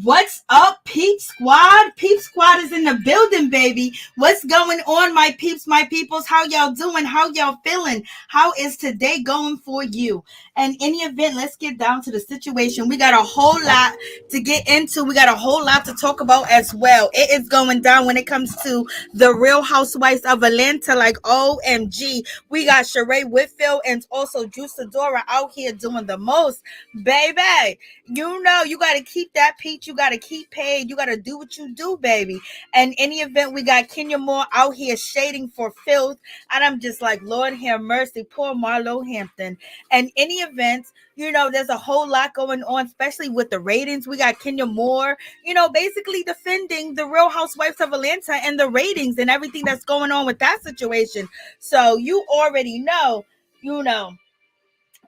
What's up, Peep Squad? Peep Squad is in the building, baby. What's going on, my peeps, my peoples? How y'all doing? How y'all feeling? How is today going for you? And in the event, let's get down to the situation. We got a whole lot to get into. We got a whole lot to talk about as well. It is going down when it comes to the Real Housewives of Atlanta. Like, OMG. We got Sheree Whitfield and also Sidora out here doing the most. Baby, you know you got to keep that peach. You got to keep paid. You got to do what you do, baby. And in the event, we got Kenya Moore out here shading for filth. And I'm just like, Lord have mercy. Poor Marlo Hampton. And in the event, you know, there's a whole lot going on, especially with the ratings. We got Kenya Moore, you know, basically defending the Real Housewives of Atlanta and the ratings and everything that's going on with that situation. So you already know, you know,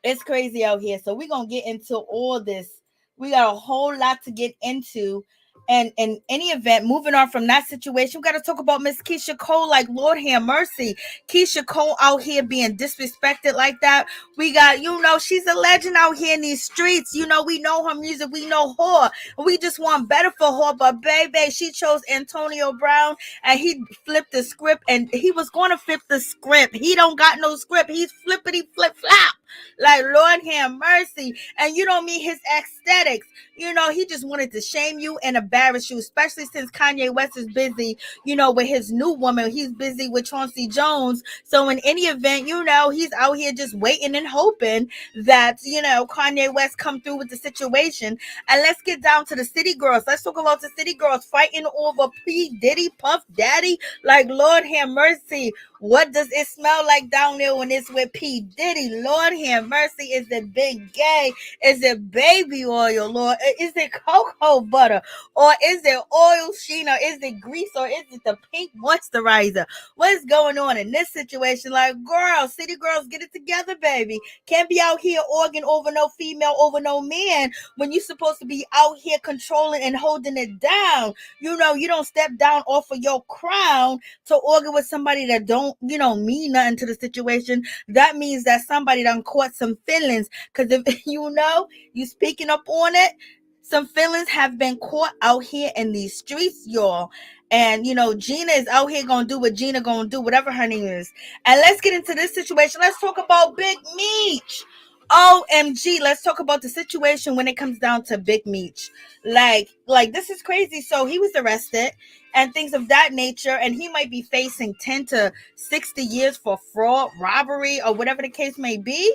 it's crazy out here. So we're going to get into all this. We got a whole lot to get into. And in any event, moving on from that situation, we got to talk about Miss Keisha Cole. Like, Lord have mercy. Keisha Cole out here being disrespected like that. We got, you know, she's a legend out here in these streets. You know, we know her music. We know her. We just want better for her. But, baby, she chose Antonio Brown, and he flipped the script. And he was going to flip the script. He don't got no script. He's flippity flip flap. Like, Lord have mercy. And you don't mean his aesthetics. You know, he just wanted to shame you and embarrass you, especially since Kanye West is busy, you know, with his new woman. He's busy with Chauncey Jones. So in any event, you know, he's out here just waiting and hoping that, you know, Kanye West come through with the situation. And let's get down to the city girls. Let's talk about the city girls fighting over P. Diddy, Puff Daddy. Like, Lord have mercy. What does it smell like down there when it's with P. Diddy? Lord have mercy. Is it big gay? Is it baby oil, Lord? Is it cocoa butter? Or is it oil sheen? Or is it grease? Or is it the pink moisturizer? What's going on in this situation? Like, girls, city girls, get it together, baby. Can't be out here arguing over no female, over no man, when you're supposed to be out here controlling and holding it down. You know, you don't step down off of your crown to argue with somebody that don't, you know, mean nothing to the situation. That means that somebody done caught some feelings. Because if you know, you speaking up on it, some feelings have been caught out here in these streets, y'all. And, you know, Gina is out here going to do what Gina going to do, whatever her name is. And let's get into this situation. Let's talk about Big Meech. OMG, let's talk about the situation when it comes down to Big Meech. Like this is crazy. So he was arrested and things of that nature, and he might be facing 10 to 60 years for fraud, robbery, or whatever the case may be.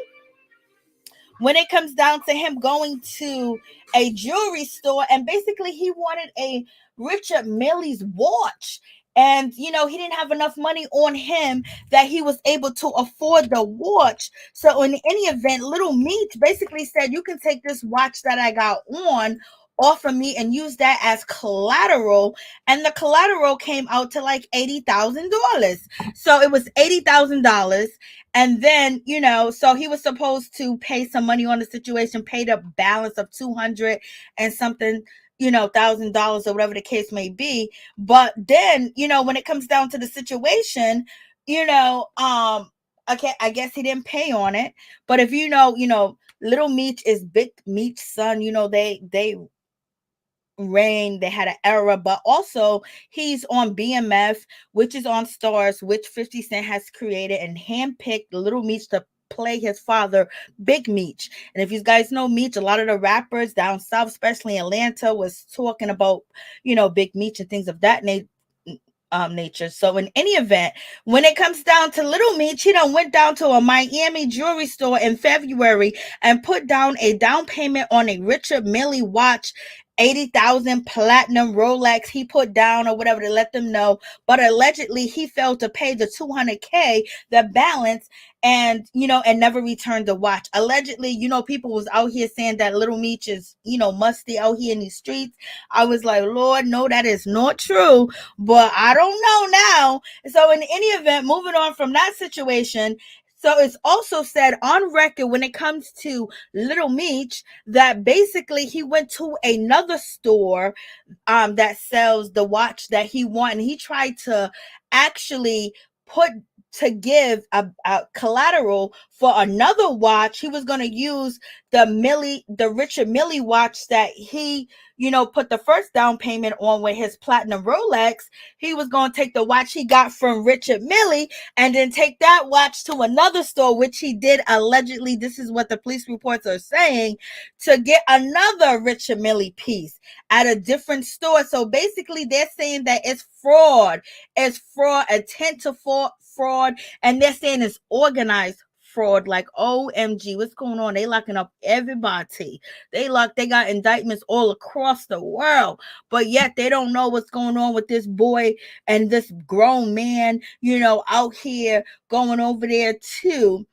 When it comes down to him going to a jewelry store, and basically he wanted a Richard Millie's watch. And, you know, he didn't have enough money on him that he was able to afford the watch. So in any event, Lil Meech basically said, you can take this watch that I got on off of me and use that as collateral. And the collateral came out to like $80,000. So it was $80,000. And then, you know, so he was supposed to pay some money on the situation, paid a balance of 200 and something, you know, $1,000 or whatever the case may be. But then, you know, when it comes down to the situation, you know, okay, I guess he didn't pay on it. But if you know, Lil Meech is Big Meech's son, you know, they reign, they had an era, but also he's on BMF, which is on Stars, which 50 Cent has created and handpicked Lil Meech to play his father, Big Meech. And if you guys know Meech, a lot of the rappers down south, especially Atlanta, was talking about, you know, Big Meech and things of that nature. So in any event, when it comes down to Lil Meech, he done went down to a Miami jewelry store in February and put down a down payment on a Richard Mille watch. 80,000 platinum Rolex he put down or whatever to let them know. But allegedly he failed to pay the 200K, the balance, and and never returned the watch. Allegedly, people was out here saying that Lil Meech is, musty out here in these streets. I was like, Lord, no, that is not true. But I don't know now. So in any event, moving on from that situation. So it's also said on record when it comes to Lil Meech that basically he went to another store that sells the watch that he wanted. He tried to actually put to give a collateral for another watch. He was going to use the Richard Millie watch that he, put the first down payment on with his platinum Rolex. He was going to take the watch he got from Richard Millie and then take that watch to another store, which he did allegedly. This is what the police reports are saying, to get another Richard Millie piece at a different store. So basically they're saying that it's fraud. It's fraud, intent to fraud, and they're saying it's organized fraud. Like, OMG, what's going on? They locking up everybody. They got indictments all across the world, but yet they don't know what's going on with this boy and this grown man, out here going over there too.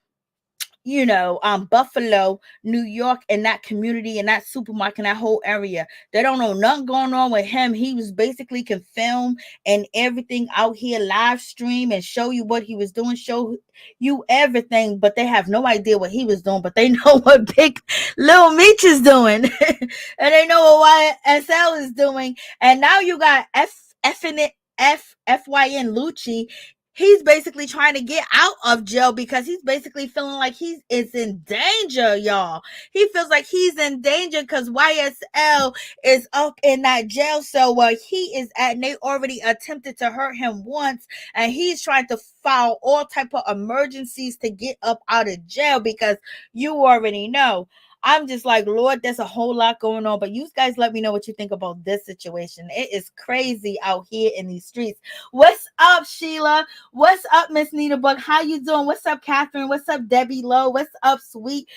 Buffalo, New York, and that community and that supermarket, and that whole area. They don't know nothing going on with him. He was basically can film and everything out here, live stream and show you what he was doing, show you everything, but they have no idea what he was doing, but they know what big Lil Meech is doing. And they know what YSL is doing. And now you got FYN Lucci. He's basically trying to get out of jail because he's basically feeling like he is in danger, y'all. He feels like he's in danger because YSL is up in that jail cell where he is at, and they already attempted to hurt him once, and he's trying to file all type of emergencies to get up out of jail because you already know. I'm just like, Lord, there's a whole lot going on. But you guys let me know what you think about this situation. It is crazy out here in these streets. What's up, Sheila? What's up, Miss Nita Buck? How you doing? What's up, Catherine? What's up, Debbie Lowe? What's up, Sweet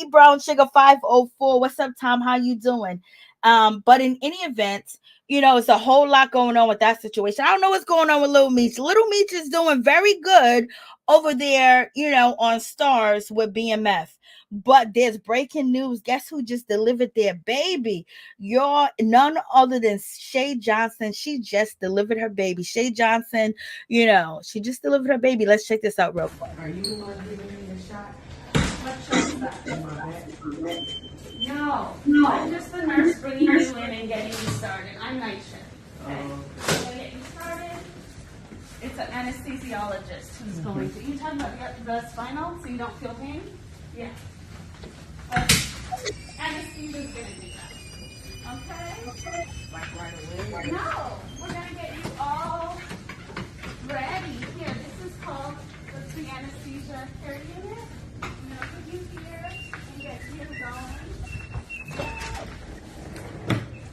Brown Sugar 504? What's up, Tom? How you doing? But in any event, it's a whole lot going on with that situation. I don't know what's going on with Lil Meech. Lil Meech is doing very good over there, on Stars with BMF. But there's breaking news. Guess who just delivered their baby? None other than Shay Johnson. She just delivered her baby. Shay Johnson, she just delivered her baby. Let's check this out real quick. Are you the one giving me the shot? What shot is that? No. I'm just the nurse bringing you in and getting you started. I'm night shift. Okay. I'm going to get you started. It's an anesthesiologist who's going to. You talking about the spinal so you don't feel pain? Yeah. Anesthesia's gonna do that. Okay? Like right away? No. We're gonna get you all ready. Here, this is called the anesthesia care unit. I'm gonna put you here and get you going.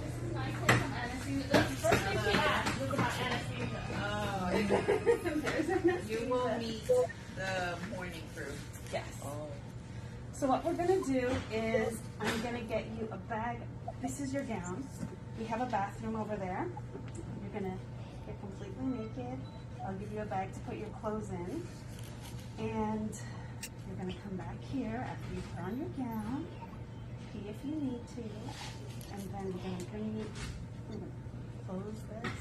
This is nice wholesome anesthesia. The first thing she asked was about anesthesia. Oh, There's anesthesia. you will meet the morning crew. Yes. Oh. So what we're going to do is I'm going to get you a bag. This is your gown. We have a bathroom over there. You're going to get completely naked. I'll give you a bag to put your clothes in. And you're going to come back here after you put on your gown. Pee if you need to. And then we're going to close this.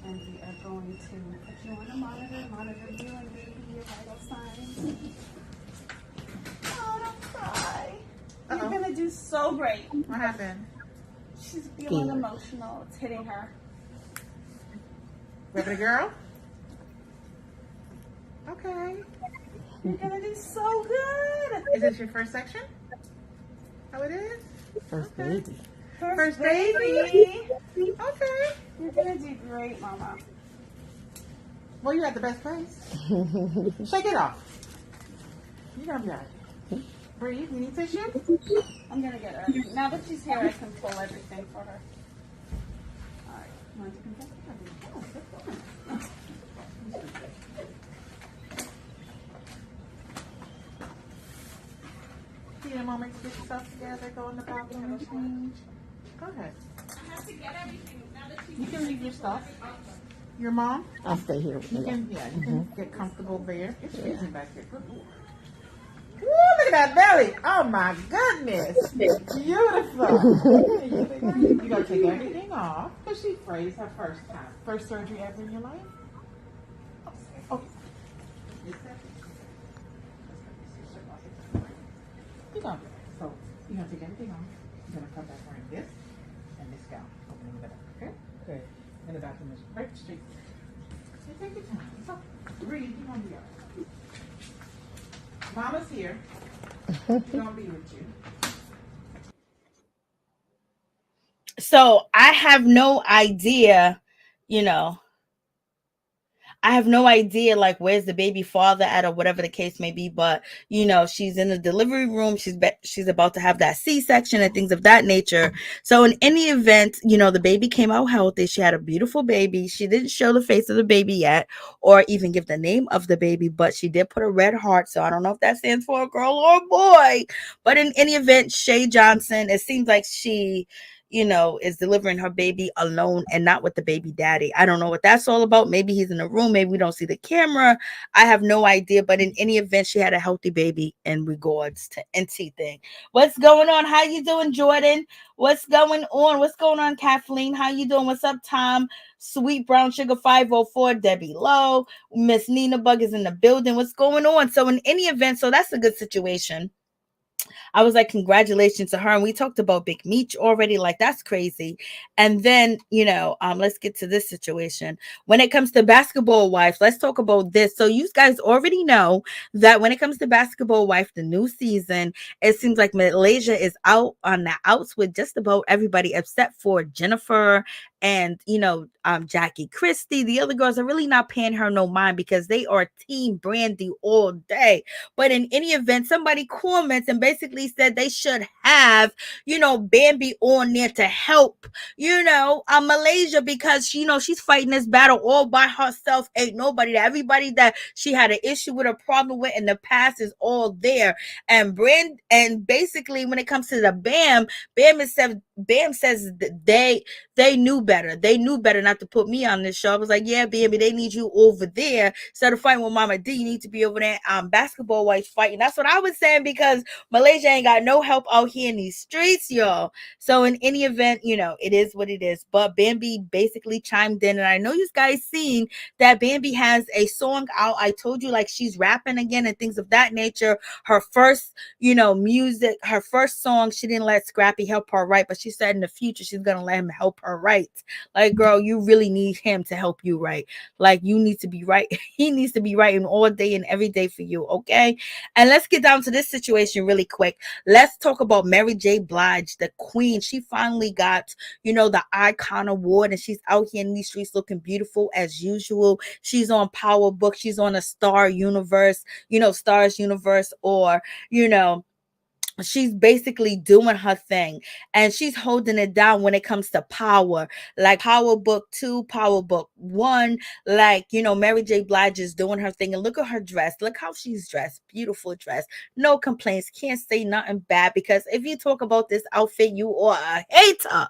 And we are going to put you on the monitor you and baby your vital signs. Oh, don't cry. Uh-oh. You're gonna do so great. What happened? She's feeling emotional. It's hitting her. Baby girl? Okay. You're gonna do so good. Is this your first section? How it is? First baby. First baby. Okay. You're gonna do great, Mama. Well, you're at the best place. Shake it off. You're gonna be all right. Breathe. You need tissue? I'm gonna get her. Now that she's here, I can pull everything for her. All right. You want to confess? Oh, good one. Need a moment to get yourself together, go in the bathroom and change. Go ahead. I have to get everything now that she's You can leave your stuff. Your mom? I'll stay here with You you. can, yeah, you can get comfortable there. It's freezing back here. Good Lord. Woo, look at that belly. Oh my goodness. Beautiful. You gotta take everything off because she phrased her first time. First surgery ever in your life? Oh. You go. So you're gonna take everything off. You're gonna come back wearing this and this gown. Opening the back. Okay? Good. And the bathroom is right straight. So take your time. So breathe, you're gonna be all right. Mama's here. She's gonna be with you. So I have no idea, you know, I have no idea, like, where's the baby father at or whatever the case may be. But, you know, she's in the delivery room. She's about to have that C-section and things of that nature. So in any event, you know, the baby came out healthy. She had a beautiful baby. She didn't show the face of the baby yet or even give the name of the baby, but she did put a red heart. So I don't know if that stands for a girl or a boy. But in any event, Shay Johnson, it seems like she, you know, is delivering her baby alone and not with the baby daddy. I don't know what that's all about. Maybe he's in the room. Maybe we don't see the camera. I have no idea. But in any event, she had a healthy baby in regards to anything. What's going on? How you doing, Jordan? What's going on? What's going on, Kathleen? How you doing? What's up, Tom? Sweet Brown Sugar 504, Debbie Lowe. Miss Nina Bug is in the building. What's going on? So in any event, so that's a good situation. I was like, congratulations to her. And we talked about Big Meech already. Like, that's crazy. And then, you know, let's get to this situation. When it comes to Basketball Wife, let's talk about this. So you guys already know that when it comes to Basketball Wife, the new season, it seems like Malaysia is out on the outs with just about everybody except for Jennifer and, you know, Jackie Christie. The other girls are really not paying her no mind because they are Team Brandy all day. But in any event, somebody comments and basically said they should have, you know, Bambi on there to help, you know, Malaysia, because, you know, she's fighting this battle all by herself. Ain't nobody, everybody that she had an issue with, a problem with in the past is all there. And basically when it comes to the Bam says they knew better. They knew better not to put me on this show. I was like, yeah, Bambi, they need you over there. Instead of fighting with Mama D, you need to be over there Basketball Wife fighting. That's what I was saying, because Malaysia ain't got no help out here in these streets, y'all. So in any event, you know, it is what it is. But Bambi basically chimed in, and I know you guys seen that Bambi has a song out. I told you, like, she's rapping again and things of that nature. Her first, you know, music, her first song, she didn't let Scrappy help her write, but she said in the future she's gonna let him help her write. Like, girl, you really need him to help you write. Like, you need to be right. He needs to be writing all day and every day for you, okay? And let's get down to this situation really quick. Let's talk about Mary-J-Blige, the queen. She finally got, you know, the Icon Award, and she's out here in these streets looking beautiful as usual. She's on Power Book. She's on a Star Universe, you know, Stars Universe, or, you know, she's basically doing her thing, and she's holding it down when it comes to Power, like Power Book 2, Power Book 1. Like, you know, Mary-J-Blige is doing her thing, and look at her dress. Look how she's dressed. Beautiful dress. No complaints. Can't say nothing bad, because if you talk about this outfit, you are a hater.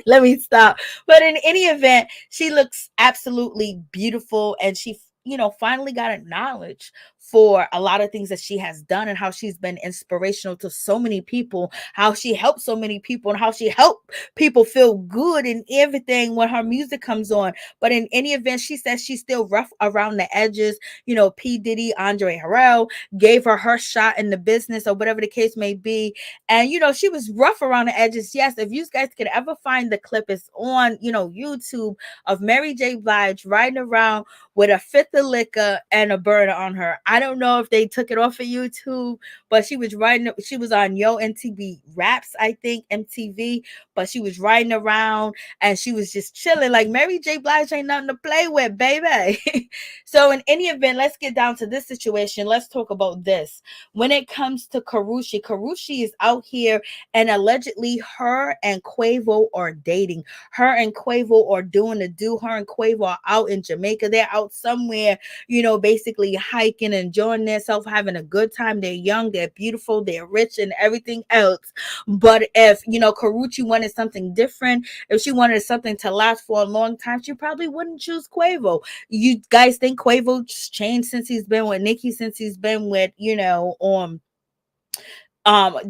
Let me stop. But in any event, she looks absolutely beautiful, and she, you know, finally got acknowledged for a lot of things that she has done, and how she's been inspirational to so many people, how she helped so many people, and how she helped people feel good and everything when her music comes on. But in any event, she says she's still rough around the edges. You know, P. Diddy, Andre Harrell gave her shot in the business, or whatever the case may be. And, you know, she was rough around the edges. Yes, if you guys could ever find the clip, it's on, you know, YouTube, of Mary-J-Blige riding around with a fifth of liquor and a burner on her. I don't know if they took it off of YouTube, but she was riding. She was on Yo MTV Raps, I think, MTV, but she was riding around and she was just chilling. Like, Mary-J-Blige ain't nothing to play with, baby. So in any event, let's get down to this situation. Let's talk about this. When it comes to Karrueche is out here, and allegedly her and Quavo are dating. Her and Quavo are doing the do. Her and Quavo are out in Jamaica. They're out somewhere, you know, basically hiking enjoying themselves, having a good time. They're young, they're beautiful, they're rich, and everything else. But if, Karrueche wanted something different, if she wanted something to last for a long time, she probably wouldn't choose Quavo. You guys think Quavo's changed since he's been with Nicki, since he's been with,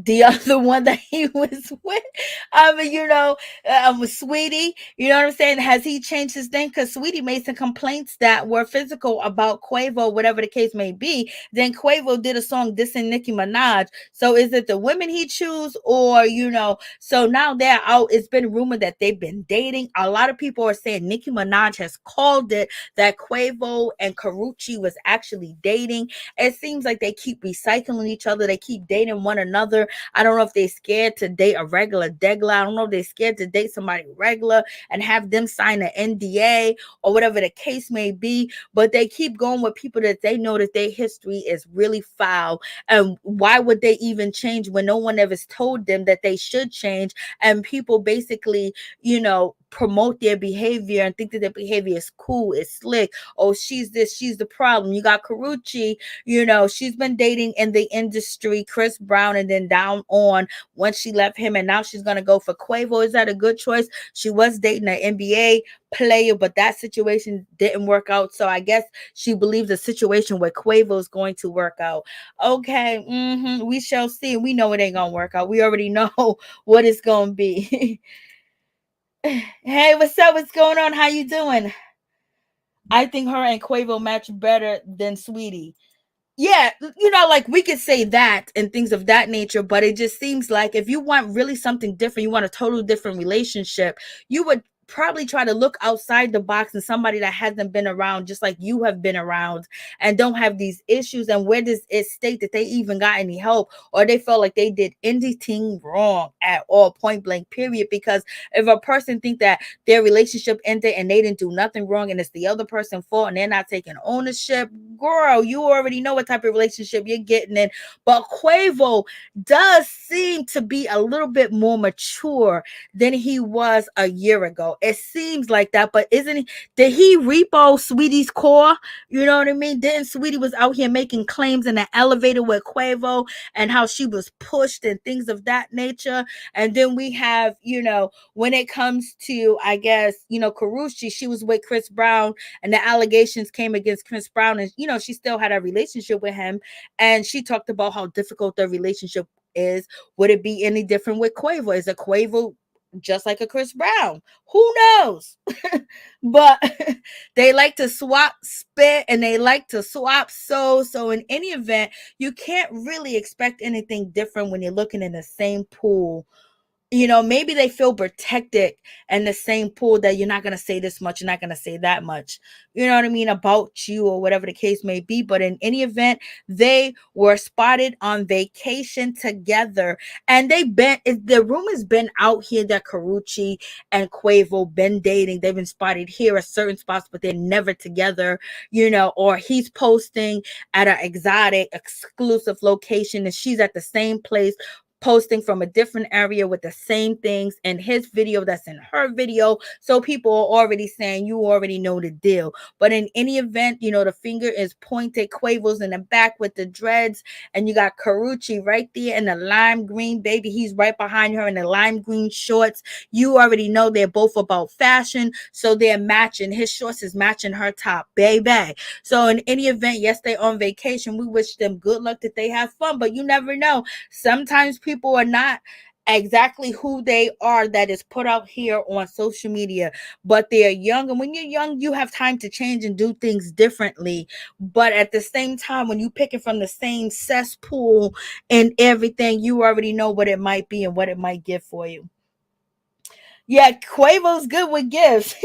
the other one that he was with, with Sweetie, you know what I'm saying? Has he changed his name? Because Sweetie made some complaints that were physical about Quavo, whatever the case may be. Then Quavo did a song dissing Nicki Minaj. So is it the women he choose, or so now they're out. It's been rumored that they've been dating. A lot of people are saying Nicki Minaj has called it that Quavo and Karrueche was actually dating. It seems like they keep recycling each other. They keep dating one another. I don't know if they're scared to date a regular degla. I don't know if they're scared to date somebody regular and have them sign an NDA or whatever the case may be. But they keep going with people that they know that their history is really foul. And why would they even change when no one ever told them that they should change? And people basically, promote their behavior and think that their behavior is cool, it's slick. Oh, she's this, she's the problem. You got Karrueche, she's been dating in the industry Chris Brown, and then down on once she left him, and now she's gonna go for Quavo. Is that a good choice? She was dating an NBA player, but that situation didn't work out. So I guess she believes the situation with Quavo is going to work out. Okay, we shall see. We know it ain't gonna work out. We already know what it's gonna be. Hey, what's up? What's going on? How you doing? I think her and Quavo match better than Sweetie. Yeah, like we could say that and things of that nature, but it just seems like if you want really something different, you want a total different relationship, you would probably try to look outside the box and somebody that hasn't been around just like you have been around and don't have these issues. And where does it state that they even got any help, or they felt like they did anything wrong at all, point blank period? Because if a person think that their relationship ended and they didn't do nothing wrong and it's the other person's fault and they're not taking ownership, girl, you already know what type of relationship you're getting in. But Quavo does seem to be a little bit more mature than he was a year ago. It seems like that, but did he repo Sweetie's core? You know what I mean? Didn't Sweetie was out here making claims in the elevator with Quavo and how she was pushed and things of that nature? And then we have, when it comes to, I guess, Karrueche, she was with Chris Brown and the allegations came against Chris Brown, and, she still had a relationship with him. And she talked about how difficult their relationship is. Would it be any different with Quavo? Is a Quavo just like a Chris Brown? Who knows? But they like to swap spit and they like to swap so in any event, you can't really expect anything different when you're looking in the same pool. Maybe they feel protected in the same pool, that you're not going to say this much, you're not going to say that much, you know what I mean, about you or whatever the case may be. But in any event, they were spotted on vacation together, and the rumor's been out here that Karrueche and Quavo been dating. They've been spotted here at certain spots, but they're never together, or he's posting at an exotic exclusive location and she's at the same place posting from a different area with the same things in his video that's in her video. So people are already saying, you already know the deal. But in any event, the finger is pointed. Quavo's in the back with the dreads, and you got Karrueche right there in the lime green, baby. He's right behind her in the lime green shorts. You already know they're both about fashion, so they're matching. His shorts is matching her top, baby. So in any event, yes, they're on vacation. We wish them good luck, that they have fun, but you never know. Sometimes people are not exactly who they are that is put out here on social media, but they're young, and when you're young, you have time to change and do things differently. But at the same time, when you pick it from the same cesspool and everything, you already know what it might be and what it might give for you. Yeah, Quavo's good with gifts.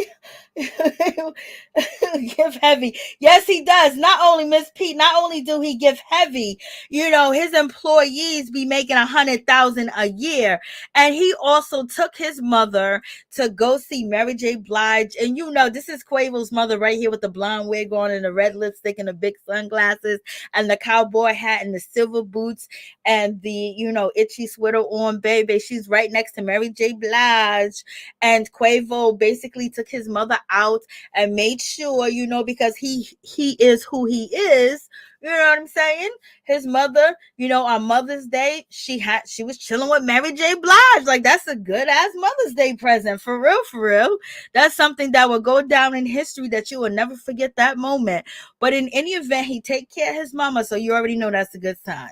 Give heavy. Yes, he does. Not only Miss Pete, not only do he give heavy, his employees be making 100,000 a year. And he also took his mother to go see Mary-J-Blige. And this is Quavo's mother right here with the blonde wig on and the red lipstick and the big sunglasses and the cowboy hat and the silver boots and the, itchy sweater on, baby. She's right next to Mary-J-Blige. And Quavo basically took his mother out and made sure, because he is who he is, You know what I'm saying? His mother, on Mother's Day, she was chilling with Mary-J-Blige. Like, that's a good ass Mother's Day present. For real, for real. That's something that will go down in history that you will never forget that moment. But in any event, he take care of his mama, so you already know that's a good sign.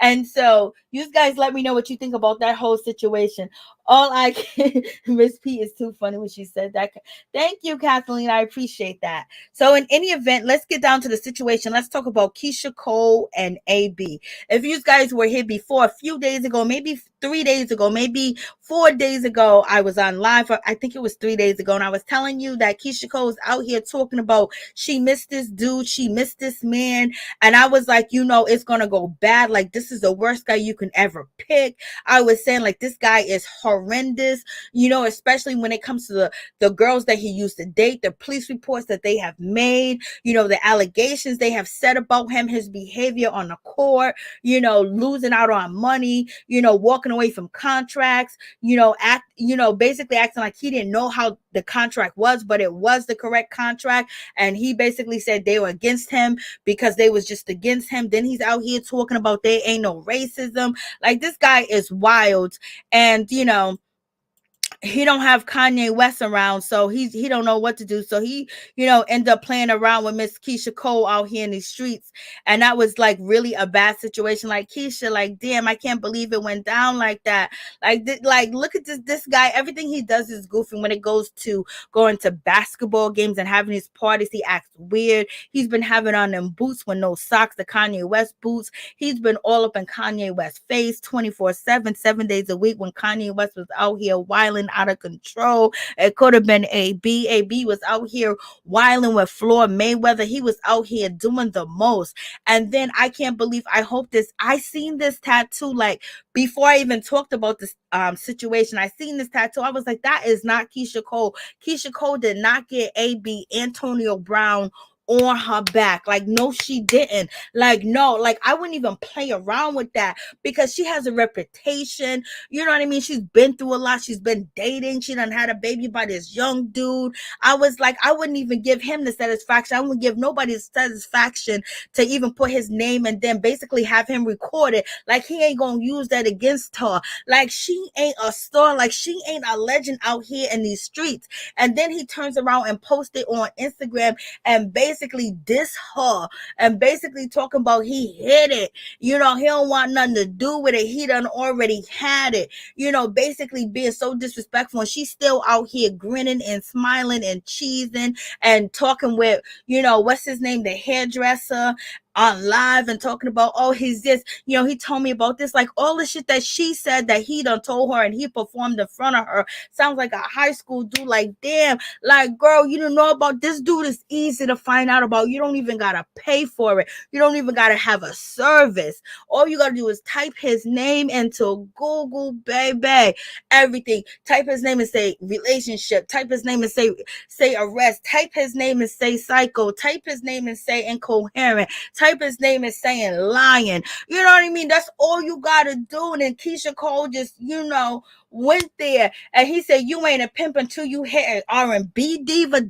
And so you guys let me know what you think about that whole situation. All I can, Miss P is too funny when she said that. Thank you, Kathleen. I appreciate that. So in any event, let's get down to the situation. Let's talk about Keisha Cole and AB. If you guys were here before, a few days ago, maybe 3 days ago, maybe 4 days ago, I was on live. I think it was 3 days ago, and I was telling you that Keisha Cole is out here talking about she missed this dude, she missed this man, and I was like, it's gonna go bad. Like, this is the worst guy you can ever pick. I was saying, like, this guy is horrendous, especially when it comes to the girls that he used to date, the police reports that they have made, the allegations they have said about him, his behavior on the court, losing out on money, walking away from contracts, basically acting like he didn't know how the contract was, but it was the correct contract. And he basically said they were against him because they was just against him. Then he's out here talking about there ain't no racism. Like, this guy is wild. And, he don't have Kanye West around, so he don't know what to do. So he, end up playing around with Miss Keisha Cole out here in these streets, and that was like really a bad situation. Like, Keisha, like, damn, I can't believe it went down like that. Like, look at this guy. Everything he does is goofy. When it goes to going to basketball games and having his parties, he acts weird. He's been having on them boots with no socks, the Kanye West boots. He's been all up in Kanye West's face 24/7, 7 days a week. When Kanye West was out here wilding out of control, it could have been AB. AB was out here wilding with Floyd Mayweather. He was out here doing the most. And then I can't believe, I seen this tattoo, like, before I even talked about this situation. I seen this tattoo. I was like, that is not Keisha Cole. Keisha Cole did not get AB Antonio Brown on her back. Like, no, she didn't. Like, no, like, I wouldn't even play around with that, because she has a reputation. You know what I mean? She's been through a lot. She's been dating. She done had a baby by this young dude. I was like, I wouldn't even give him the satisfaction. I wouldn't give nobody the satisfaction to even put his name and then basically have him recorded. Like, he ain't gonna use that against her. Like, she ain't a star. Like, she ain't a legend out here in these streets. And then he turns around and posts it on Instagram and basically diss her and basically talking about he hit it. He don't want nothing to do with it. He done already had it. Basically being so disrespectful. And she's still out here grinning and smiling and cheesing and talking with, what's his name, the hairdresser, on live, and talking about, oh, he's this, he told me about this. Like, all the shit that she said that he done told her and he performed in front of her sounds like a high school dude. Like, damn, like, girl, you don't know about this dude. Is easy to find out about. You don't even gotta pay for it. You don't even gotta have a service. All you gotta do is type his name into Google, baby. Everything. Type his name and say relationship. Type his name and say arrest. Type his name and say psycho. Type his name and say incoherent. Type his name and saying lying. You know what I mean? That's all you gotta do. And then Keisha Cole just, went there and he said, you ain't a pimp until you hit an R&B diva.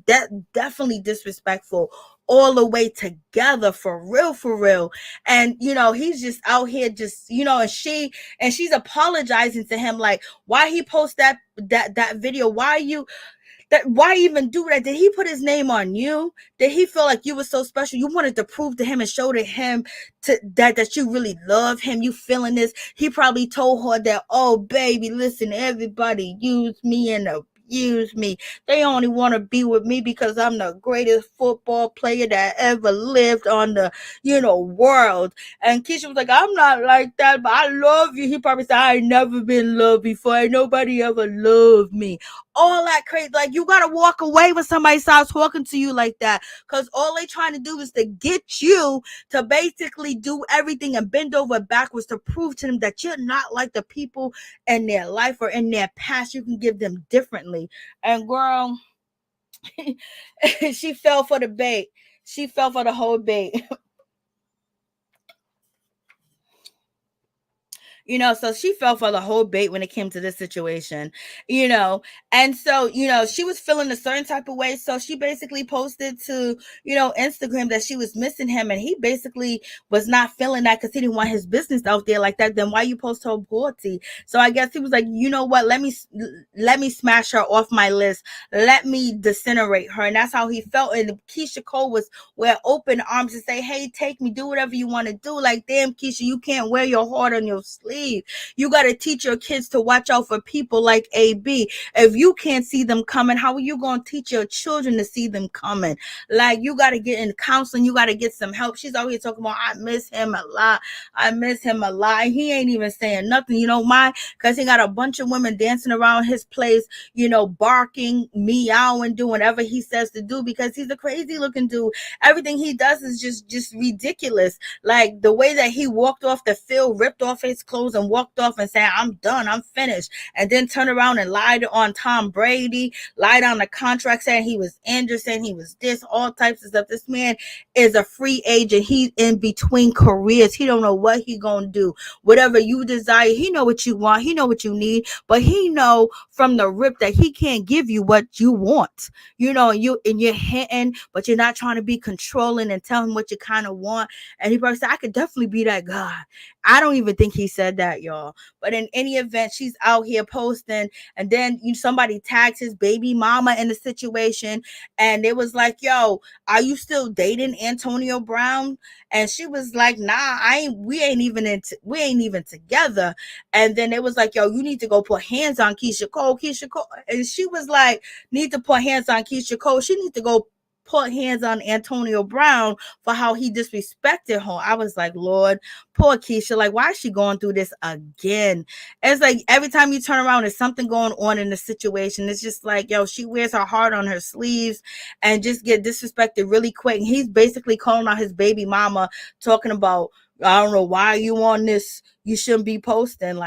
Definitely disrespectful all the way together, for real, for real. And he's just out here just, and she's apologizing to him, like, why he post that video? Why even do that? Did he put his name on you? Did he feel like you were so special? You wanted to prove to him and show to him that you really love him. You feeling this? He probably told her that, oh, baby, listen, everybody use me and abuse me. They only want to be with me because I'm the greatest football player that ever lived on the, world. And Keisha was like, I'm not like that, but I love you. He probably said, I ain't never been loved before. Ain't nobody ever loved me. All that crazy. Like, you gotta walk away when somebody starts talking to you like that, because all they trying to do is to get you to basically do everything and bend over backwards to prove to them that you're not like the people in their life or in their past. You can give them differently. And girl, she fell for the bait. She fell for the whole bait. So she fell for the whole bait when it came to this situation, you know. And so, she was feeling a certain type of way. So she basically posted to, Instagram that she was missing him. And he basically was not feeling that because he didn't want his business out there like that. Then why you post her booty? So I guess he was like, you know what? Let me smash her off my list. Let me disintegrate her. And that's how he felt. And Keisha Cole was with open arms to say, hey, take me, do whatever you want to do. Like, damn, Keisha, you can't wear your heart on your sleeve. You got to teach your kids to watch out for people like AB. If you can't see them coming, how are you going to teach your children to see them coming? Like, you got to get in counseling. You got to get some help. She's always talking about, I miss him a lot. I miss him a lot. He ain't even saying nothing. You know why? Because he got a bunch of women dancing around his place, barking, meowing, doing whatever he says to do because he's a crazy looking dude. Everything he does is just ridiculous. Like the way that he walked off the field, ripped off his clothes and walked off and said, I'm done, I'm finished. And then turned around and lied on Tom Brady, lied on the contract, saying he was injured, saying he was this, all types of stuff. This man is a free agent. He's in between careers. He don't know what he gonna do. Whatever you desire, he know what you want. He know what you need, but he know from the rip that he can't give you what you want. You're hitting, but you're not trying to be controlling and tell him what you kind of want. And he probably said, I could definitely be that guy. I don't even think he said that, y'all. But in any event, she's out here posting, and then somebody tags his baby mama in the situation, and it was like, yo, are you still dating Antonio Brown? And she was like, nah, we ain't even together. And then it was like, yo, you need to go put hands on Keisha Cole. And she was like, need to put hands on Keisha Cole. She need to go put hands on Antonio Brown for how he disrespected her. I was like, Lord, poor Keisha. Like, why is she going through this again? It's like every time you turn around, there's something going on in the situation. It's just like, yo, she wears her heart on her sleeves and just get disrespected really quick. And he's basically calling out his baby mama, talking about, I don't know why you on this. You shouldn't be posting.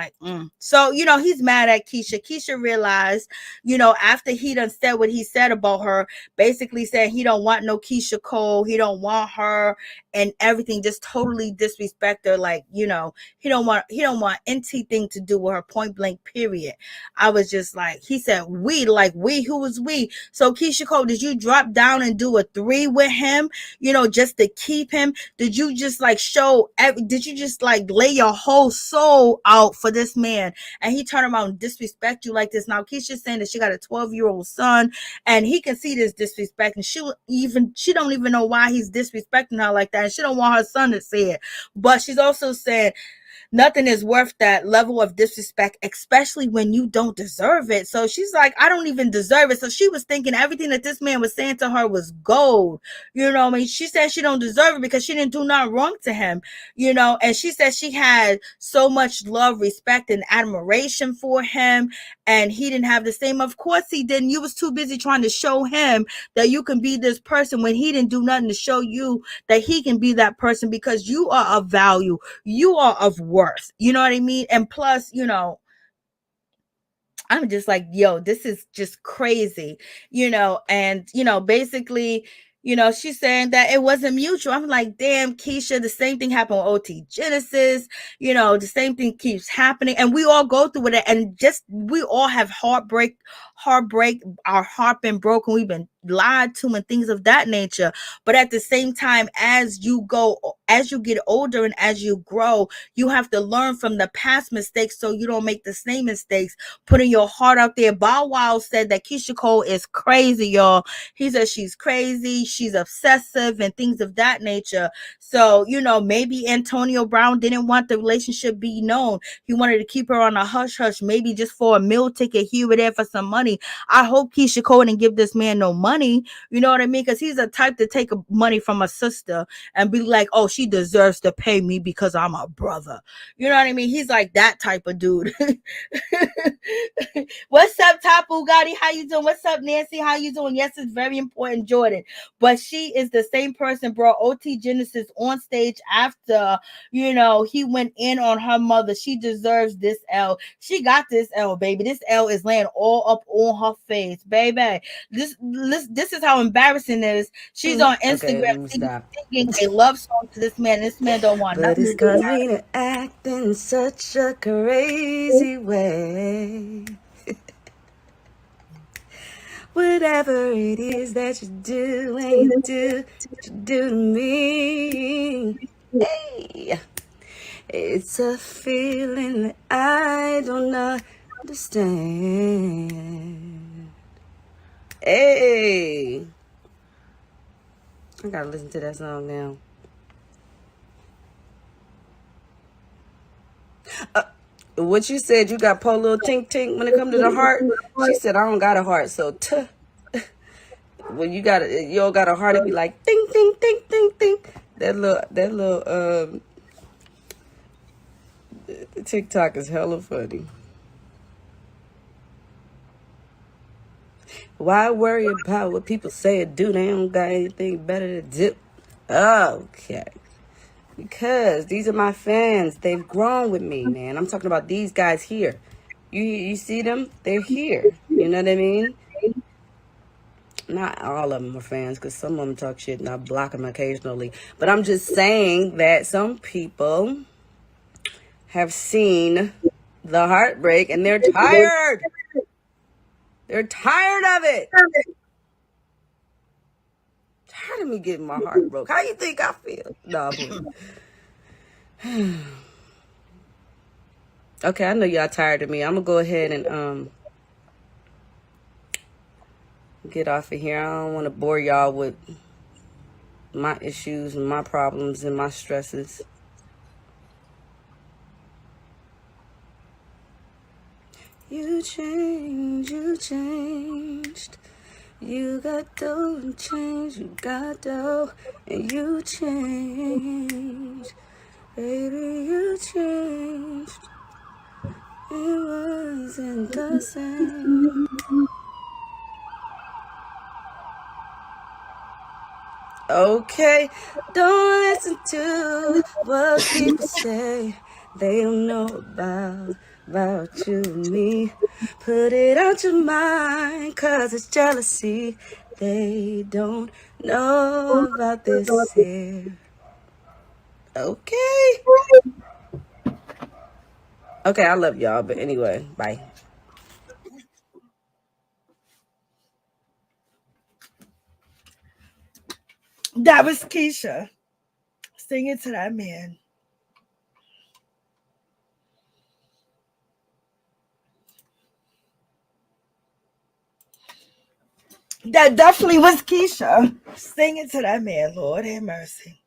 So, he's mad at Keisha. Keisha realized, after he done said what he said about her, basically saying he don't want no Keisha Cole. He don't want her and everything, just totally disrespect her. Like, he don't want anything to do with her, point blank, period. I was just like, he said, we, who was we? So Keisha Cole, did you drop down and do a 3 with him, just to keep him? Did you just did you just lay your whole soul out for this man, and he turned around and disrespect you like this? Now Keisha's saying that she got a 12-year-old son, and he can see this disrespect, and she don't even know why he's disrespecting her like that, and she don't want her son to see it. But she's also saying nothing is worth that level of disrespect, especially when you don't deserve it. So she's like, I don't even deserve it. So she was thinking everything that this man was saying to her was gold. She said she don't deserve it because she didn't do nothing wrong to him, and she said she had so much love, respect, and admiration for him, and he didn't have the same. Of course he didn't. You was too busy trying to show him that you can be this person when he didn't do nothing to show you that he can be that person, because you are of value. You are of worth. You know what I mean? And plus, I'm just like, yo, this is just crazy, and, basically, she's saying that it wasn't mutual. I'm like, damn, Keisha, the same thing happened with OT Genesis. The same thing keeps happening, and we all go through it, and just, we all have heartbreak, our heart been broken. We've been lied to and things of that nature. But at the same time, as you get older and as you grow, you have to learn from the past mistakes so you don't make the same mistakes, putting your heart out there. Bow Wow said that Keisha Cole is crazy, y'all. He said she's crazy, she's obsessive, and things of that nature. So, maybe Antonio Brown didn't want the relationship be known. He wanted to keep her on a hush hush, maybe just for a meal ticket here or there for some money. I hope Keisha Cole didn't give this man no money. You know what I mean? Because he's a type to take money from a sister and be like, oh, she deserves to pay me because I'm a brother. You know what I mean? He's like that type of dude. What's up, Top Bugatti? How you doing? What's up, Nancy? How you doing? Yes, it's very important, Jordan. But she is the same person brought OT Genesis on stage after, he went in on her mother. She deserves this L. She got this L, baby. This L is laying all up on her face, baby. This is how embarrassing it is. She's on Instagram singing a love song to this man. This man don't want But nothing it's to do with cause her. we done act in such a crazy way. Whatever it is that you do and you do, what you do to me. Hey, it's a feeling that I don't understand. Hey, I gotta listen to that song now. What you said, you got po little tink tink when it come to the heart. She said, I don't got a heart, so when you don't got a heart, it be like ding ding ding ding ding. That little TikTok is hella funny. Why worry about what people say or do? They don't got anything better to do. Okay. Because these are my fans. They've grown with me, man. I'm talking about these guys here. You see them? They're here. You know what I mean? Not all of them are fans, because some of them talk shit and I block them occasionally. But I'm just saying that some people have seen the heartbreak and they're tired. They're tired of it. Tired of me getting my heart broke. How you think I feel? No, okay, I know y'all tired of me. I'm gonna go ahead and get off of here. I don't want to bore y'all with my issues and my problems and my stresses. You changed. You got dough and change. You got dough and you changed. Baby, you changed. It wasn't the same. Okay, don't listen to what people say. They don't know about you and me. Put it out your mind, cause it's jealousy. They don't know about this here. Okay. Okay, I love y'all, but anyway, bye. That was Keisha singing to that man. That definitely was Keisha singing to that man. Lord have mercy.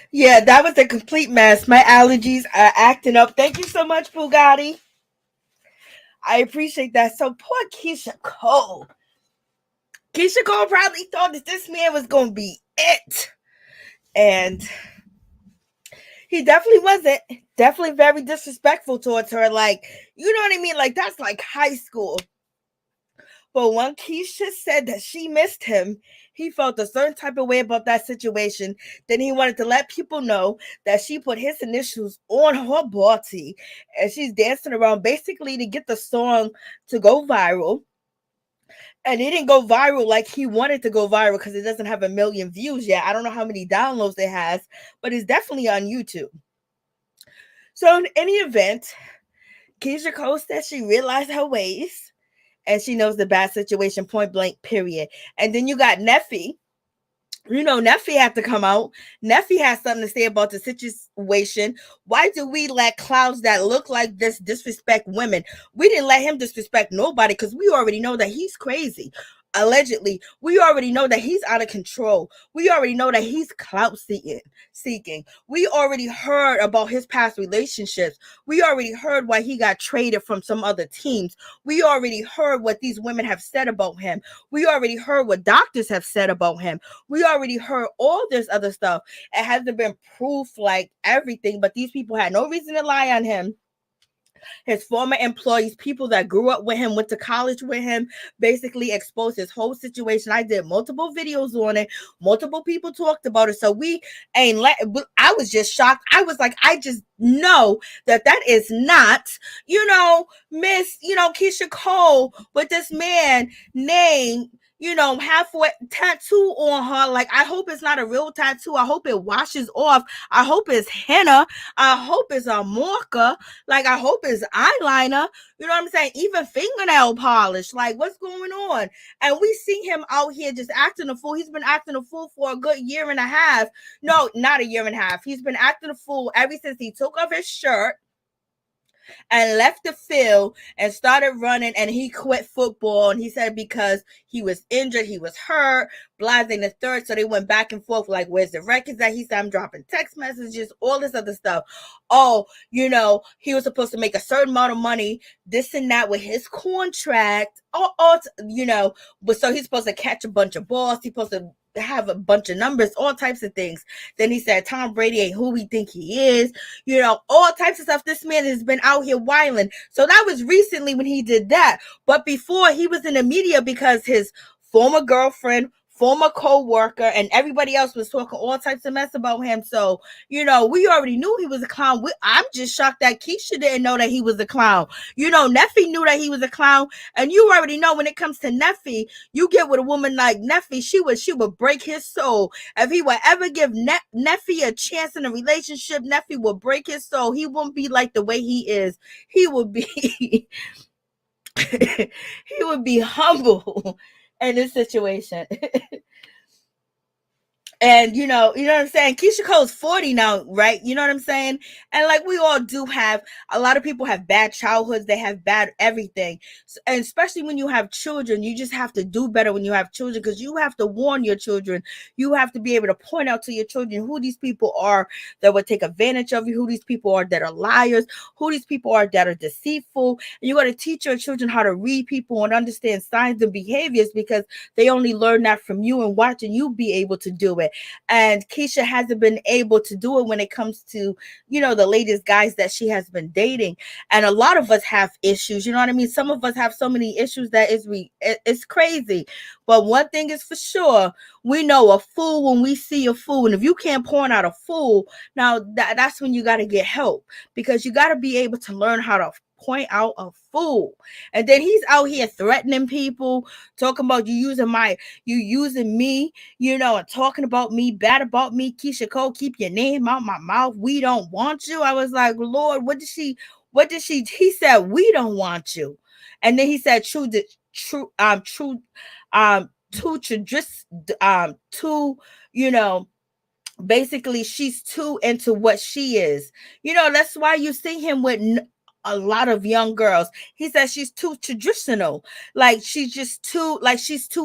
Yeah, that was a complete mess. My allergies are acting up. Thank you so much, Bugatti. I appreciate that. So poor Keisha Cole. Keisha Cole probably thought that this man was going to be it. And he definitely wasn't. Definitely very disrespectful towards her. Like, you know what I mean? Like, that's like high school. But when Keisha said that she missed him, he felt a certain type of way about that situation. Then he wanted to let people know that she put his initials on her body and she's dancing around basically to get the song to go viral. And it didn't go viral like he wanted to go viral because it doesn't have 1 million views yet. I don't know how many downloads it has, but it's definitely on YouTube. So in any event, Keisha Cole said she realized her ways and she knows the bad situation, point blank, period. And then you got Neffy. You know, Neffy had to come out. Neffy has something to say about the situation. Why do we let clowns that look like this disrespect women? We didn't let him disrespect nobody because we already know that he's crazy. allegedly, we already know that he's out of control. We already know that he's clout seeking. We already heard about his past relationships. We already heard why he got traded from some other teams. We already heard what these women have said about him. We already heard what doctors have said about him. We already heard all this other stuff. It hasn't been proof like everything, but these people had no reason to lie on him. His former employees, people that grew up with him, went to college with him, basically exposed his whole situation. I did multiple videos on it. Multiple people talked about it. So we ain't I was just shocked. I was like, I just know that is not, Miss, Keisha Cole with this man named, halfway tattoo on her. Like, I hope it's not a real tattoo. I hope it washes off. I hope it's henna. I hope it's a marker. Like, I hope it's eyeliner. You know what I'm saying? Even fingernail polish. Like, what's going on? And we see him out here just acting a fool. He's been acting a fool for a good year and a half. No, not a year and a half. He's been acting a fool ever since he took off his shirt and left the field and started running, and he quit football. And he said because he was injured, he was hurt, blasting the third. So they went back and forth like, where's the records that he said? I'm dropping text messages, all this other stuff. Oh, he was supposed to make a certain amount of money, this and that with his contract. But so he's supposed to catch a bunch of balls. He's supposed to have a bunch of numbers, all types of things. Then he said Tom Brady ain't who we think he is, all types of stuff. This man has been out here wilding. So that was recently when he did that. But before, he was in the media because his former girlfriend, former co-worker, and everybody else was talking all types of mess about him. So, we already knew he was a clown. I'm just shocked that Keisha didn't know that he was a clown. Neffy knew that he was a clown. And you already know when it comes to Neffy, you get with a woman like Neffy, she would break his soul. If he would ever give Neffy a chance in a relationship, Neffy would break his soul. He wouldn't be like the way he is. He would be he would be humble in this situation. And you know what I'm saying? Keisha Cole's 40 now, right? You know what I'm saying? And like we all do have, a lot of people have bad childhoods, they have bad everything. And especially when you have children, you just have to do better when you have children, because you have to warn your children. You have to be able to point out to your children who these people are that would take advantage of you, who these people are that are liars, who these people are that are deceitful. And you got to teach your children how to read people and understand signs and behaviors, because they only learn that from you and watching you be able to do it. And Keisha hasn't been able to do it when it comes to, the latest guys that she has been dating. And a lot of us have issues, you know what I mean? Some of us have so many issues that it's crazy. But one thing is for sure, we know a fool when we see a fool. And if you can't point out a fool, now that's when you got to get help, because you got to be able to learn how to point out a fool. And then he's out here threatening people, talking about you using me, and talking about me, bad about me. Keisha Cole, keep your name out my mouth. We don't want you. I was like, Lord, he said, we don't want you. And then he said, basically she's too into what she is. That's why you see him with a lot of young girls. He says she's too traditional. Like she's too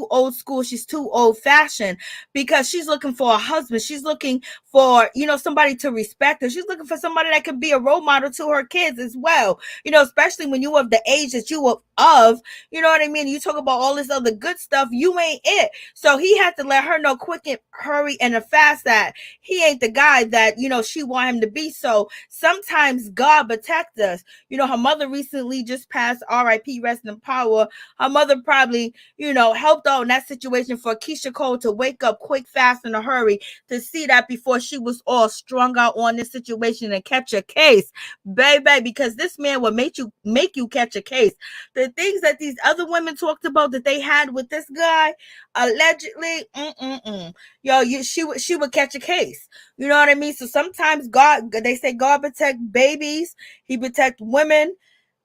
old school. She's too old fashioned, because she's looking for a husband. She's looking for, somebody to respect her. She's looking for somebody that can be a role model to her kids as well. Especially when you of the age that you of, you know what I mean? You talk about all this other good stuff. You ain't it. So he had to let her know quick and hurry and fast that he ain't the guy that, she want him to be. So sometimes God protect us. Her mother recently just passed, R.I.P., rest in power. Her mother probably, helped out in that situation for Keisha Cole to wake up quick, fast, in a hurry, to see that before she was all strung out on this situation and catch a case, baby, because this man will make you catch a case. The things that these other women talked about that they had with this guy, allegedly, she would catch a case. You know what I mean? So sometimes they say God protect babies, he protect women,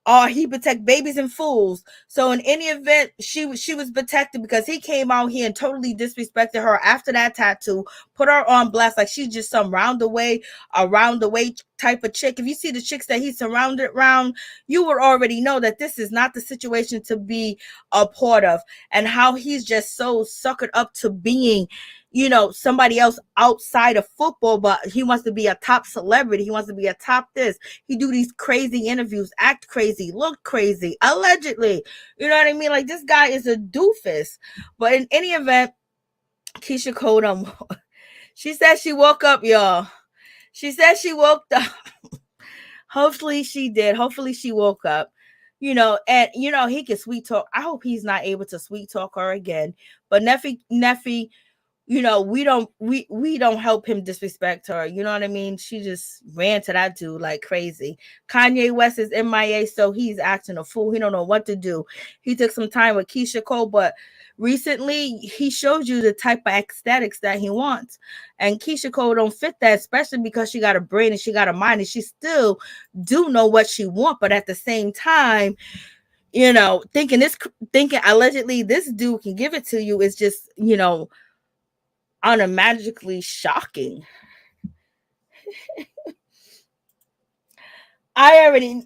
or he protect babies and fools. So in any event, she was protected, because he came out here and totally disrespected her after that tattoo, put her on blast like she's just some around the way type of chick, if you see the chicks that he's surrounded around, you would already know that this is not the situation to be a part of, and how he's just so suckered up to being, you know, somebody else outside of football, but he wants to be a top celebrity. He wants to be a top this. He do these crazy interviews, act crazy, look crazy, allegedly. You know what I mean? Like, this guy is a doofus. But in any event, Keisha Cole, she said she woke up, y'all. She said she woke up. Hopefully she did. Hopefully she woke up. You know, and you know, he can sweet talk. I hope he's not able to sweet talk her again. But Neffy, you know, we don't help him disrespect her. You know what I mean? She just ran to that dude like crazy. Kanye West is MIA, so he's acting a fool. He don't know what to do. He took some time with Keisha Cole, but recently he showed you the type of aesthetics that he wants. And Keisha Cole don't fit that, especially because she got a brain and she got a mind, and she still do know what she want, but at the same time, you know, thinking allegedly this dude can give it to you is just, you know, unimagically shocking. I already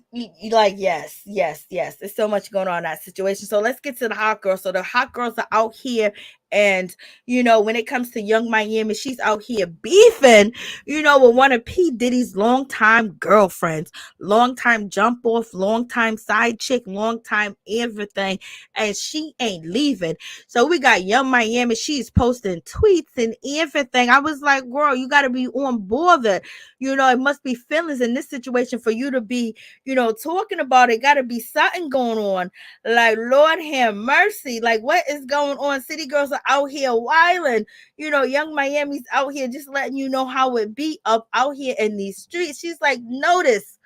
like, yes. There's so much going on in that situation. So let's get to the hot girls. So the hot girls are out here, and you know, when it comes to Young Miami, she's out here beefing, you know, with one of P. Diddy's longtime girlfriends, longtime jump off, longtime side chick, longtime everything, and she ain't leaving. So we got Young Miami. She's posting tweets and everything. I was like, girl, you got to be on board. You know, it must be feelings in this situation for you to be, you know, talking about it. Got to be something going on. Like, Lord have mercy. Like, what is going on? City girls are out here wilding. You know, Young Miami's out here just letting you know how it be up out here in these streets. She's like, notice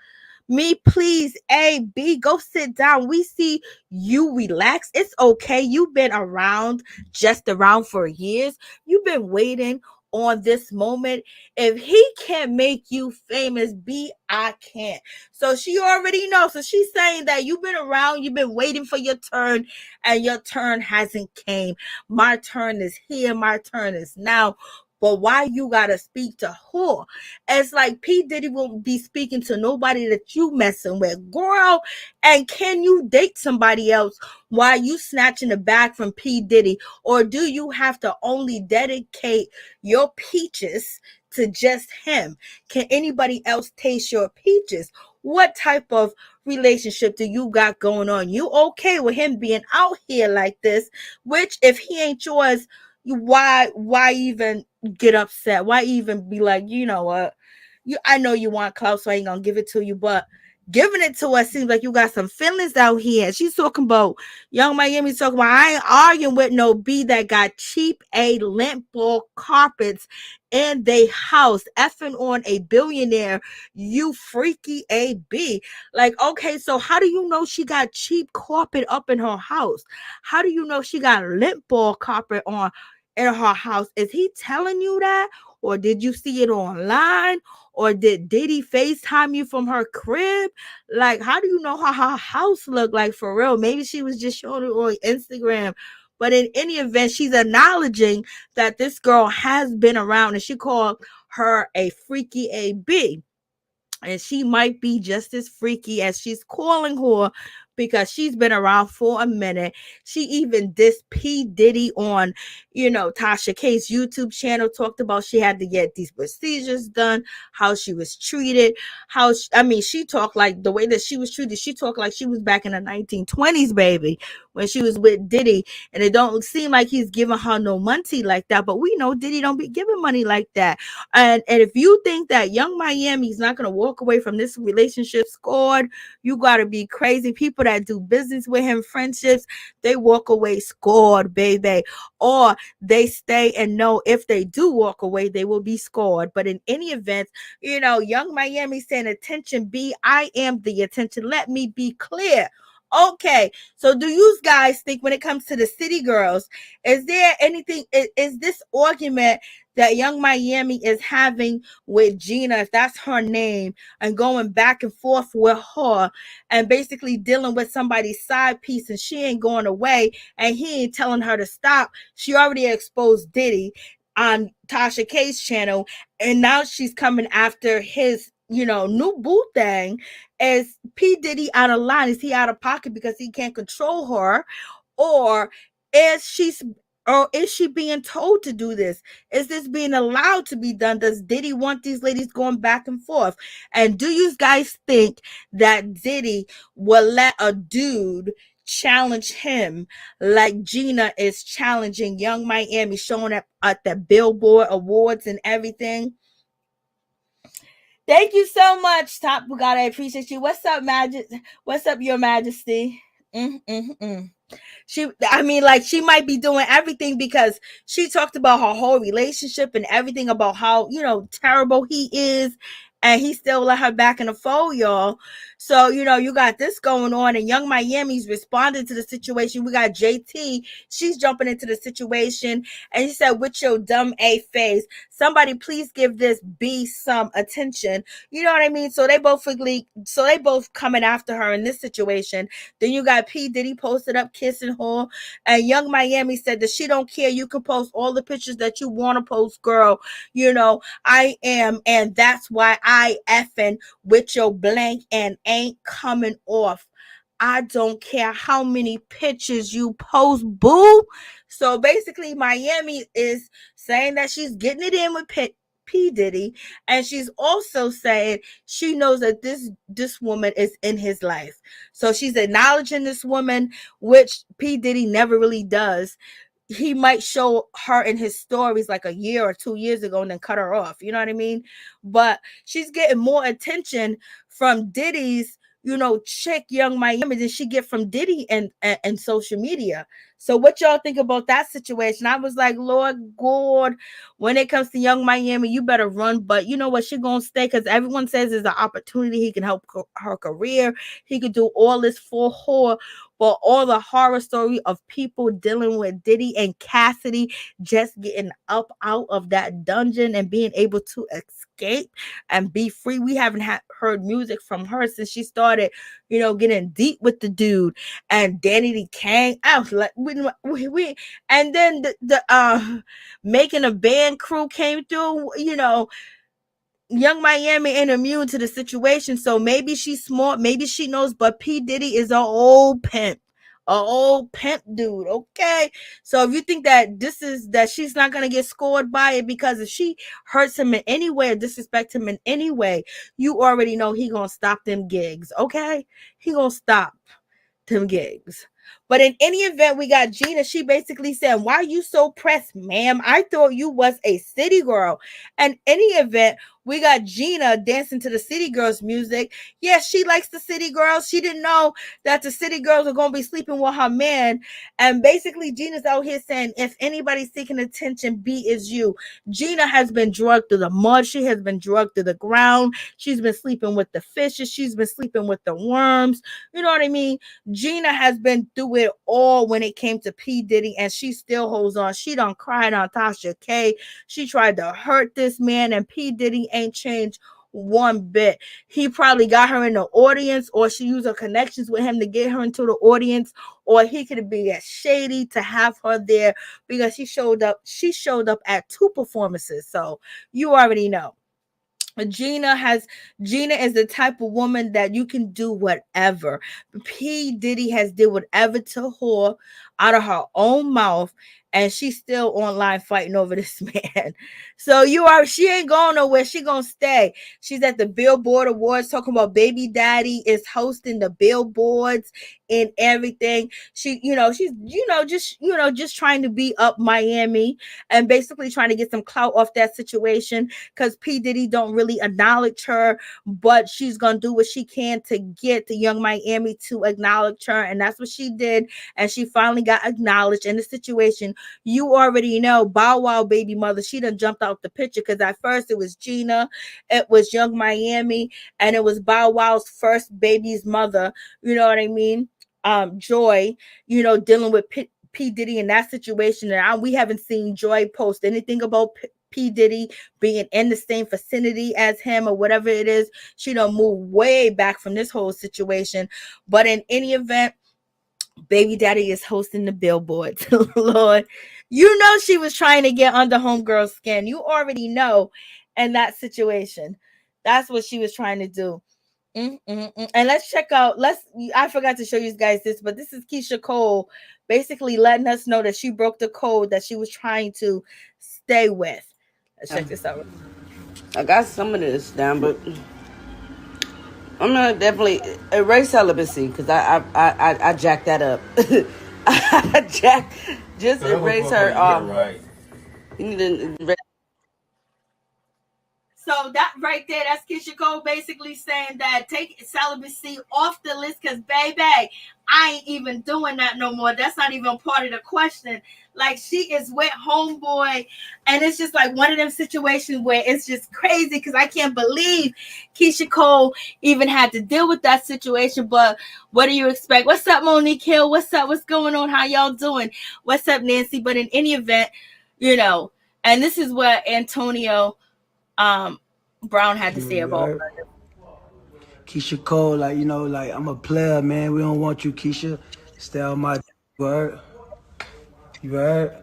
me, please. A, B, go sit down. We see you, relax. It's okay. You've been around, just around for years. You've been waiting on this moment. If he can't make you famous, B, I can't. So she already knows. So she's saying that you've been around, you've been waiting for your turn, and your turn hasn't came. My turn is here. My turn is now. But why you gotta speak to her? It's like P. Diddy won't be speaking to nobody that you messing with, girl. And can you date somebody else while you snatching the bag from P. Diddy? Or do you have to only dedicate your peaches to just him? Can anybody else taste your peaches? What type of relationship do you got going on? You okay with him being out here like this? Which, if he ain't yours, why even get upset? Why even be like, you know what? I know you want clout, so I ain't gonna give it to you, but giving it to us seems like you got some feelings out here. She's talking about, Young Miami's talking about, I ain't arguing with no B that got cheap A lint ball carpets in they house, effing on a billionaire, you freaky AB. Like, okay, so how do you know she got cheap carpet up in her house? How do you know she got lint ball carpet on in her house? Is he telling you that? Or did you see it online? Or did Diddy FaceTime you from her crib? Like, how do you know how her house looked like for real? Maybe she was just showing it on Instagram. But in any event, she's acknowledging that this girl has been around, and she called her a freaky AB. And she might be just as freaky as she's calling her, because she's been around for a minute. She even dissed P. Diddy on, you know, Tasha K's YouTube channel, talked about she had to get these procedures done, how she was treated, she talked like the way that she was treated. She talked like she was back in the 1920s, baby, when she was with Diddy. And it don't seem like he's giving her no money like that. But we know Diddy don't be giving money like that. And if you think that Young Miami's not going to walk away from this relationship scored, you got to be crazy. People that do business with him, friendships, they walk away scored, baby. Or they stay and know if they do walk away, they will be scored. But in any event, you know, Young Miami saying, attention B, I am the attention. Let me be clear. Okay, so do you guys think, when it comes to the city girls, is there anything, is this argument that Young Miami is having with Gina, if that's her name, and going back and forth with her, and basically dealing with somebody's side piece, and she ain't going away, and he ain't telling her to stop? She already exposed Diddy on Tasha K's channel, and now she's coming after his new boo thing. Is P. Diddy out of line? Is he out of pocket because he can't control her? Or is she's or is she being told to do this? Is this being allowed to be done? Does Diddy want these ladies going back and forth? And do you guys think that Diddy will let a dude challenge him like Gina is challenging Young Miami, showing up at the Billboard Awards and everything? Thank you so much, Top Bugatti. I appreciate you. What's up, What's up, Your Majesty? She might be doing everything because she talked about her whole relationship and everything about how, terrible he is. And he still let her back in the fold, y'all. So, you got this going on, and Young Miami's responding to the situation. We got JT. She's jumping into the situation. And he said, with your dumb A face, somebody please give this B some attention. You know what I mean? So they both coming after her in this situation. Then you got P. Diddy posted up kissing her. And Young Miami said that she don't care. You can post all the pictures that you want to post, girl. I am, and that's why I effing with your blank and ain't coming off. I don't care how many pictures you post, boo. So basically, Miami is saying that she's getting it in with P. Diddy, and she's also saying she knows that this woman is in his life. So she's acknowledging this woman, which P. Diddy never really does. He might show her in his stories like a year or 2 years ago and then cut her off. You know what I mean? But she's getting more attention from Diddy's, chick Young Miami than she get from Diddy and social media. So what y'all think about that situation? I was like, Lord God, when it comes to Young Miami, you better run. But you know what? She gonna stay because everyone says there's an opportunity. He can help her career. He could do all this for her. But all the horror story of people dealing with Diddy and Cassidy just getting up out of that dungeon and being able to escape and be free. We haven't heard music from her since she started, getting deep with the dude. And Danny D. Kang out. Like we and then the making a band crew came through, Young Miami ain't immune to the situation, so maybe she's smart, maybe she knows, but P. Diddy is an old pimp dude, okay? So if you think that she's not gonna get scored by it, because if she hurts him in any way or disrespect him in any way, you already know he gonna stop them gigs, okay? He gonna stop them gigs. But in any event, we got Gina. She basically said, why are you so pressed, ma'am? I thought you was a city girl. And any event, we got Gina dancing to the City Girls music. Yes, she likes the City Girls. She didn't know that the City Girls are going to be sleeping with her man. And basically, Gina's out here saying, if anybody's seeking attention, B is you. Gina has been drugged through the mud. She has been drugged through the ground. She's been sleeping with the fishes. She's been sleeping with the worms. You know what I mean? Gina has been through it all when it came to P. Diddy, and she still holds on. She done cried on Tasha K. She tried to hurt this man, and P. Diddy ain't changed one bit. He probably got her in the audience, or she used her connections with him to get her into the audience, or he could be as shady to have her there because she showed up at 2 performances. So you already know. Gina is the type of woman that you can do whatever. P. Diddy has did whatever to her out of her own mouth, and she's still online fighting over this man. So she ain't going nowhere. She gonna stay. She's at the Billboard Awards talking about baby daddy is hosting the billboards and everything. She's just trying to be up Miami and basically trying to get some clout off that situation, because P. Diddy don't really acknowledge her, but she's gonna do what she can to get the Young Miami to acknowledge her, and that's what she did, and she finally got acknowledged in the situation. You already know Bow Wow baby mother, she done jumped out the picture, because at first it was Gina, it was Young Miami, and it was Bow Wow's first baby's mother, you know what I mean? Joy, dealing with P. Diddy in that situation, and we haven't seen Joy post anything about P. Diddy being in the same vicinity as him or whatever it is. She done moved way back from this whole situation. But in any event, baby daddy is hosting the billboard. Lord, she was trying to get under homegirl's skin. You already know in that situation. That's what she was trying to do. And let's check out. I forgot to show you guys this, but this is Keisha Cole basically letting us know that she broke the code that she was trying to stay with. Let's check this out. I got some of this down, but I'm gonna definitely erase celibacy because I jacked that up. Just erase her. Right. You need to erase. So that right there, that's Keisha Cole basically saying that take celibacy off the list because, baby, I ain't even doing that no more. That's not even part of the question. Like, she is with homeboy, and it's just like one of them situations where it's just crazy because I can't believe Keisha Cole even had to deal with that situation. But what do you expect? What's up, Monique Hill? What's up? What's going on? How y'all doing? What's up, Nancy? But in any event, you know, and this is what Antonio Brown had to say about her. Keisha Cole, like, you know, like, I'm a player, man. We don't want you, Keisha. Stay on my word. You heard?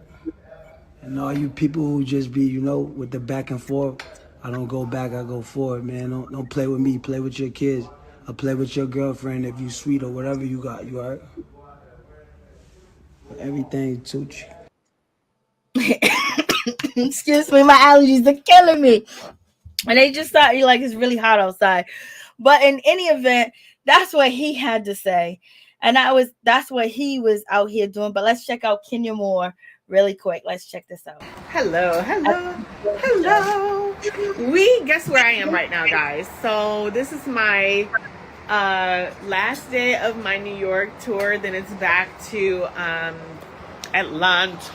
And all you people who just be, you know, with the back and forth, I don't go back, I go forward, man. Don't play with me. Play with your kids. Or play with your girlfriend if you sweet or whatever you got. You heard? Everything Tucci. Excuse me, my allergies are killing me. And they just thought you like it's really hot outside. But in any event, that's what he had to say. And that's what he was out here doing. But let's check out Kenya Moore really quick. Let's check this out. Hello. Guess where I am right now, guys. So this is my last day of my New York tour. Then it's back to Atlanta.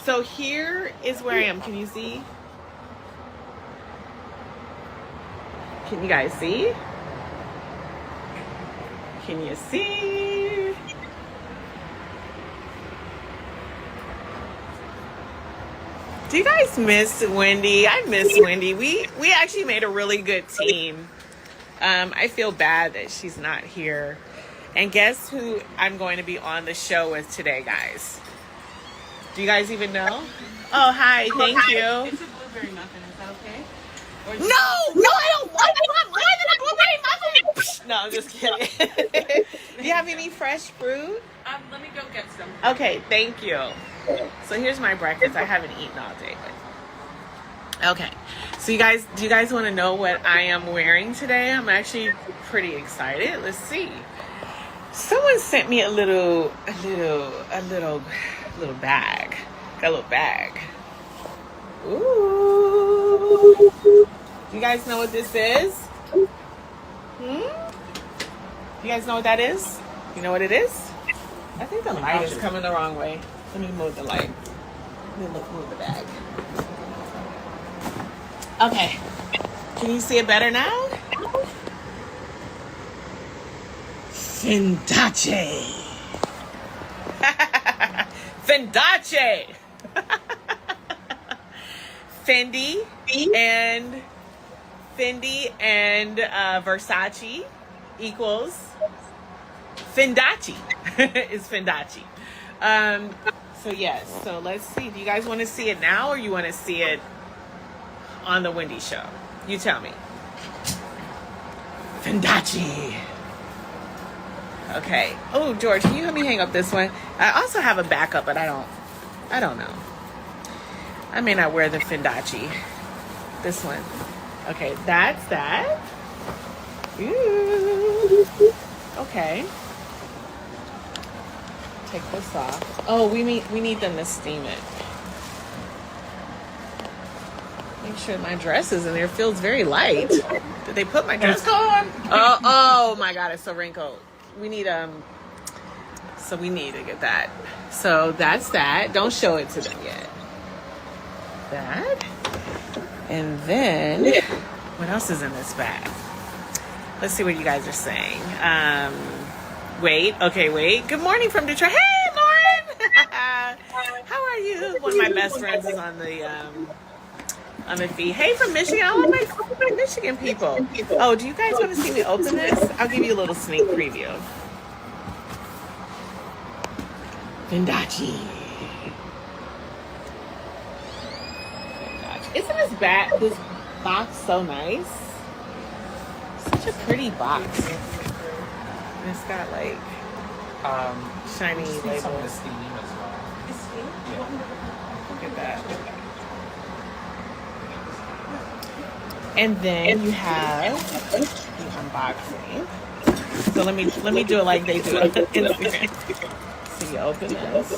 So here is where I am. Can you see? Can you guys see? Can you see? Do you guys miss Wendy? I miss Wendy. We actually made a really good team. I feel bad that she's not here. And guess who I'm going to be on the show with today, guys? Do you guys even know? Oh, hi. Thank you. It's a blueberry muffin. Is that okay? No, I don't want more than a blueberry muffin. No, I'm just kidding. Do you have any fresh fruit? Let me go get some. Okay, thank you. So here's my breakfast. I haven't eaten all day, but okay. So do you guys want to know what I am wearing today? I'm actually pretty excited. Let's see. Someone sent me a little bag. Got a little bag. Ooh. Do you guys know what this is? You guys know what that is? You know what it is? I think the light is coming the wrong way. Let me move the light. Let me move the bag. Okay. Can you see it better now? Fendace. Fendace. Fendi and Versace equals Fendace. Is Fendace. So yes, so let's see. Do you guys want to see it now or you want to see it on the Wendy show? You tell me. Fendace. Okay. Oh, George, can you help me hang up this one? I also have a backup, but I don't know. I may not wear the Fendace. This one. Okay, that's that. Ooh. Okay. Take this off. Oh, we need them to steam it. Make sure my dress is in there. It feels very light. Did they put my dress on? Oh my God, it's so wrinkled. We need so we need to get that. So that's that. Don't show it to them yet. That. And then what else is in this bag? Let's see what you guys are saying. Wait. Good morning from Detroit. Hey, Lauren. How are you? One of my best friends is on the feed. Hey, from Michigan. All of my Michigan people. Oh, do you guys want to see me open this? I'll give you a little sneak preview. Fendace. Isn't this bad? Box so nice. Such a pretty box. And it's got like shiny labels. Some of the steam as well. This steam? Yeah. Look at that. And then you have the unboxing. So let me do it like they do it on Instagram. So you open this.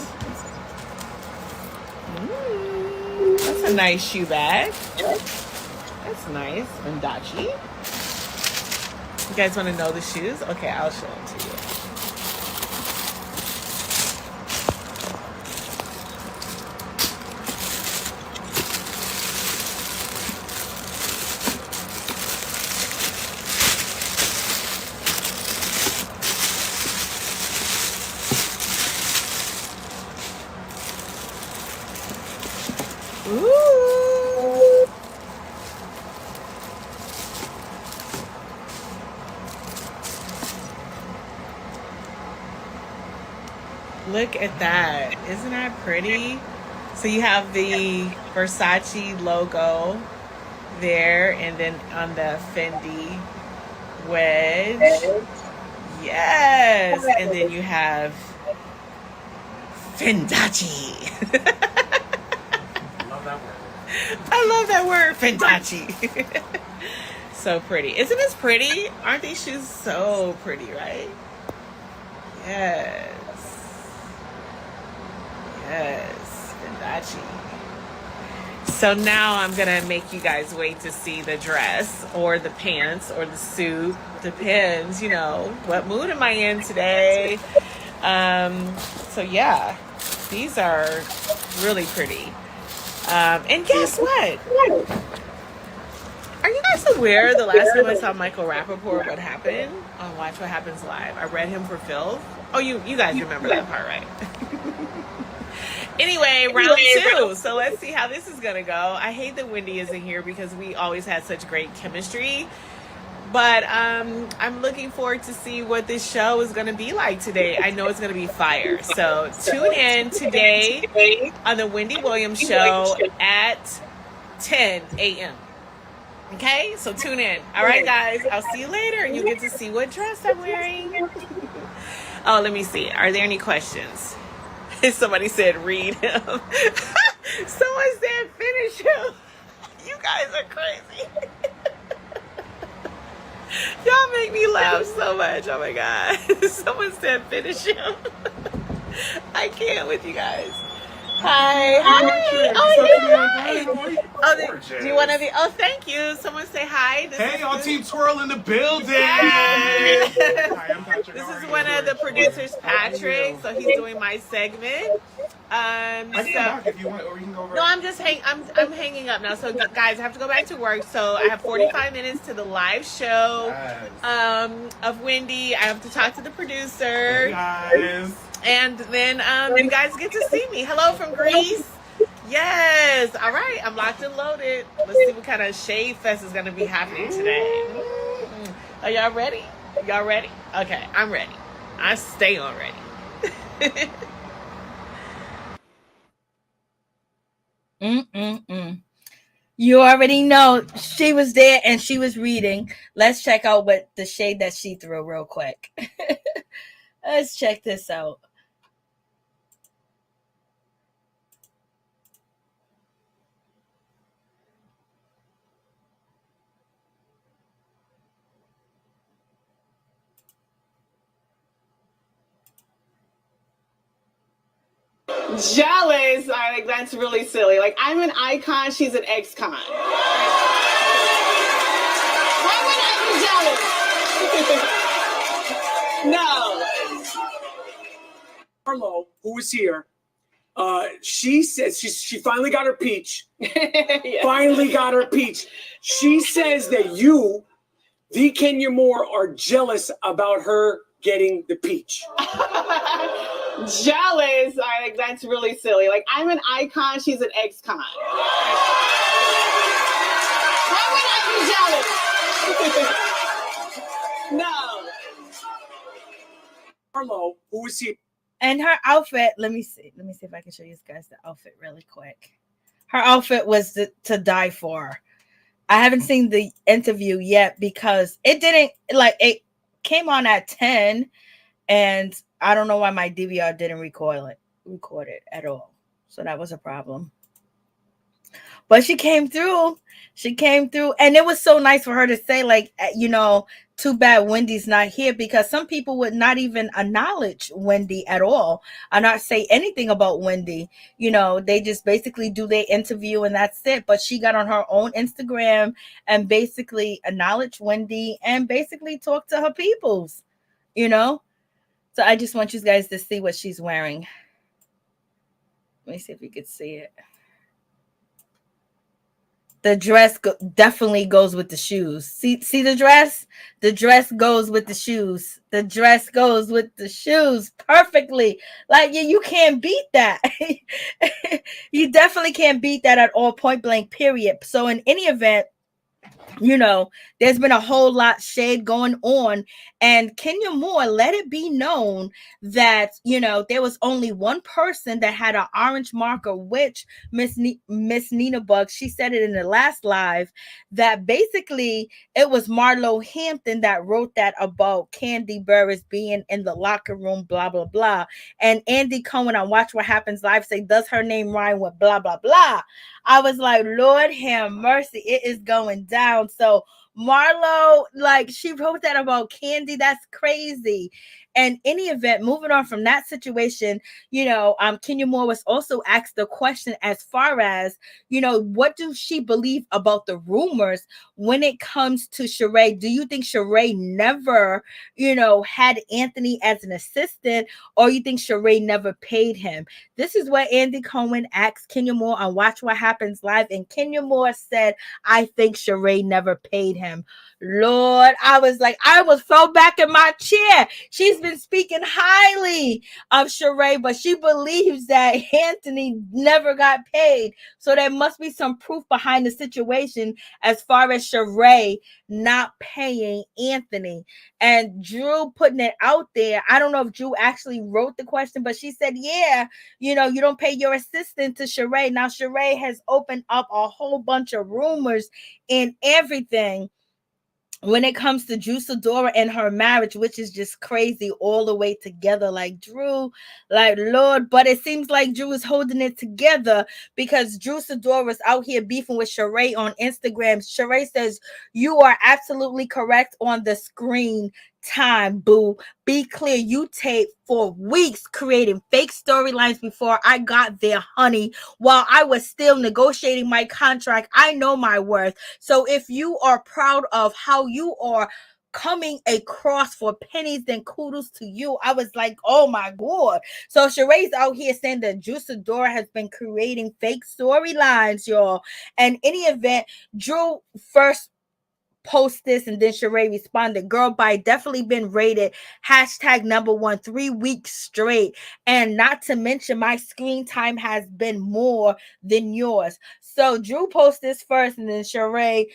That's a nice shoe bag. That's nice. Vendachi. You guys want to know the shoes? Okay, I'll show them to you. Ooh. Look at that. Isn't that pretty? So you have the Versace logo there, and then on the Fendi wedge. Yes. And then you have Fendachi. I love that word, Fendachi. So pretty. Isn't this pretty? Aren't these shoes so pretty, right? Yes. Yes, Fendachi. So now I'm gonna make you guys wait to see the dress or the pants or the suit. Depends, you know, what mood am I in today? So yeah, these are really pretty. And guess what? Are you guys aware the last time I saw Michael Rappaport, what happened on Watch What Happens Live? I read him for filth. Oh, you guys remember that part, right? Anyway, round two. So let's see how this is going to go. I hate that Wendy isn't here because we always had such great chemistry. But I'm looking forward to see what this show is going to be like today. I know it's going to be fire. So tune in today on the Wendy Williams Show at 10 a.m. Okay? So tune in. All right, guys. I'll see you later. And you get to see what dress I'm wearing. Oh, let me see. Are there any questions? Somebody said read him. Someone said finish him. You guys are crazy. Y'all make me laugh so much. Oh my God. Someone said finish him. I can't with you guys. Hi. Hi. Oh, yeah. Oh, do you want to be? Oh, thank you. Someone say hi. Hey, all Team Twirl in the building. Yes. Hi, I'm Patrick. This is one of the producers, Patrick. So he's doing my segment. I can come back if you want, or you can go over. No, I'm just I'm hanging up now. So guys, I have to go back to work. So I have 45 minutes to the live show of Wendy. I have to talk to the producer. Hey guys. And then you guys get to see me. Hello from Greece. Yes. All right. I'm locked and loaded. Let's see what kind of shade fest is going to be happening today. Are y'all ready? Y'all ready? Okay. I'm ready. I stay on ready. You already know she was there and she was reading. Let's check out what the shade that she threw real quick. Let's check this out. Jealous. I think that's really silly. Like, I'm an icon, she's an ex-con. Why would I be jealous? No. Carlo, who is here, she says she finally got her peach. Yeah. Finally got her peach. She says that you, the Kenya Moore, are jealous about her getting the peach. Jealous. I think that's really silly. Like, I'm an icon, she's an ex-con. Why would I be jealous? No. Carlo, who is here. And her outfit, let me see if I can show you guys the outfit really quick. Her outfit was to die for. I haven't seen the interview yet because it didn't like it came on at 10 and I don't know why my DVR didn't record it at all. So that was a problem. But she came through. She came through. And it was so nice for her to say, like, too bad Wendy's not here, because some people would not even acknowledge Wendy at all or not say anything about Wendy. They just basically do their interview and that's it. But she got on her own Instagram and basically acknowledged Wendy and basically talked to her peoples, So I just want you guys to see what she's wearing. Let me see if you could see it. The dress definitely goes with the shoes. See the dress? The dress goes with the shoes. The dress goes with the shoes perfectly. Like, you can't beat that. You definitely can't beat that at all, point blank, period. So in any event, there's been a whole lot shade going on, and Kenya Moore let it be known that, there was only one person that had an orange marker, which Miss Nina Bugs, she said it in the last live, that basically it was Marlo Hampton that wrote that about Kandi Burruss being in the locker room, blah, blah, blah. And Andy Cohen on Watch What Happens Live say, does her name rhyme with blah, blah, blah? I was like, Lord have mercy, it is going down. So Marlo, like, she wrote that about Kandi. That's crazy. And any event, moving on from that situation, Kenya Moore was also asked the question as far as, what does she believe about the rumors when it comes to Sheree? Do you think Sheree never, had Anthony as an assistant, or you think Sheree never paid him? This is what Andy Cohen asked Kenya Moore on Watch What Happens Live, and Kenya Moore said, I think Sheree never paid him. Lord, I was fell back in my chair. She's been speaking highly of Sheree, but she believes that Anthony never got paid. So there must be some proof behind the situation as far as Sheree not paying Anthony. And Drew putting it out there. I don't know if Drew actually wrote the question, but she said, yeah, you don't pay your assistant to Sheree. Now, Sheree has opened up a whole bunch of rumors and everything when it comes to Drew Sidora and her marriage, which is just crazy all the way together. Like, Drew, like, Lord, but it seems like Drew is holding it together because Drew Sidora is out here beefing with Sheree on Instagram. Sheree says, you are absolutely correct on the screen time, boo. Be clear, you taped for weeks creating fake storylines before I got there, honey. While I was still negotiating my contract, I know my worth. So if you are proud of how you are coming across for pennies, then kudos to you. I was like, oh my God. So Sheree's out here saying that Drew Sidora has been creating fake storylines, y'all. And any event, Drew first post this, and then Sheree responded, girl, by definitely been rated #1 3 weeks straight, and not to mention my screen time has been more than yours. So Drew posted this first, and then Sheree,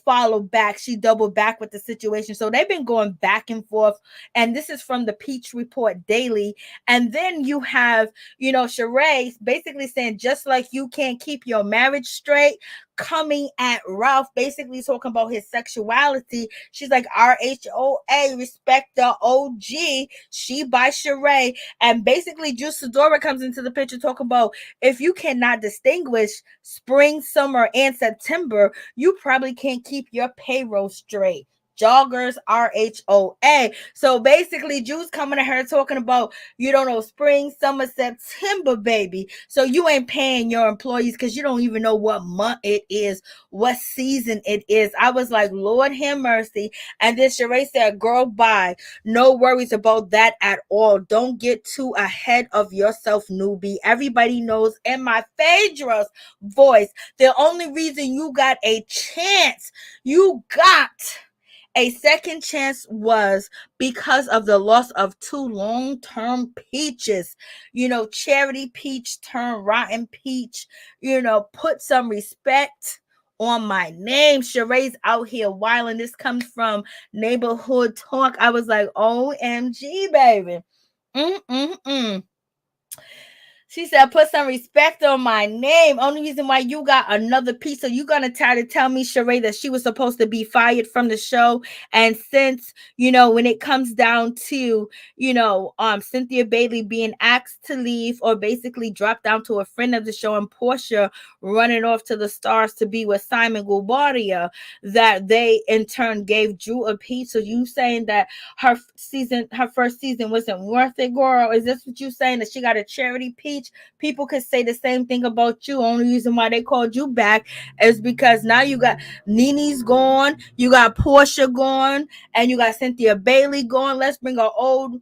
followed back. She doubled back with the situation. So they've been going back and forth, and this is from the Peach Report Daily. And then you have, Sheree basically saying, just like you can't keep your marriage straight, coming at Ralph, basically talking about his sexuality. She's like, RHOA, respect the OG. She by Sheree. And basically, Drew Sidora comes into the picture talking about, if you cannot distinguish spring, summer, and September, you probably can't keep your payroll straight. Joggers, RHOA. So basically, Drew's coming to her talking about, you don't know spring, summer, September, baby. So you ain't paying your employees because you don't even know what month it is, what season it is. I was like, Lord have mercy. And then Sheree said, girl, bye. No worries about that at all. Don't get too ahead of yourself, newbie. Everybody knows in my Phaedra's voice, the only reason you got a chance, you got a second chance, was because of the loss of 2 long-term peaches. Charity Peach turned Rotten Peach. Put some respect on my name. Sheree's out here wilding. This comes from Neighborhood Talk. I was like, OMG, baby. She said, put some respect on my name. Only reason why you got another piece. So you're going to try to tell me, Sheree, that she was supposed to be fired from the show. And since, when it comes down to, Cynthia Bailey being asked to leave or basically drop down to a friend of the show and Portia running off to the stars to be with Simon Guobadia, that they in turn gave Drew a piece. So you saying that her first season wasn't worth it, girl? Is this what you saying, that she got a charity piece? People could say the same thing about you. Only reason why they called you back is because now you got Nene's gone, you got Portia gone, and you got Cynthia Bailey gone. Let's bring our old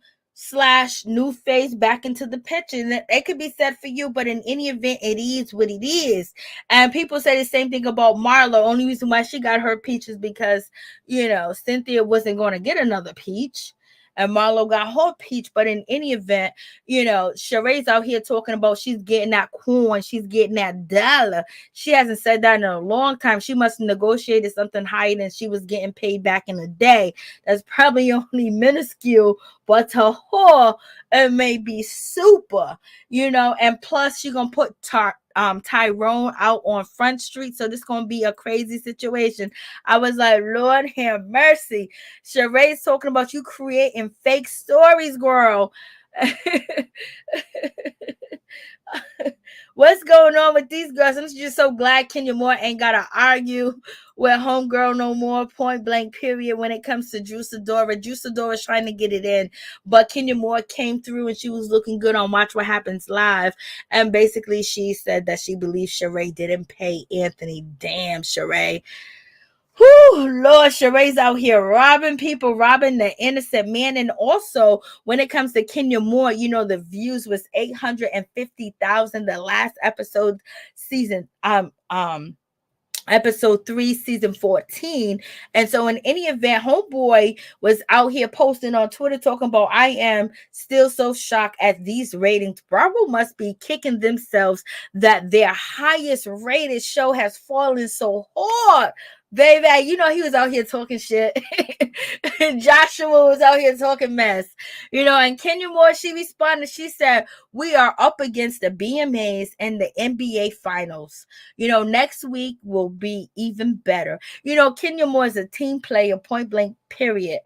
/ new face back into the picture. And it could be said for you, but in any event, it is what it is. And people say the same thing about Marlo. Only reason why she got her peach is because, Cynthia wasn't going to get another peach. And Marlo got her peach. But in any event, Sheree's out here talking about she's getting that coin, she's getting that dollar. She hasn't said that in a long time. She must have negotiated something higher than she was getting paid back in the day. That's probably only minuscule, but to her, it may be super, and plus she's gonna put Tyrone out on Front Street. So this gonna be a crazy situation. I was like, Lord have mercy. Sheree's talking about you creating fake stories, girl. What's going on with these girls? I'm just so glad Kenya Moore ain't gotta argue with homegirl no more. Point blank period. When it comes to Drew Sidora's trying to get it in, but Kenya Moore came through and she was looking good on Watch What Happens Live, and basically she said that she believes Sheree didn't pay Anthony. Damn, Sheree. Whew, Lord, Sheree's out here robbing people, robbing the innocent man. And also, when it comes to Kenya Moore, the views was 850,000 the last episode, episode 3, season 14. And so in any event, homeboy was out here posting on Twitter talking about, I am still so shocked at these ratings. Bravo must be kicking themselves that their highest rated show has fallen so hard. Baby, he was out here talking shit. Joshua was out here talking mess. And Kenya Moore, she responded. She said, we are up against the BMAs and the NBA finals. Next week will be even better. Kenya Moore is a team player, point blank, period.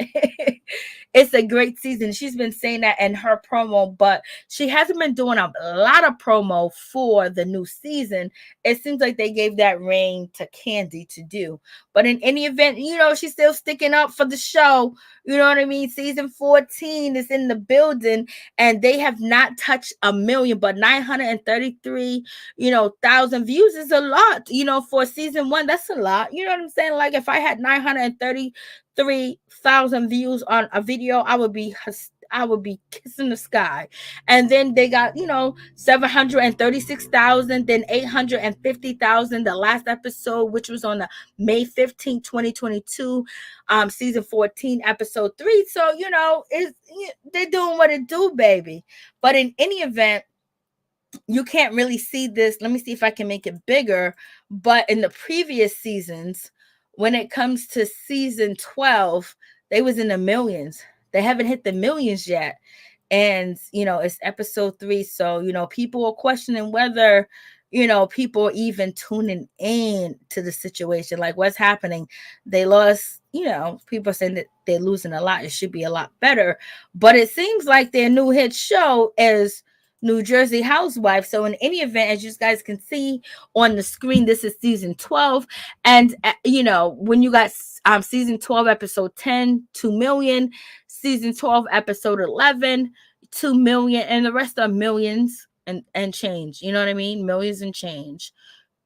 It's a great season. She's been saying that in her promo, but she hasn't been doing a lot of promo for the new season. It seems like they gave that reign to Candy to do. But in any event, she's still sticking up for the show. You know what I mean? Season 14 is in the building, and they have not touched 1 million, but 933, thousand views is a lot. For season 1, that's a lot. You know what I'm saying? Like if I had 933,000 views on a video, I would be kissing the sky. And then they got 736,000, then 850,000 the last episode, which was on the May 15, 2022, season 14, episode 3. So they're doing what it do, baby. But in any event, you can't really see this. Let me see if I can make it bigger. But in the previous seasons, when it comes to season 12, they was in the millions. They haven't hit the millions yet. And, it's episode 3. So, people are questioning whether, people are even tuning in to the situation. Like, what's happening? They lost, people are saying that they're losing a lot. It should be a lot better. But it seems like their new hit show is New Jersey Housewives. So in any event, as you guys can see on the screen, this is season 12. And, when you got season 12, episode 10, 2 million, season 12, episode 11, 2 million, and the rest are millions and change. You know what I mean? Millions and change.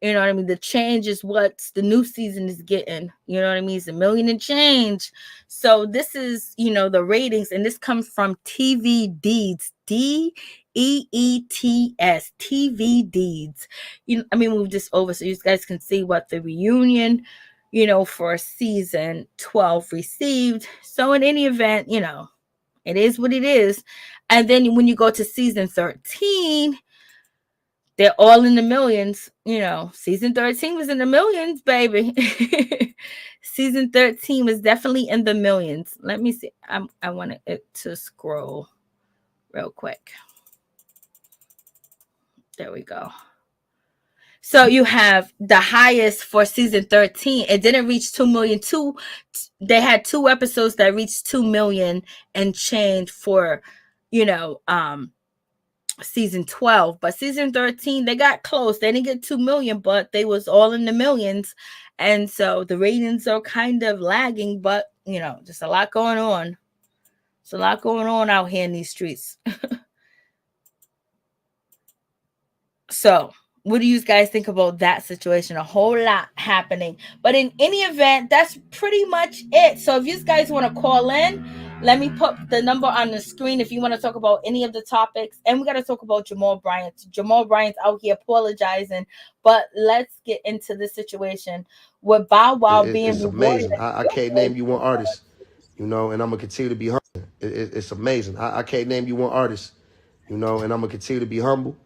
You know what I mean? The change is what the new season is getting. You know what I mean? It's 1 million and change. So this is, the ratings, and this comes from TV Deeds. DEETS, TV Deeds. Let me move this over so you guys can see what the reunion, for season 12 received. So in any event, it is what it is. And then when you go to season 13, they're all in the millions. Season 13 was in the millions, baby. Season 13 was definitely in the millions. Let me see. I want it to scroll real quick. There we go. So you have the highest for season 13. It didn't reach 2 million. They had 2 episodes that reached 2 million and change for, season 12. But season 13, they got close. They didn't get 2 million, but they was all in the millions. And so the ratings are kind of lagging, but just a lot going on. It's a lot going on out here in these streets. So what do you guys think about that situation? A whole lot happening. But in any event, that's pretty much it. So if you guys want to call in, let me put the number on the screen if you want to talk about any of the topics. And we got to talk about Jamal Bryant. Jamal Bryant's out here apologizing. But let's get into the situation with Bow Wow being It's amazing. I can't name you one artist, and I'm going to continue to be humble. It's amazing. I can't name you one artist, and I'm going to continue to be humble.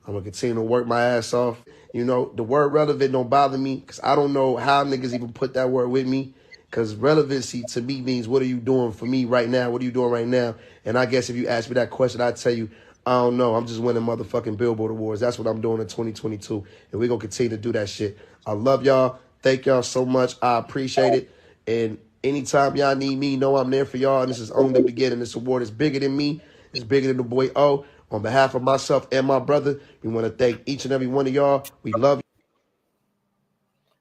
I'm going to continue to work my ass off. The word relevant don't bother me because I don't know how niggas even put that word with me, because relevancy to me means what are you doing for me right now? What are you doing right now? And I guess if you ask me that question, I'd tell you, I don't know. I'm just winning motherfucking Billboard Awards. That's what I'm doing in 2022. And we're going to continue to do that shit. I love y'all. Thank y'all so much. I appreciate it. And anytime y'all need me, know I'm there for y'all. And this is only the beginning. This award is bigger than me. It's bigger than the boy O. On behalf of myself and my brother, we want to thank each and every one of y'all. We love you.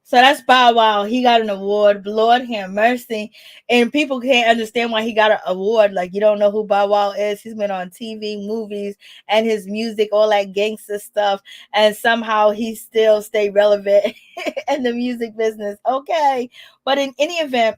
So that's Bow Wow. He got an award. Lord have mercy. And people can't understand why he got an award. Like, you don't know who Bow Wow is. He's been on TV, movies, and his music, all that gangster stuff. And somehow he still stay relevant in the music business. Okay. But in any event,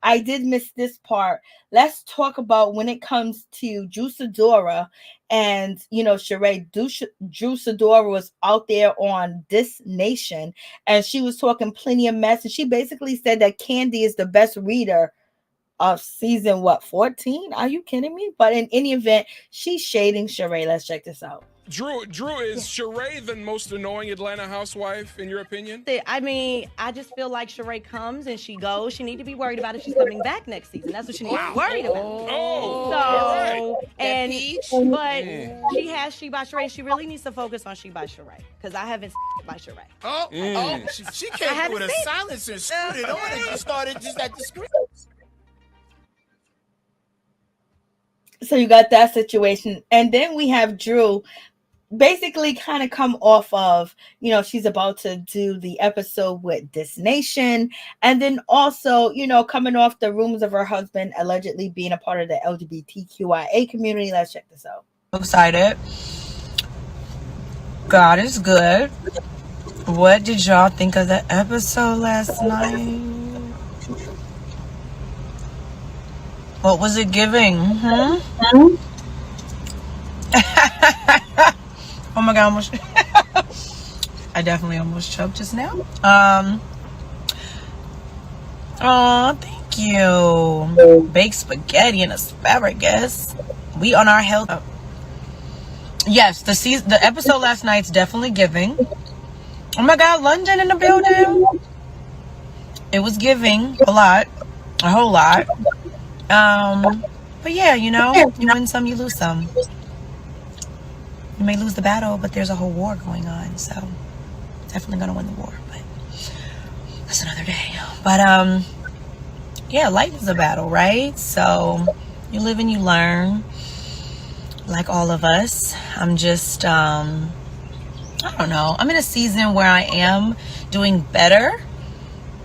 I did miss this part. Let's talk about when it comes to Drew Sidora and, Sheree. Drew Sidora was out there on This Nation, and she was talking plenty of mess. And she basically said that Candy is the best reader of season, 14? Are you kidding me? But in any event, she's shading Sheree. Let's check this out. Drew, is Sheree the most annoying Atlanta housewife, in your opinion? I mean, I just feel like Sheree comes and she goes. She need to be worried about if she's coming back next season. That's what she needs to be worried about. Oh, so, all right. And, but she has She by Sheree. She really needs to focus on She by Sheree, because I haven't by Sheree. She came through with a silencer and screwed it on and you started just at the screen. So you got that situation. And then we have Drew basically kind of come off of, she's about to do the episode with This Nation. And then also, coming off the rumors of her husband allegedly being a part of the LGBTQIA community. Let's check this out. Excited. God is good. What did y'all think of the episode last night? What was it giving? Oh my God, almost I definitely almost choked just now. Oh, thank you. Baked spaghetti and asparagus. We on our health. Oh. Yes, the episode last night's definitely giving. Oh my God, London in the building. It was giving a lot, a whole lot. But yeah, you win some, you lose some. You may lose the battle, but there's a whole war going on, so definitely gonna win the war, but that's another day. But yeah, life is a battle, right? So you live and you learn, like all of us. I'm just I don't know, I'm in a season where I am doing better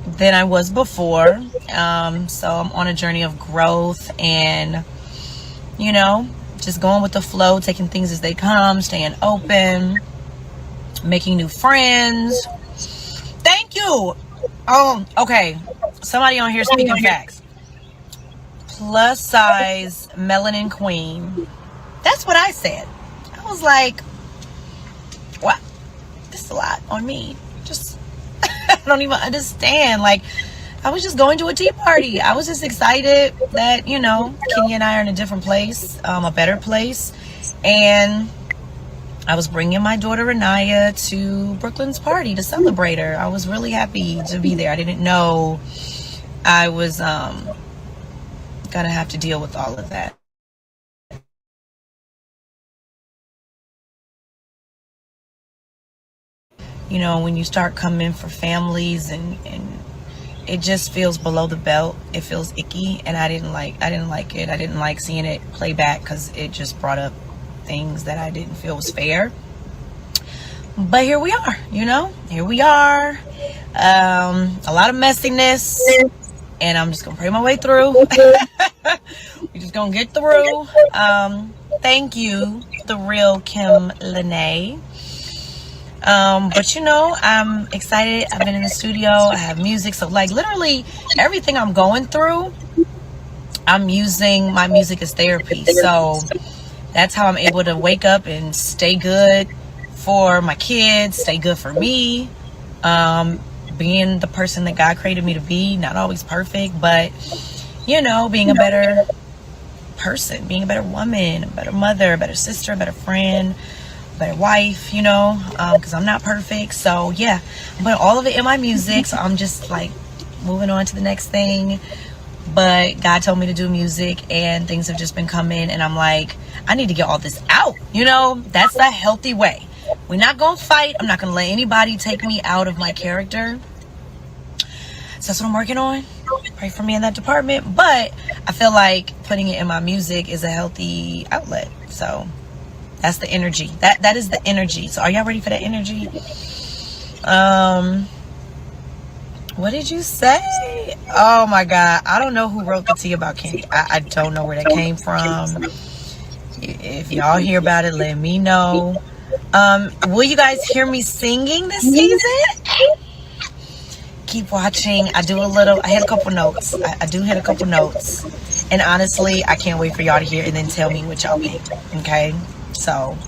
than I was before. So I'm on a journey of growth and, just going with the flow, taking things as they come, staying open, making new friends. Thank you. Oh, okay. Somebody on here speaking facts. Plus size melanin queen. That's what I said. I was like, what? This is a lot on me. Just, I don't even understand. Like, I was just going to a tea party. I was just excited that, Kenya and I are in a different place, a better place. And I was bringing my daughter Renaya to Brooklyn's party to celebrate her. I was really happy to be there. I didn't know I was gonna have to deal with all of that. You know, when you start coming for families and it just feels below the belt. It feels icky, and I didn't like it. I didn't like seeing it play back because it just brought up things that I didn't feel was fair. But here we are, you know. Here we are. A lot of messiness, and I'm just gonna pray my way through. We're just gonna get through. Thank you, the real Kim Lene. But you know, I'm excited. I've been in the studio. I have music. So like literally everything I'm going through, I'm using my music as therapy. So that's how I'm able to wake up and stay good for my kids, stay good for me. Being the person that God created me to be, not always perfect, but you know, being a better person, being a better woman, a better mother, a better sister, a better friend, better wife, you know, because I'm not perfect. So yeah, but all of it in my music. So I'm just like moving on to the next thing. But God told me to do music, and things have just been coming, and I'm like, I need to get all this out, you know. That's the healthy way. We're not gonna fight. I'm not gonna let anybody take me out of my character. So that's what I'm working on. Pray for me in that department. But I feel like putting it in my music is a healthy outlet. So that's the energy. That is the energy. So are y'all ready for that energy? What did you say? Oh my God. I don't know who wrote the tea about candy. I don't know where that came from. If y'all hear about it, let me know. Will you guys hear me singing this season? Keep watching. I hit a couple notes. I do hit a couple notes. And honestly, I can't wait for y'all to hear and then tell me what y'all think. Okay? So,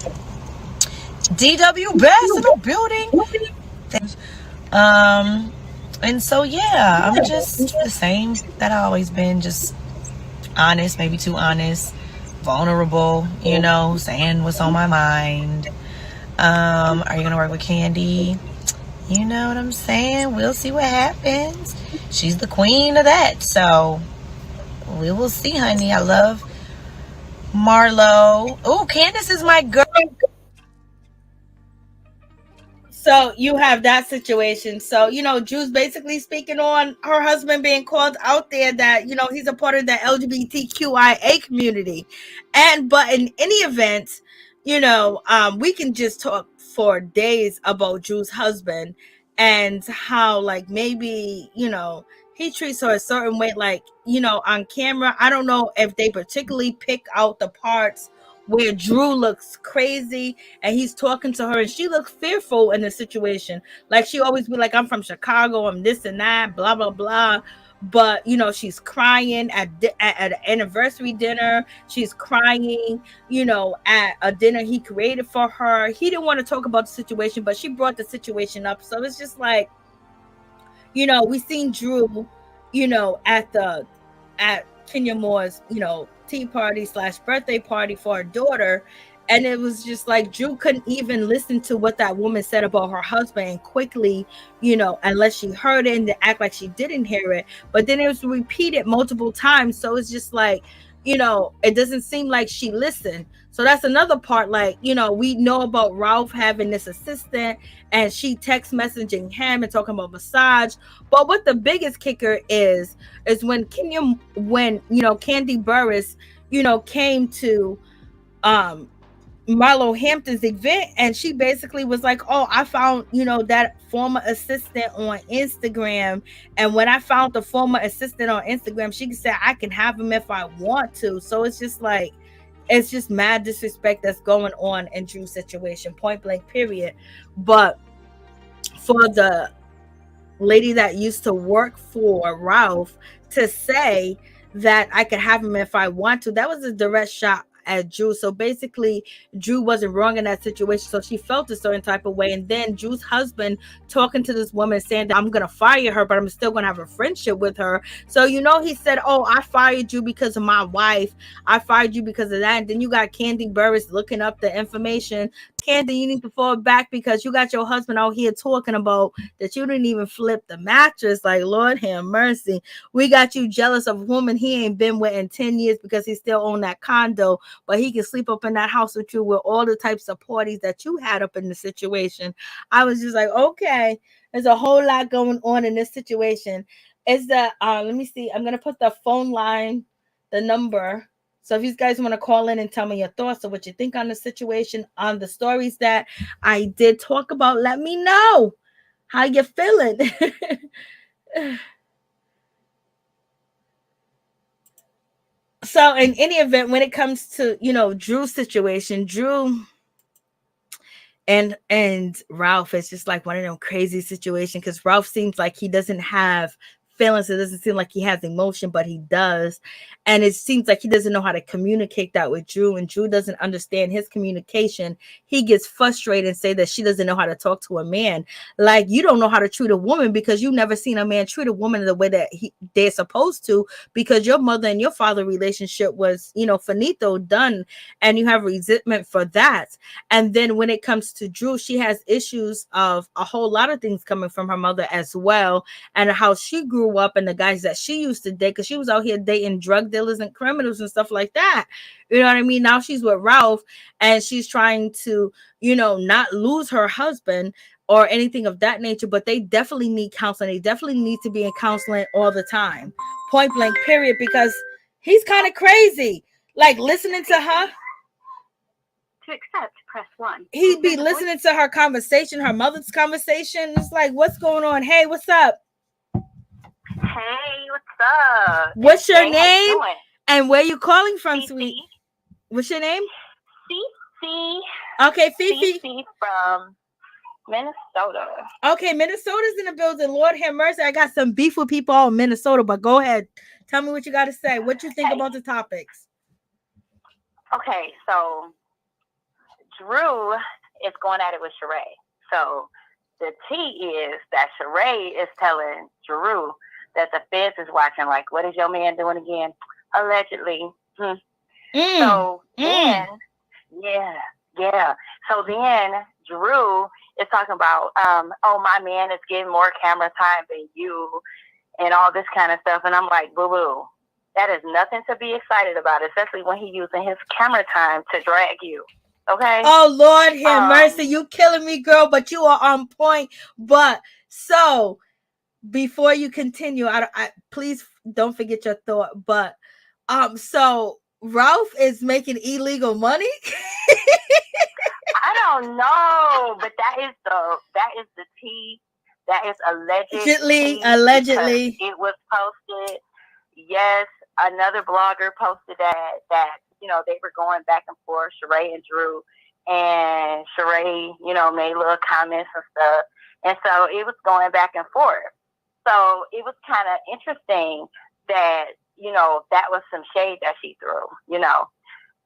DW Best in the building. And so yeah, I'm just the same that I always been, just honest, maybe too honest, vulnerable, you know, saying what's on my mind. Are you gonna work with Candy? You know what I'm saying? We'll see what happens. She's the queen of that, so we will see, honey. I love Marlo. Oh, Candace is my girl. So you have that situation. So, you know, Drew's basically speaking on her husband being called out there that, you know, he's a part of the LGBTQIA community. But in any event, you know, we can just talk for days about Drew's husband and how, like, maybe, you know, he treats her a certain way, like, you know, on camera. I don't know if they particularly pick out the parts where Drew looks crazy and he's talking to her and she looks fearful in the situation. Like, she always be like, I'm from Chicago, I'm this and that, blah, blah, blah. But, you know, she's crying at an anniversary dinner. She's crying, you know, at a dinner he created for her. He didn't want to talk about the situation, but she brought the situation up. So it's just like, you know, we seen Drew, you know, at Kenya Moore's, you know, tea party / birthday party for her daughter, and it was just like Drew couldn't even listen to what that woman said about her husband and quickly, you know, unless she heard it and to act like she didn't hear it. But then it was repeated multiple times, so it's just like, you know, it doesn't seem like she listened. So that's another part. Like, you know, we know about Ralph having this assistant and she text messaging him and talking about massage. But what the biggest kicker is when you know, Candy Burris, you know, came to Marlo Hampton's event, and she basically was like, oh, I found, you know, that former assistant on Instagram, and when I found the former assistant on Instagram, she said I can have him if I want to. So it's just like, it's just mad disrespect that's going on in Drew's situation, point blank, period. But for the lady that used to work for Ralph to say that I could have him if I want to, that was a direct shot at Drew. So basically Drew wasn't wrong in that situation, so she felt a certain type of way. And then Drew's husband talking to this woman saying that I'm gonna fire her, but I'm still gonna have a friendship with her. So, you know, he said, oh, I fired you because of my wife, I fired you because of that. And then you got Candy Burris looking up the information Candy, you need to fall back because you got your husband out here talking about that you didn't even flip the mattress. Like, Lord have mercy. We got you jealous of a woman he ain't been with in 10 years because he still own that condo, but he can sleep up in that house with you with all the types of parties that you had up in the situation. I was just like, okay, there's a whole lot going on in this situation. Is that let me see. I'm gonna put the phone line, the number. So if you guys want to call in and tell me your thoughts or what you think on the situation, on the stories that I did talk about, let me know how you feeling. So in any event, when it comes to, Drew's situation, Drew and Ralph, it's just like one of them crazy situations because Ralph seems like he doesn't have feelings. It doesn't seem like he has emotion, but he does. And it seems like he doesn't know how to communicate that with Drew, and Drew doesn't understand his communication. He gets frustrated and say that she doesn't know how to talk to a man. Like, you don't know how to treat a woman because you've never seen a man treat a woman the way that they're supposed to, because your mother and your father relationship was, finito, done, and you have resentment for that. And then when it comes to Drew, she has issues of a whole lot of things coming from her mother as well, and how she grew up and the guys that she used to date, because she was out here dating drug dealers and criminals and stuff like that. You know what I mean? Now she's with Ralph and she's trying to, not lose her husband or anything of that nature, but they definitely need counseling. They definitely need to be in counseling all the time. Point blank, period, because he's kind of crazy. Like, listening to her. To accept, press 1. He'd be listening to her conversation, her mother's conversation. It's like, what's going on? Hey, what's up? Hey, what's up? What's your Hey, name? And where you calling from, Fifi. sweet? What's your name? Fifi. Okay, Fifi. Fifi from Minnesota. Okay, Minnesota's in the building. Lord have mercy. I got some beef with people out in Minnesota, but go ahead. Tell me what you got to say. What you think about the topics? Okay, so Drew is going at it with Sheree. So the tea is that Sheree is telling Drew that the feds is watching, like, what is your man doing again? Allegedly. So then, yeah. So then Drew is talking about, my man is getting more camera time than you and all this kind of stuff. And I'm like, boo-boo, that is nothing to be excited about, especially when he's using his camera time to drag you. Okay. Oh, Lord have mercy. You killing me, girl, but you are on point. But so before you continue, I please don't forget your thought. But so Ralph is making illegal money. I don't know, but that is the tea. That is allegedly. It was posted. Yes, another blogger posted that they were going back and forth, Sheree and Drew, and Sheree, made little comments and stuff, and so it was going back and forth. So it was kind of interesting that that was some shade that she threw,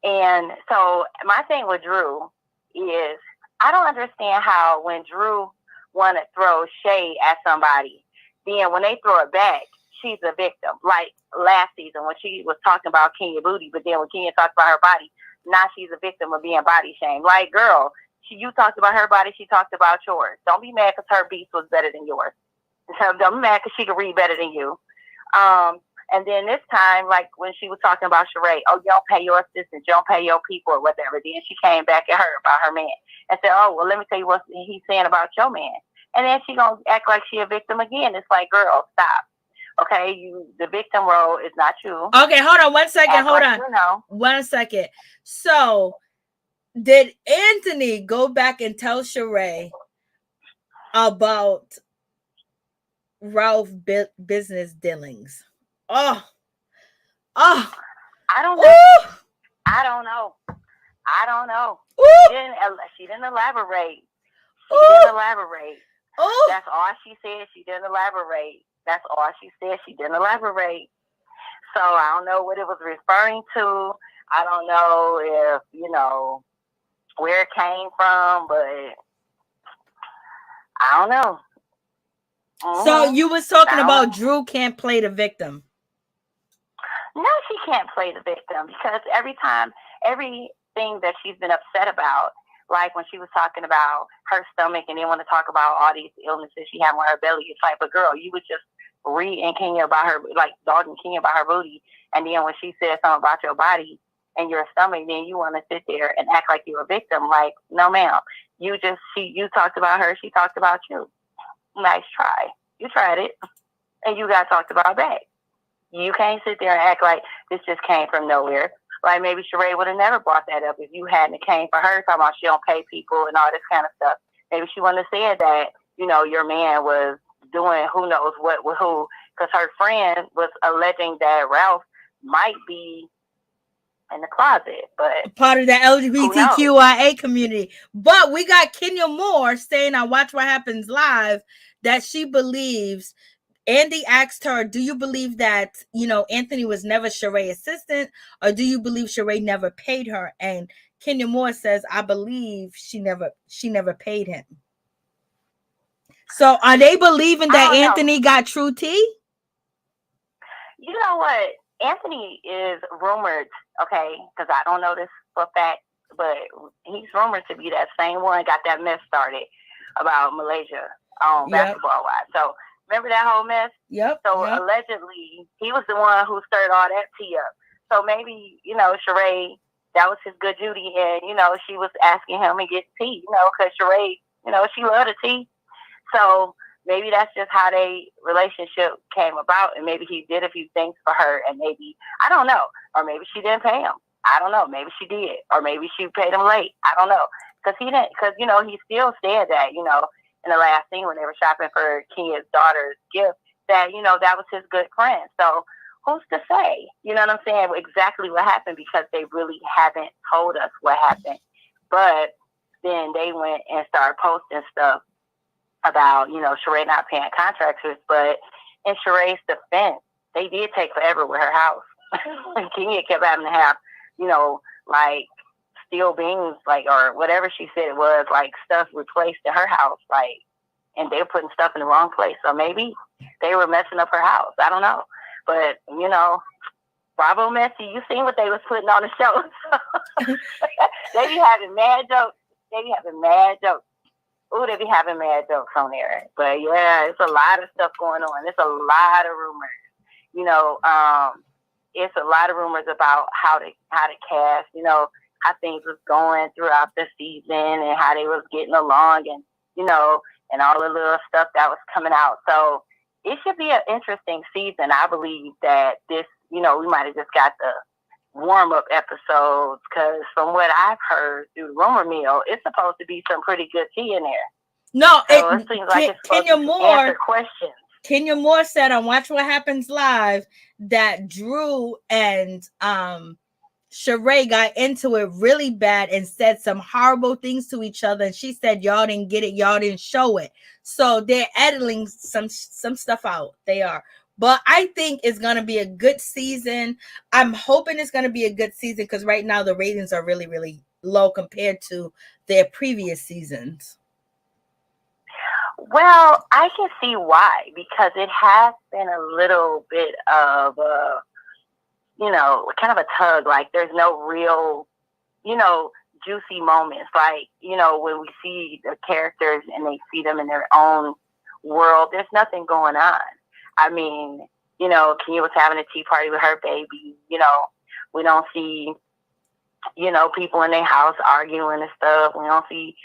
and so my thing with Drew is I don't understand how when Drew want to throw shade at somebody, then when they throw it back, she's a victim. Like last season when she was talking about Kenya booty, but then when Kenya talked about her body, now she's a victim of being body shamed. Like, girl, you talked about her body, she talked about yours. Don't be mad because her beast was better than yours. Don't be mad because she could read better than you. And then this time, like when she was talking about Sheree, oh, you don't pay your assistants, you don't pay your people or whatever. Then she came back at her about her man and said, oh, well, let me tell you what he's saying about your man. And then she gonna act like she a victim again. It's like, girl, stop. Okay, the victim role is not you. Okay, hold on 1 second. Hold on. 1 second. So, did Anthony go back and tell Sheree about Ralph business dealings? Oh, I don't know. Ooh. I don't know. She didn't elaborate. Ooh. That's all she said. She didn't elaborate. That's all she said. She didn't elaborate. So I don't know what it was referring to. I don't know if, where it came from, but I don't know. So you was talking about Drew can't play the victim. No, she can't play the victim because everything that she's been upset about, Like when she was talking about her stomach and then want to talk about all these illnesses she had with her belly. It's like, but girl, you was just reading Kenya about her, like dogging Kenya about her booty. And then when she said something about your body and your stomach, then you want to sit there and act like you're a victim. Like, no, ma'am. You talked about her. She talked about you. Nice try. You tried it. And you got talked about back. You can't sit there and act like this just came from nowhere. Like maybe Sheree would have never brought that up if you hadn't came for her talking about she don't pay people and all this kind of stuff. Maybe she wouldn't have said that, your man was doing who knows what with who, because her friend was alleging that Ralph might be in the closet, but part of the LGBTQIA community. But we got Kenya Moore saying on Watch What Happens Live that she believes. Andy asked her, do you believe that, Anthony was never Sheree's assistant, or do you believe Sheree never paid her? And Kenya Moore says, I believe she never paid him. So are they believing that Anthony got true tea? You know what? Anthony is rumored, okay, because I don't know this for a fact, but he's rumored to be that same one got that mess started about Malaysia basketball-wise. So remember that whole mess? Yep. So allegedly, he was the one who stirred all that tea up. So maybe, Sheree, that was his good duty. And, she was asking him to get tea, because Sheree, she loved the tea. So maybe that's just how their relationship came about. And maybe he did a few things for her. And maybe, I don't know. Or maybe she didn't pay him. I don't know. Maybe she did. Or maybe she paid him late. I don't know. Because he still said that, in the last scene when they were shopping for Kenya's daughter's gift, that, that was his good friend. So who's to say, you know what I'm saying, exactly what happened, because they really haven't told us what happened. But then they went and started posting stuff about, Sheree not paying contractors. But in Sheree's defense, they did take forever with her house. Kenya kept having to have, like, steel beams, like, or whatever she said it was, like, stuff replaced in her house, like, and they were putting stuff in the wrong place. So maybe they were messing up her house. I don't know. But, Bravo Messy, you seen what they was putting on the show. They be having mad jokes. Ooh, they be having mad jokes on there. But, yeah, it's a lot of stuff going on. It's a lot of rumors. It's a lot of rumors about how the cast, how things was going throughout the season and how they was getting along and, and all the little stuff that was coming out. So it should be an interesting season. I believe that this, we might have just got the warm-up episodes, because from what I've heard through the rumor mill, it's supposed to be some pretty good tea in there. No, so it seems like it's supposed to answer questions. Kenya Moore said on Watch What Happens Live that Drew and Sheree got into it really bad and said some horrible things to each other. And she said, y'all didn't get it. Y'all didn't show it. So they're editing some stuff out. They are. But I think it's going to be a good season. I'm hoping it's going to be a good season, because right now the ratings are really, really low compared to their previous seasons. Well, I can see why, because it has been a little bit of a, kind of a tug. Like, there's no real, juicy moments. Like, when we see the characters and they see them in their own world, there's nothing going on. I mean, Kenya was having a tea party with her baby. We don't see, people in their house arguing and stuff. We don't see,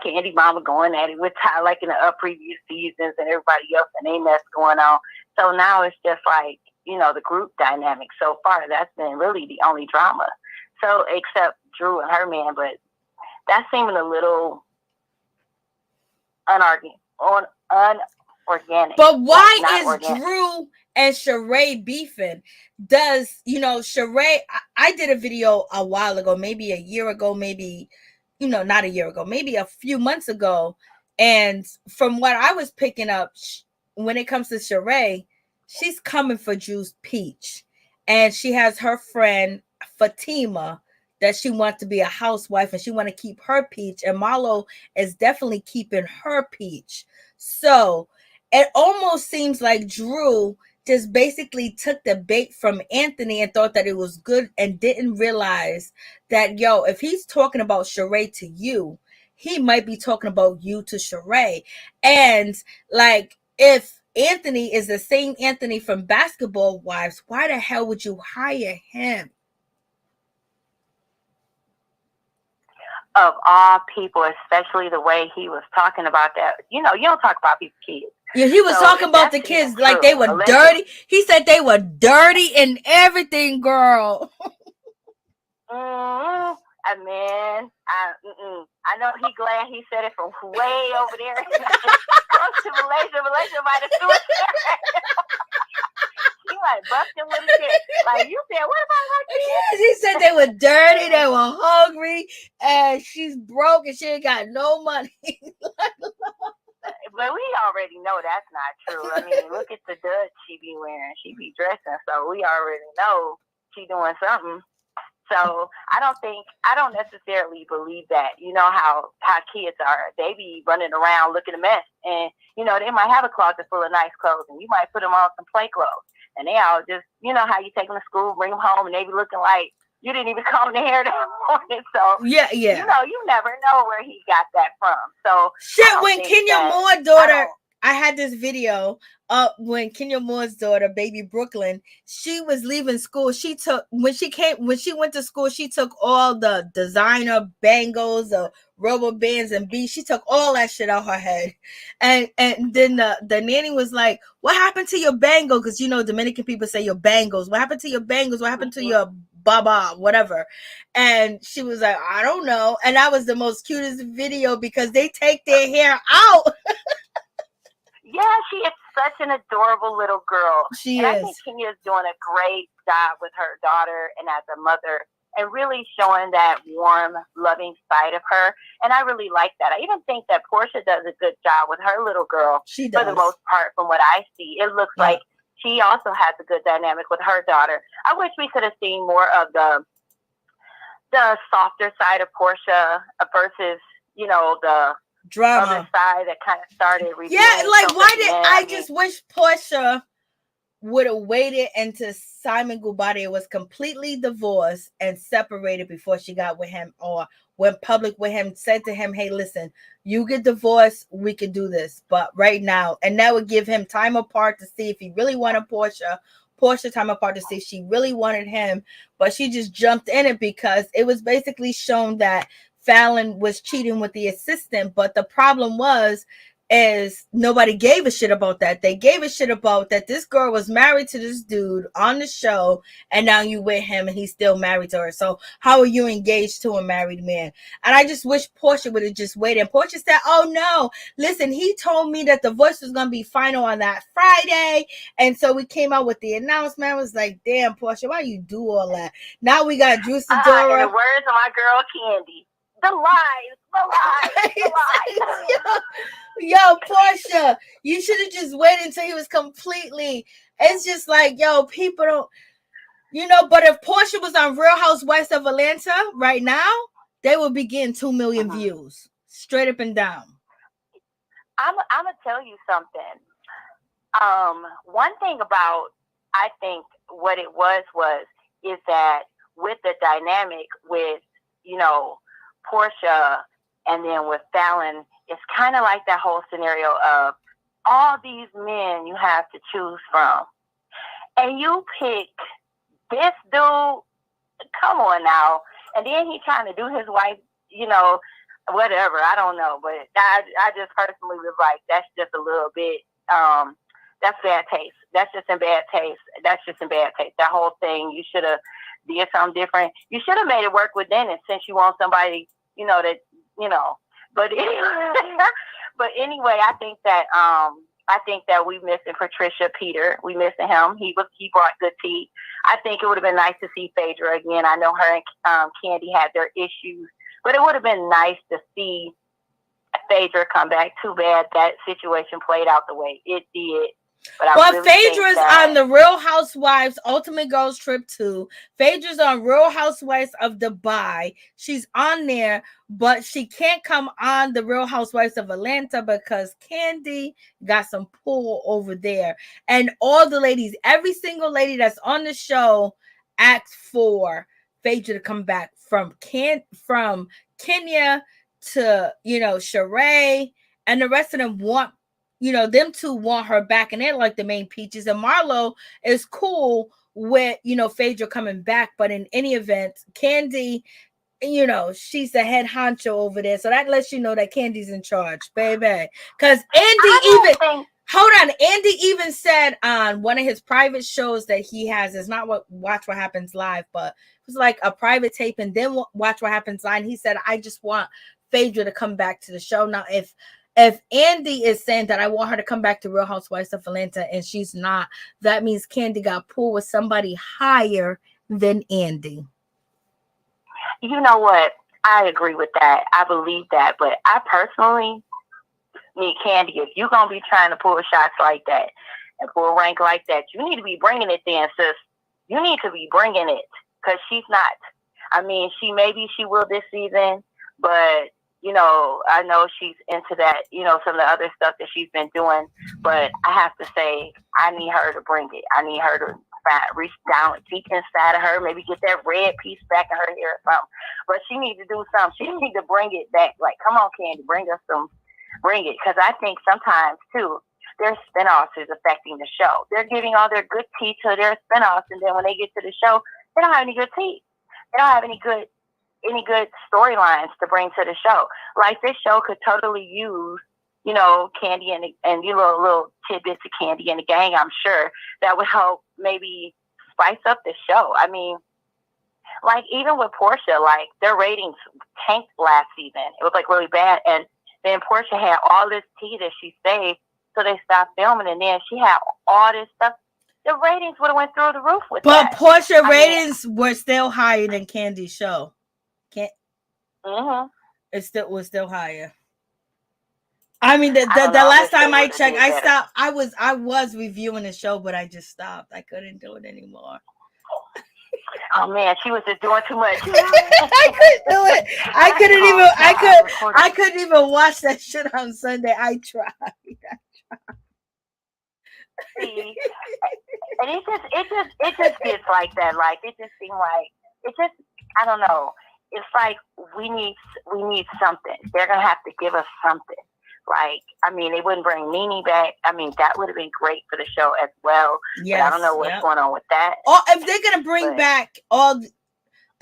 Candy Mama going at it with Ty, like in the previous seasons, and everybody else and they mess going on. So now it's just like, the group dynamic so far, that's been really the only drama. So except Drew and her man, but that's seeming a little unorganic. But why is organic. Drew and Sheree beefing? Does, Sheree, I did a video a while ago, maybe a year ago, maybe, not a year ago, maybe a few months ago. And from what I was picking up, when it comes to Sheree, she's coming for Drew's peach. And she has her friend Fatima that she wants to be a housewife and she want to keep her peach. And Marlo is definitely keeping her peach. So it almost seems like Drew just basically took the bait from Anthony and thought that it was good and didn't realize that, yo, if he's talking about Sheree to you, he might be talking about you to Sheree. And like, if Anthony is the same Anthony from Basketball Wives, why the hell would you hire him? Of all people, especially the way he was talking about that. You know, you don't talk about people's kids. Yeah, he was talking about the kids like they were dirty. He said they were dirty and everything, girl. I know he glad he said it from way over there. Close to Malaysia. Malaysia might have sued her. She might bust him with a kid. Like, you said, what about her kids? Yes, he said they were dirty, they were hungry, and she's broke and she ain't got no money. But we already know that's not true. I mean, look at the duds she be wearing. She be dressing, so we already know she doing something. So I don't necessarily believe that. You know how kids are. They be running around looking a mess. And, you know, they might have a closet full of nice clothes and you might put them on some play clothes. And they all just, you know how you take them to school, bring them home, and they be looking like you didn't even comb their hair that morning. So, yeah. You know, you never know where he got that from. So, when Kenya Moore's daughter, I had this video when Kenya Moore's daughter, baby Brooklyn, she was leaving school. When she went to school, she took all the designer bangles, the rubber bands and beads. She took all that shit out her head. And then the nanny was like, what happened to your bangle? Because, you know, Dominican people say your bangles. What happened to your bangles? What happened to your baba, whatever? And she was like, I don't know. And that was the most cutest video because they take their hair out. Yeah, she is such an adorable little girl. She is. I I think Kenya is doing a great job with her daughter and as a mother and really showing that warm, loving side of her. And I really like that. I even think that Portia does a good job with her little girl. She does. For the most part, from what I see. It looks like she also has a good dynamic with her daughter. I wish we could have seen more of the softer side of Portia versus, you know, the drama other side that kind of started. Yeah, like why did I just wish Portia would have waited until Simon Gubade was completely divorced and separated before she got with him or went public with him, said to him, hey, listen, you get divorced, we can do this. But right now, and that would give him time apart to see if he really wanted Portia time apart to see if she really wanted him. But she just jumped in it because it was basically shown that Fallon was cheating with the assistant, but the problem is nobody gave a shit about that. They gave a shit about that this girl was married to this dude on the show, and now you with him and he's still married to her. So how are you engaged to a married man? And I just wish Portia would have just waited. And Portia said, oh no, listen, he told me that the voice was going to be final on that Friday. And so we came out with the announcement. I was like, damn, Portia, why you do all that? Now we got Drew Sidora. In the words of my girl Candy, the lies. Yo, Portia, you should have just waited until he was completely. It's just like, yo, people don't, you know. But if Portia was on Real Housewives of Atlanta right now, they would be getting 2 million views straight up and down. I'm gonna tell you something. One thing about, I think what it is that with the dynamic with, you know, Portia and then with Fallon, it's kind of like that whole scenario of all these men you have to choose from, and you pick this dude. Come on now, and then he trying to do his wife, you know, whatever. I don't know, but I just personally was like, that's just a little bit. That's bad taste. That's just in bad taste. That whole thing, you should have did something different. You should have made it work with Dennis since you want somebody, you know, that, you know. But anyway, I think that we missing Patricia Peter. We missing him. He brought good tea. I think it would have been nice to see Phaedra again. I know her and Candy had their issues, but it would have been nice to see Phaedra come back. Too bad that situation played out the way it did. But I Well, really think Phaedra's that on the Real Housewives Ultimate Girls Trip 2. Phaedra's on Real Housewives of Dubai. She's on there, but she can't come on the Real Housewives of Atlanta because Candy got some pull over there. And all the ladies, every single lady that's on the show asked for Phaedra to come back from Kenya to, Sheree, and the rest of them want, them two want her back, and they're like the main peaches. And Marlo is cool with, Phaedra coming back, but in any event, Candy, she's the head honcho over there. So that lets you know that Candy's in charge, baby. Because Andy even said on one of his private shows that he has, it's not Watch What Happens Live, but it was like a private tape, and then Watch What Happens Live. And he said, I just want Phaedra to come back to the show. Now, if Andy is saying that I want her to come back to Real Housewives of Atlanta and she's not, that means Candy got pulled with somebody higher than Andy. You know what? I agree with that. I believe that. But I personally need Candy. If you're going to be trying to pull shots like that and pull rank like that, you need to be bringing it then, sis. You need to be bringing it, because she's not. I mean, maybe she will this season, but I know she's into that, some of the other stuff that she's been doing. But I have to say, I need her to bring it. I need her to reach down, deep inside of her, maybe get that red piece back in her hair or something. But she needs to do something. She needs to bring it back. Like, come on, Candy, bring it. Because I think sometimes, too, their spinoffs is affecting the show. They're giving all their good tea to their spinoffs, and then when they get to the show, they don't have any good tea. They don't have any good storylines to bring to the show. Like, this show could totally use, Candy and little tidbits of Candy and the gang, I'm sure, that would help maybe spice up the show. I mean, like, even with Portia, like, their ratings tanked last season. It was, like, really bad. And then Portia had all this tea that she saved, so they stopped filming, and then she had all this stuff. The ratings would have went through the roof with that. But Portia ratings were still higher than Candy's show. It was still higher. I mean, the last time I checked, I stopped. I was reviewing the show, but I just stopped. I couldn't do it anymore. Oh man, she was just doing too much. I couldn't do it. I couldn't even watch that shit on Sunday. I tried. See, and it just gets like that. Like, it just seemed like I don't know. It's like we need something. They're gonna have to give us something. Like, I mean, they wouldn't bring Nene back. I mean, that would have been great for the show as well. Yes, but I don't know what's going on with that. If they're gonna bring back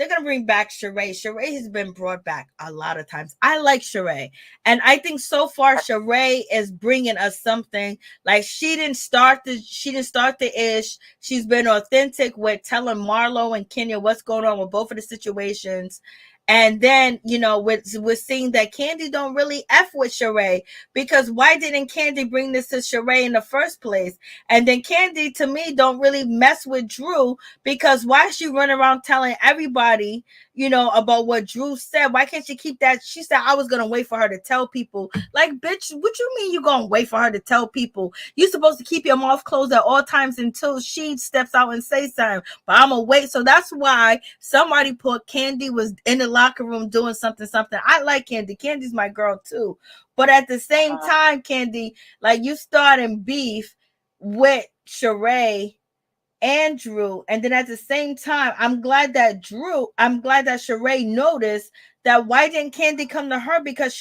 they're going to bring back Sheree. Sheree has been brought back a lot of times. I like Sheree. And I think so far Sheree is bringing us something. Like, she didn't start the ish. She's been authentic with telling Marlo and Kenya what's going on with both of the situations. And then, we're seeing that Candy don't really F with Sheree, because why didn't Candy bring this to Sheree in the first place? And then Candy, to me, don't really mess with Drew, because why is she running around telling everybody, about what Drew said? Why can't she keep that? She said, I was going to wait for her to tell people. Like, bitch, what you mean you going to wait for her to tell people? You're supposed to keep your mouth closed at all times until she steps out and say something. But I'm going to wait. So that's why somebody put Candy was in the locker room doing something. I like Candy. Candy's my girl too. But at the same time, Candy, like, you starting beef with Sheree and Drew, and then at the same time, I'm glad that Sheree noticed that. Why didn't Candy come to her? Because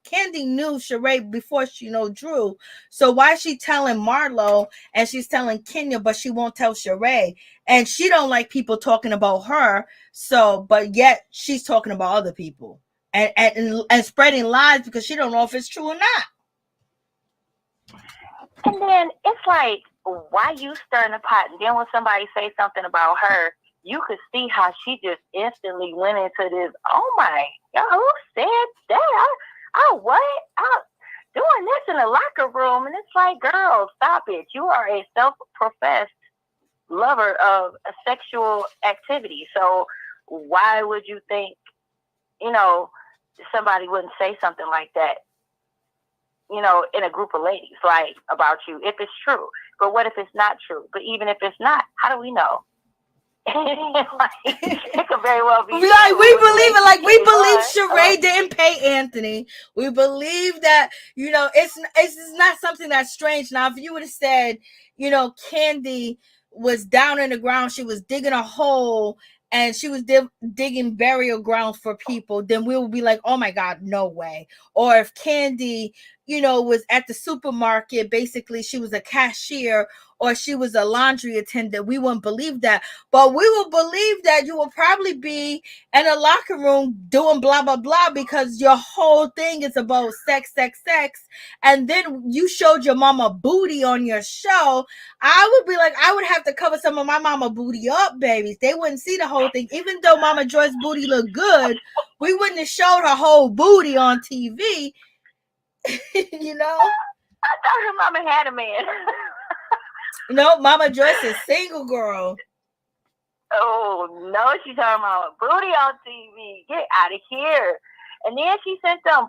Candy knew Sheree before she know Drew. So why is she telling Marlo and she's telling Kenya, but she won't tell Sheree? And she don't like people talking about her. So, but yet she's talking about other people and spreading lies because she don't know if it's true or not. And then it's like, why you stirring the pot? And then when somebody say something about her, you could see how she just instantly went into this, oh my God, who said that? What? Doing this in the locker room. And it's like, girl, stop it. You are a self-professed lover of a sexual activity. So why would you think, somebody wouldn't say something like that? you know, in a group of ladies, like, about you, if it's true. But what if it's not true? But even if it's not, how do we know? Like, it could very well be. Like, we believe it. Like, we believe Sheree didn't pay Anthony. We believe that, you know, it's not something that's strange. Now, if you would have said, you know, Kandi was down in the ground, she was digging a hole, and she was digging burial ground for people, then we would be like, oh my God, no way. Or if Kandi, you know, was at the supermarket, basically she was a cashier or she was a laundry attendant, we wouldn't believe that. But we will believe that you will probably be in a locker room doing blah, blah, blah, because your whole thing is about sex. And then you showed your mama booty on your show. I would be like, I would have to cover some of my mama booty up, babies. They wouldn't see the whole thing. Even though Mama Joy's booty looked good, we wouldn't have showed her whole booty on TV. You know? I thought her mama had a man. No, Mama Joyce is single, girl. Oh, no, she's talking about booty on TV. Get out of here. And then she sent them,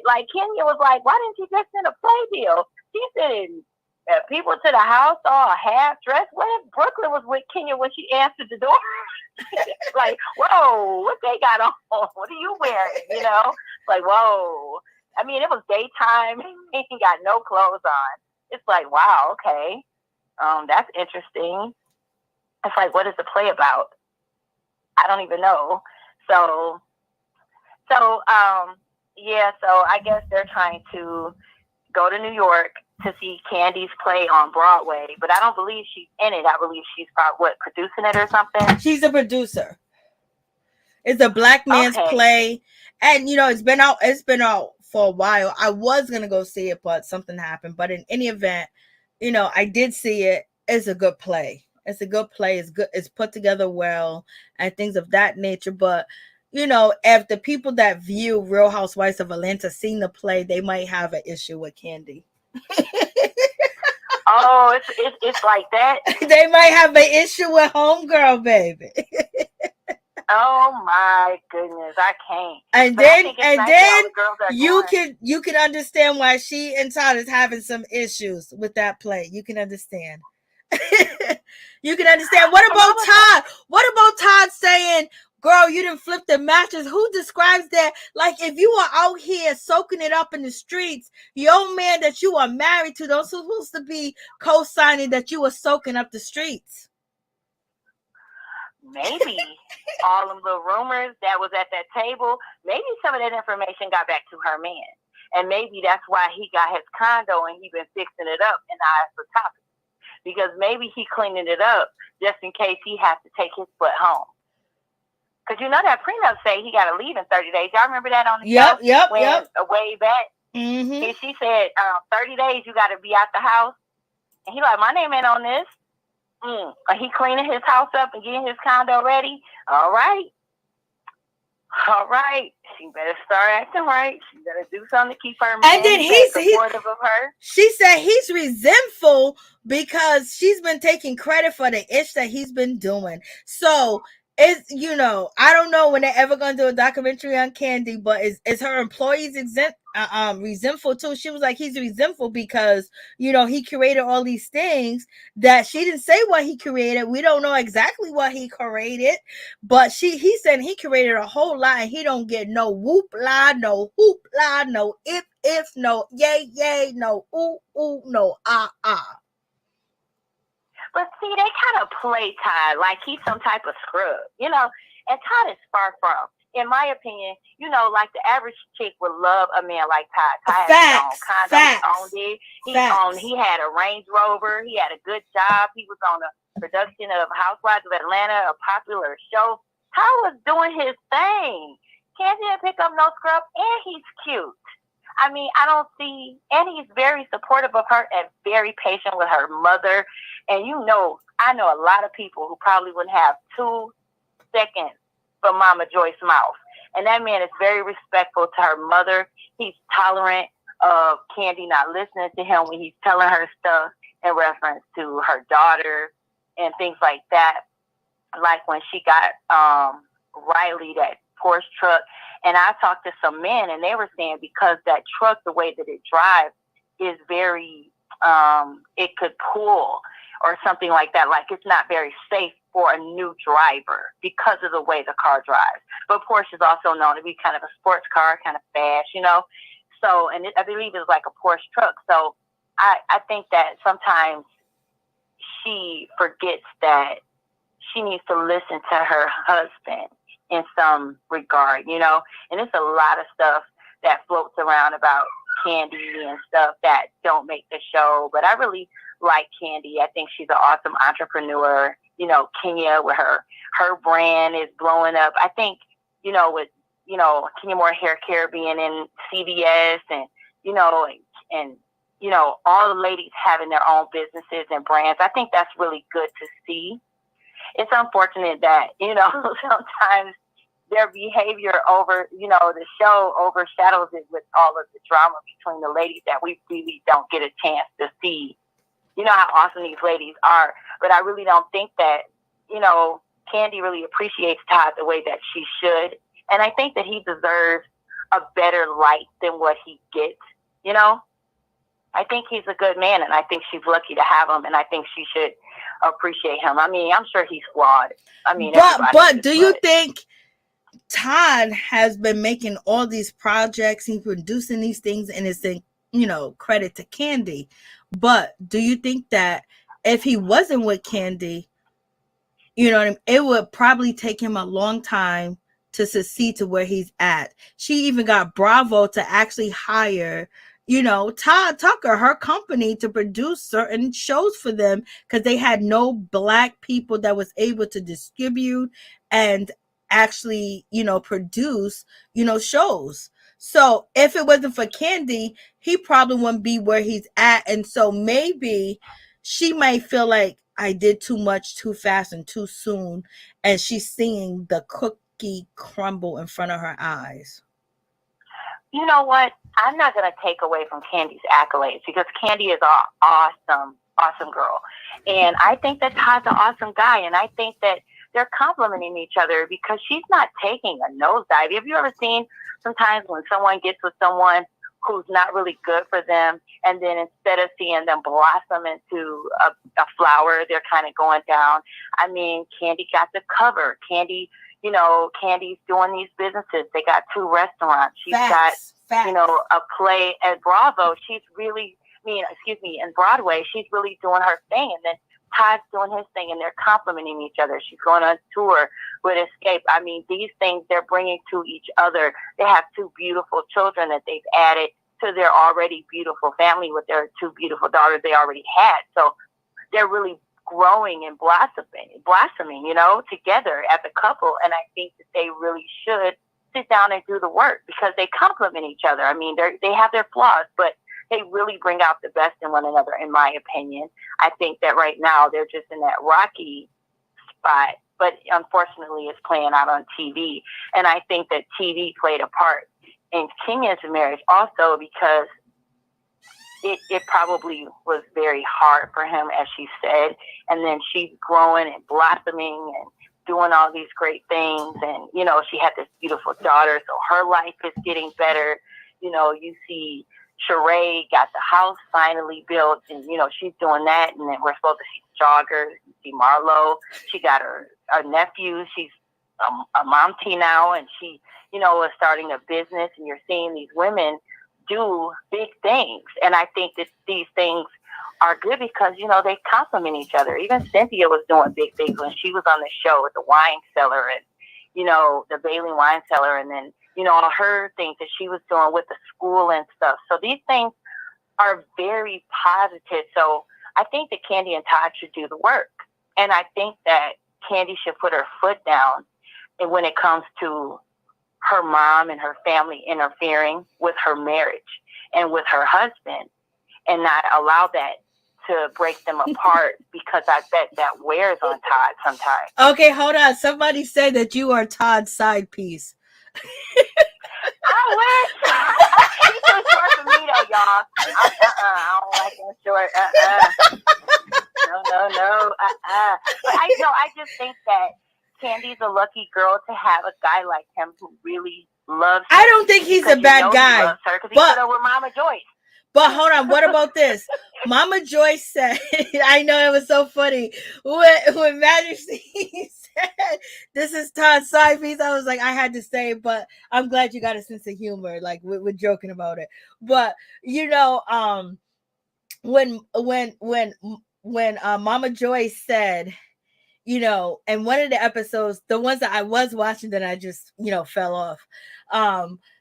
like, Kenya was like, why didn't you just send a play deal? She said, people to the house all half dressed. What if Brooklyn was with Kenya when she answered the door? Like, whoa, what they got on? What are you wearing? You know? Like, whoa. I mean, it was daytime. He got no clothes on. It's like, wow, okay. That's interesting. It's like, what is the play about? I don't even know. So I guess they're trying to go to New York to see Kandi's play on Broadway, but I don't believe she's in it. I believe she's probably producing it or something. She's a producer. It's a black man's play, and you know it's been out for a while. I was gonna go see it, but something happened. But in any event, you know, I did see it. It's a good play. It's a good play. It's good. It's put together well and things of that nature. But you know, if the people that view Real Housewives of Atlanta seen the play, they might have an issue with Kandi. Oh, it's like that. They might have an issue with Homegirl, baby. Oh my goodness, I can't. And then you can understand why she and Todd is having some issues with that play. You can understand. You can understand. What about Todd? What about Todd saying, girl, you didn't flip the mattress? Who describes that? Like, if you are out here soaking it up in the streets, your man that you are married to, don't supposed to be co-signing that you were soaking up the streets. Maybe all of the rumors that was at that table, maybe some of that information got back to her man. And maybe that's why he got his condo and he been fixing it up and now it's the topic. Because maybe he cleaning it up just in case he has to take his butt home. Because you know that prenup say he got to leave in 30 days. Y'all remember that on the show? Yep. Way back. Mm-hmm. And she said, 30 days you got to be out the house. And he like, my name ain't on this. He cleaning his house up and getting his condo ready. All right. She better start acting right. She better do something to keep her man. And then he's supportive of her. She said he's resentful because she's been taking credit for the ish that he's been doing. So it's, you know, I don't know when they're ever gonna do a documentary on Kandi, but is her employees resentful too? She was like, he's resentful because, you know, he created all these things that she didn't say what he created. We don't know exactly what he created, but he said he created a whole lot and he don't get no whoop la, no hoop la, no if, no yay, no ooh, no ah. But see, they kind of play Todd like he's some type of scrub, you know, and Todd is far from. In my opinion, you know, like the average chick would love a man like Todd. Todd had his own condo, he owned it. He had a Range Rover. He had a good job. He was on a production of Housewives of Atlanta, a popular show. Todd was doing his thing. Can't pick up no scrub, and he's cute. I mean, I don't see, and he's very supportive of her and very patient with her mother. And you know, I know a lot of people who probably wouldn't have 2 seconds for Mama Joy's mouth. And that man is very respectful to her mother. He's tolerant of Kandi not listening to him when he's telling her stuff in reference to her daughter and things like that. Like when she got Riley that Porsche truck. And I talked to some men, and they were saying because that truck, the way that it drives, is very, it could pull or something like that. Like it's not very safe for a new driver because of the way the car drives. But Porsche is also known to be kind of a sports car, kind of fast, you know. So, and I believe it's like a Porsche truck. So I think that sometimes she forgets that she needs to listen to her husband in some regard, you know. And it's a lot of stuff that floats around about Kandi and stuff that don't make the show. But I really like Kandi. I think she's an awesome entrepreneur. You know, Kenya with her brand is blowing up. I think, you know, with, you know, Kenya Moore Hair Care being in CVS and, you know, and you know, all the ladies having their own businesses and brands. I think that's really good to see. It's unfortunate that, you know, sometimes their behavior over, you know, the show overshadows it with all of the drama between the ladies that we really don't get a chance to see. You know how awesome these ladies are, but I really don't think that, you know, Kandi really appreciates Todd the way that she should. And I think that he deserves a better light than what he gets, you know? I think he's a good man, and I think she's lucky to have him, and I think she should appreciate him. I mean, I'm sure he's flawed. I mean, but do you think Todd has been making all these projects, he's producing these things, and it's in, you know, credit to Kandi? But do you think that if he wasn't with Kandi, you know what I mean, it would probably take him a long time to succeed to where he's at? She even got Bravo to actually hire, you know, Todd Tucker, her company, to produce certain shows for them because they had no black people that was able to distribute and actually, you know, produce, you know, shows. So if it wasn't for Kandi, he probably wouldn't be where he's at. And so maybe she might feel like I did too much too fast and too soon, and she's seeing the cookie crumble in front of her eyes. You know what? I'm not going to take away from Kandi's accolades because Kandi is an awesome girl. And I think that Todd's an awesome guy. And I think that they're complimenting each other because she's not taking a nosedive. Have you ever seen sometimes when someone gets with someone who's not really good for them, and then instead of seeing them blossom into a flower, they're kind of going down? I mean, Kandi got the cover. Kandi, you know, Kandi's doing these businesses. They got 2 restaurants. She's got, you know, a play at Bravo. She's really, in Broadway, she's really doing her thing. And then Todd's doing his thing, and they're complimenting each other. She's going on tour with Escape. I mean, these things they're bringing to each other. They have 2 beautiful children that they've added to their already beautiful family with their 2 beautiful daughters they already had. So they're really growing and blossoming, you know, together as a couple. And I think that they really should sit down and do the work because they complement each other. I mean, they have their flaws, but they really bring out the best in one another, in my opinion. I think that right now they're just in that rocky spot, but unfortunately it's playing out on TV. And I think that TV played a part in Kenya's marriage also because it probably was very hard for him, as she said. And then she's growing and blossoming and doing all these great things. And, you know, she had this beautiful daughter, so her life is getting better. You know, you see Sheree got the house finally built, and, you know, she's doing that. And then we're supposed to see Jogger, see Marlo. She got her nephew. She's a momty now, and she, you know, is starting a business. And you're seeing these women do big things. And I think that these things are good because, you know, they complement each other. Even Cynthia was doing big things when she was on the show with the wine cellar and, you know, the Bailey wine cellar, and then, you know, all her things that she was doing with the school and stuff. So these things are very positive. So I think that Kandi and Todd should do the work. And I think that Kandi should put her foot down and when it comes to her mom and her family interfering with her marriage and with her husband, and not allow that to break them apart because I bet that wears on Todd sometimes. Okay, hold on. Somebody said that you are Todd's side piece. I wish. She's too short for me though, y'all. I don't like that short. No. But I just think that Candy's a lucky girl to have a guy like him who really loves her. I don't think he's a bad guy. He loves her because he put her with Mama Joyce. But hold on, what about this? Mama Joyce said, I know it was so funny when Majesty said, "This is Todd's side piece." I was like, I had to say, but I'm glad you got a sense of humor. Like we're joking about it, but you know, when Mama Joyce said, you know, and one of the episodes, the ones that I was watching that I just, you know, fell off,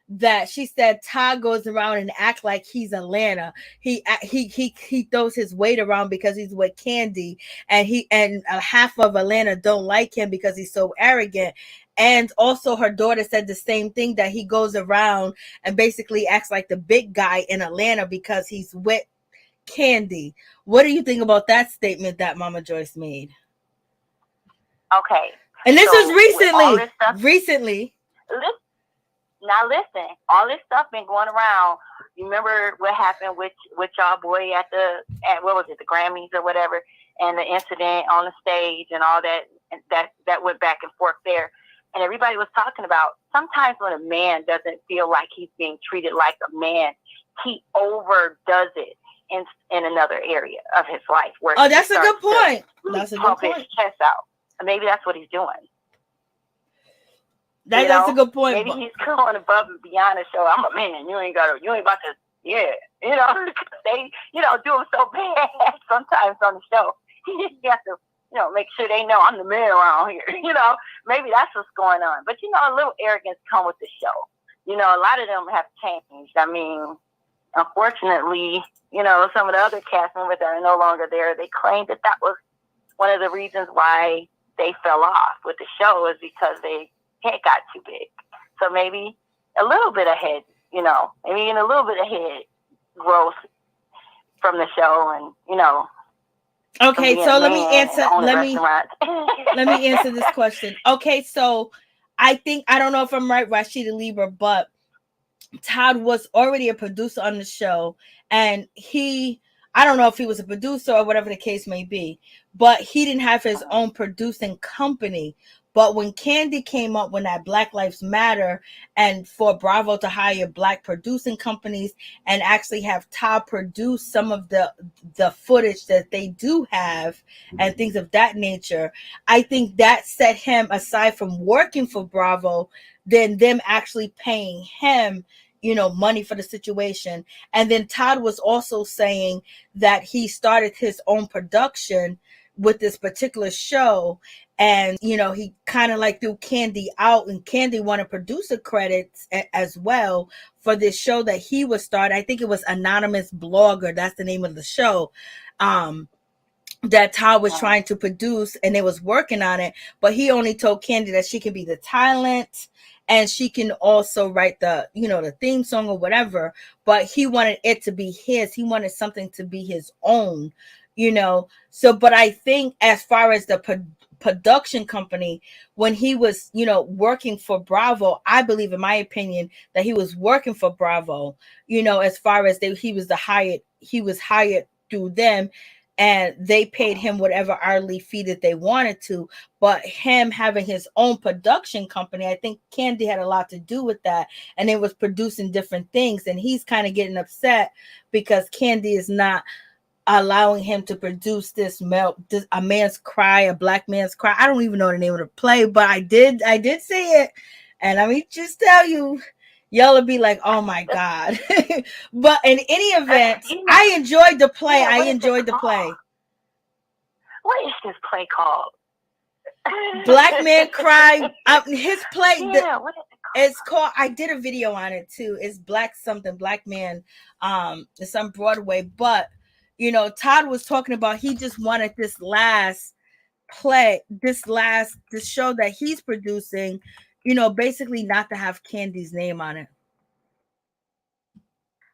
that she said Todd goes around and act like he's Atlanta. He throws his weight around because he's with Candy, and half of Atlanta don't like him because he's so arrogant. And also her daughter said the same thing, that he goes around and basically acts like the big guy in Atlanta because he's with Candy. What do you think about that statement that Mama Joyce made? Okay. And this was recently. Now listen, all this stuff been going around. You remember what happened with y'all boy at what was it, the Grammys or whatever, and the incident on the stage and all that, and that went back and forth there. And everybody was talking about sometimes when a man doesn't feel like he's being treated like a man, he overdoes it in another area of his life. Where that's a good point. That's a good point. His chest out. And maybe that's what he's doing. That's a good point. Maybe he's going above and beyond to show I'm a man. You ain't about to, you know, they, you know, do him so bad sometimes on the show. You have to, you know, make sure they know I'm the man around here. You know, maybe that's what's going on. But you know, a little arrogance come with the show. You know, a lot of them have changed. I mean, unfortunately, you know, some of the other cast members that are no longer there, they claimed that was one of the reasons why they fell off with the show, is because they head got too big. So maybe a little bit ahead, you know, maybe in a little bit ahead growth from the show, and you know. Okay, so let me answer this question. Okay, so I don't know if I'm right, Rashida Lieber, but Todd was already a producer on the show, and I don't know if he was a producer or whatever the case may be, but he didn't have his own producing company. But when Candy came up, when that Black Lives Matter, and for Bravo to hire Black producing companies and actually have Todd produce some of the footage that they do have and things of that nature, I think that set him aside from working for Bravo, than them actually paying him, you know, money for the situation. And then Todd was also saying that he started his own production with this particular show, and you know, he kind of like threw Candy out, and Candy wanted producer credits as well for this show that he was starting. I think it was Anonymous Blogger, that's the name of the show, that Todd was trying to produce, and they was working on it, but he only told Candy that she can be the talent and she can also write the, you know, the theme song or whatever, but he wanted it to be his. He wanted something to be his own, you know. So, but I think as far as the production company, when he was, you know, working for Bravo, I believe, in my opinion, that he was working for Bravo, you know, as far as he was hired through them, and they paid him whatever hourly fee that they wanted to. But him having his own production company, I think Candy had a lot to do with that, and it was producing different things, and he's kind of getting upset because Candy is not allowing him to produce a man's cry, a Black man's cry. I don't even know the name of the play, but I did see it, and I mean, just tell you, y'all will be like, oh my God. But in any event, I enjoyed the play. Yeah, I enjoyed the play. What is this play called? Black Man Cry. His play. Yeah, what is it called? It's called, I did a video on it too. It's Black Man. It's on Broadway. But, you know, Todd was talking about he just wanted this last play, this show that he's producing, you know, basically not to have Candy's name on it.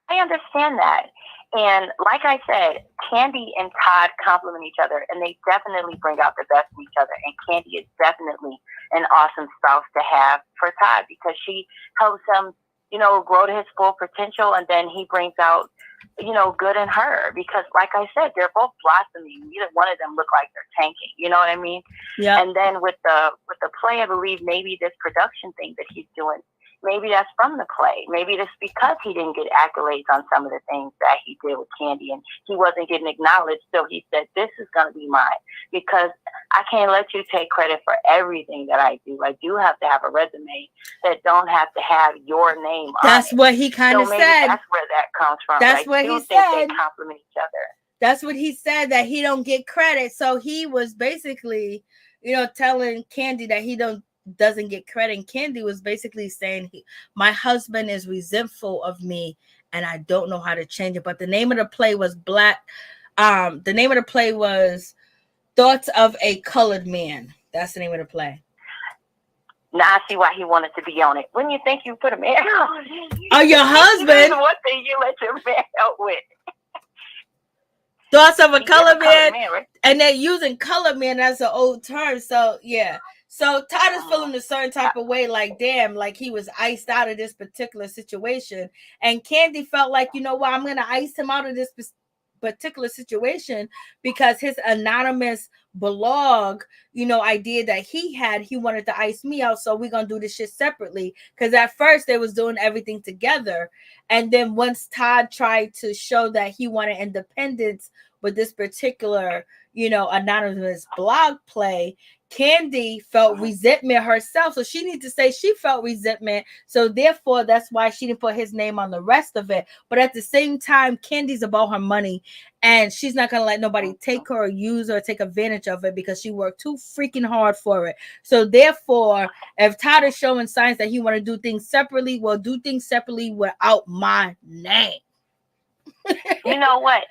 I understand that. And like I said, Candy and Todd complement each other, and they definitely bring out the best in each other. And Candy is definitely an awesome spouse to have for Todd, because she helps him, you know, grow to his full potential, and then he brings out, you know, good in her, because like I said, they're both blossoming. Neither one of them look like they're tanking. You know what I mean? Yeah. And then with the play. I believe maybe this production thing that he's doing, maybe that's from the play. Maybe that's because he didn't get accolades on some of the things that he did with Kandi, and he wasn't getting acknowledged. So he said, this is going to be mine, because I can't let you take credit for everything that I do. I do have to have a resume that don't have to have your name on it. That's what he kind of so said. Maybe that's where that comes from. That's what he said. They complement each other. That's what he said, that he don't get credit. So he was basically, telling Kandi that he doesn't get credit. And Kandi was basically saying, my husband is resentful of me and I don't know how to change it. But the name of the play was the name of the play was Thoughts of a Colored Man. That's the name of the play. Now I see why he wanted to be on it. When you think you put a man on it? Oh, your husband? What thing you let your man out with? Thoughts of a colored man, right? And they're using colored man as an old term. So yeah. So Todd is feeling a certain type of way, like damn, like he was iced out of this particular situation. And Kandi felt like, you know what, I'm gonna ice him out of this particular situation because his anonymous blog, idea that he wanted to ice me out. So we're gonna do this shit separately. Because at first they was doing everything together, and then once Todd tried to show that he wanted independence with this particular, anonymous blog play, Kandi felt resentment herself. So she needs to say she felt resentment. So therefore, that's why she didn't put his name on the rest of it. But at the same time, Kandi's about her money. And she's not going to let nobody take her or use her or take advantage of it because she worked too freaking hard for it. So therefore, if Todd is showing signs that he want to do things separately, well, do things separately without my name. You know what?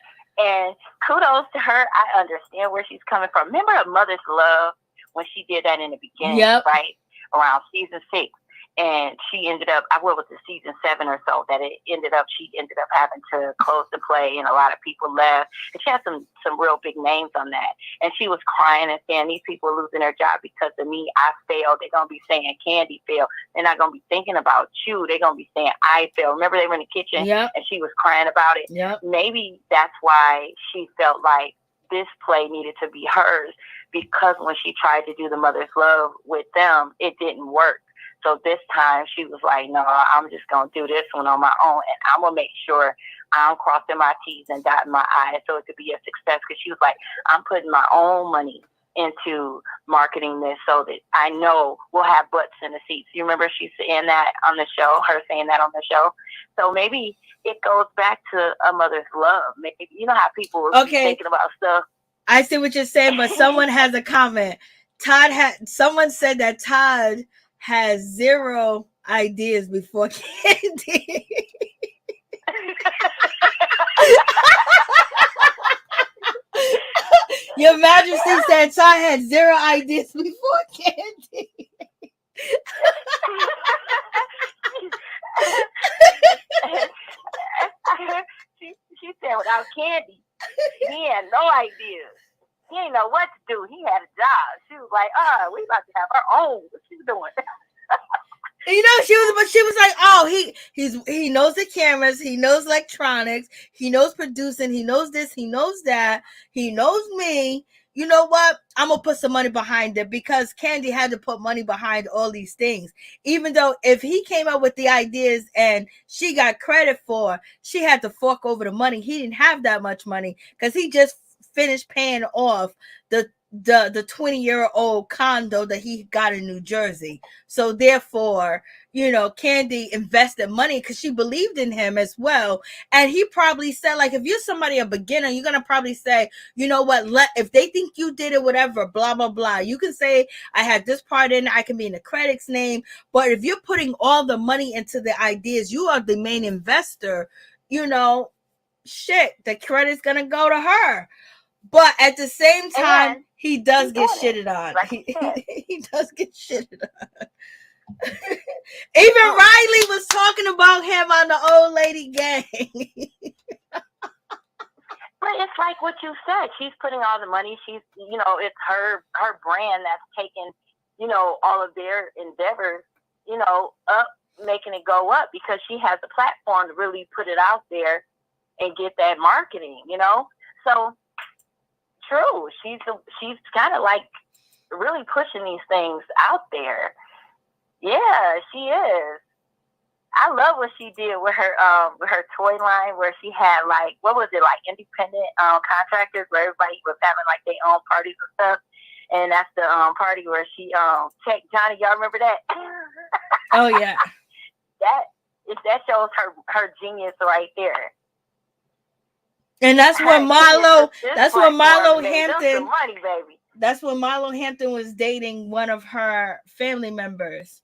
And kudos to her. I understand where she's coming from. Remember her Mother's Love? When she did that in the beginning, right? Around season 6. And she ended up, what was it, season 7 or so, that she ended up having to close the play and a lot of people left. And she had some real big names on that. And she was crying and saying, these people are losing their job because of me. I failed. They're going to be saying Kandi failed. They're not going to be thinking about you. They're going to be saying I failed. Remember they were in the kitchen and she was crying about it? Maybe that's why she felt like this play needed to be hers, because when she tried to do the Mother's Love with them, it didn't work. So this time she was like, no, I'm just going to do this one on my own. And I'm going to make sure I'm crossing my T's and dotting my I's so it could be a success. Because she was like, I'm putting my own money into marketing this so that I know we'll have butts in the seats. You remember she's saying that on the show, her saying that on the show. So maybe it goes back to a mother's love. Maybe, you know how people are thinking about stuff. I see what you're saying, but someone has a comment. Someone said that Todd has 0 ideas before Kandi. Your Majesty said Todd had 0 ideas before Kandi. She said without Kandi, he had no ideas. He didn't know what to do. He had a job. She was like, we about to have our own. What she's doing? She was like, oh, he knows the cameras, he knows electronics, he knows producing, he knows this, he knows that, he knows me. You know what? I'm gonna put some money behind it, because Kandi had to put money behind all these things. Even though if he came up with the ideas and she got credit for, she had to fork over the money. He didn't have that much money because he just finished paying off the 20-year-old condo that he got in New Jersey. So therefore, Kandi invested money because she believed in him as well. And he probably said, like, if you're somebody, a beginner, you're going to probably say, you know what, if they think you did it, whatever, blah, blah, blah. You can say, I had this part in, I can be in the credits name. But if you're putting all the money into the ideas, you are the main investor, shit, the credit's going to go to her. But at the same time, he does get shitted on. Like he does get shitted on. Even Riley was talking about him on the old lady gang. But it's like what you said. She's putting all the money. She's, it's her brand that's taking, all of their endeavors, up, making it go up, because she has a platform to really put it out there and get that marketing, So true. She's kind of like really pushing these things out there. Yeah, she is. I love what she did with her toy line, where she had like, what was it, like independent contractors, where everybody was having like their own parties and stuff. And that's the party where she checked Johnny. Y'all remember that? Oh yeah. That shows her genius right there. And that's when Marlo. That's when Marlo made them Hampton. some money, baby. That's when Marlo Hampton was dating one of her family members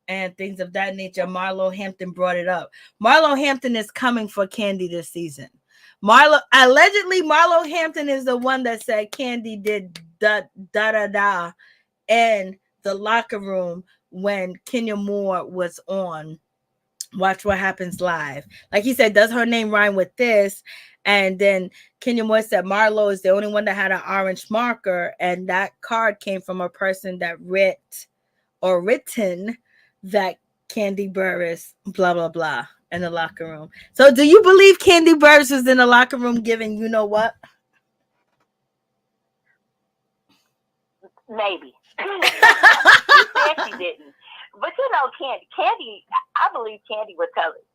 and things of that nature. Marlo Hampton brought it up. Marlo Hampton is coming for Kandi this season. Allegedly, Marlo Hampton is the one that said Kandi did da in the locker room when Kenya Moore was on Watch What Happens Live. Like he said, does her name rhyme with this? And then Kenya Moore said Marlo is the only one that had an orange marker, and that card came from a person that written that Kandi Burruss blah blah blah in the locker room. So do you believe Kandi Burruss was in the locker room giving you know what? Maybe. She said she didn't. But you know, Kandi, I believe Kandi would tell it.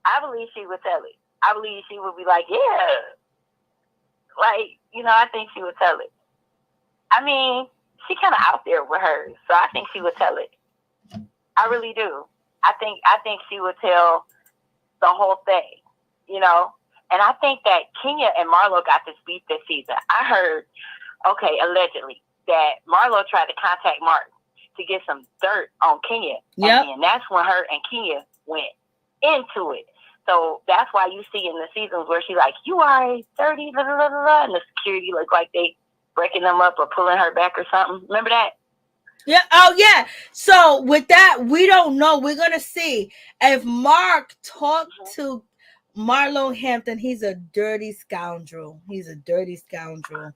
I believe she would tell it. I believe she would be like, yeah. Like, you know, I think she would tell it. I mean, she kind of out there with her, so I think she would tell it. I really do. I think she would tell the whole thing, you know? And I think that Kenya and Marlo got this beef this season. I heard, okay, allegedly, that Marlo tried to contact Marc to get some dirt on Kenya. Yep. And that's when her and Kenya went into it. So that's why you see in the seasons where she's like, you are 30, blah, blah, blah, blah, and the security look like they breaking them up or pulling her back or something. Remember that? Yeah. Oh, yeah. So with that, we don't know. We're going to see. If Marc talked to Marlo Hampton, he's a dirty scoundrel. He's a dirty scoundrel.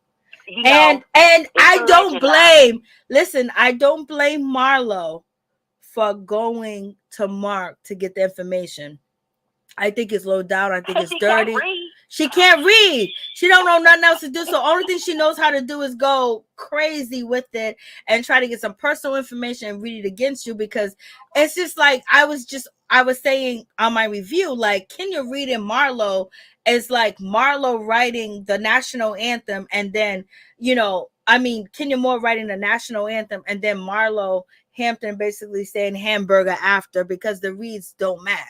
You know, and I don't blame, listen, I don't blame Marlo for going to Marc to get the information. I think it's low down. I think it's dirty. She can't read. She don't know nothing else to do. So only thing she knows how to do is go crazy with it and try to get some personal information and read it against you, because it's just like I was saying on my review, like Kenya reading Marlo is like Marlo writing the national anthem, and then, you know, I mean, Kenya Moore writing the national anthem, and then Marlo Hampton basically saying hamburger after, because the reads don't match.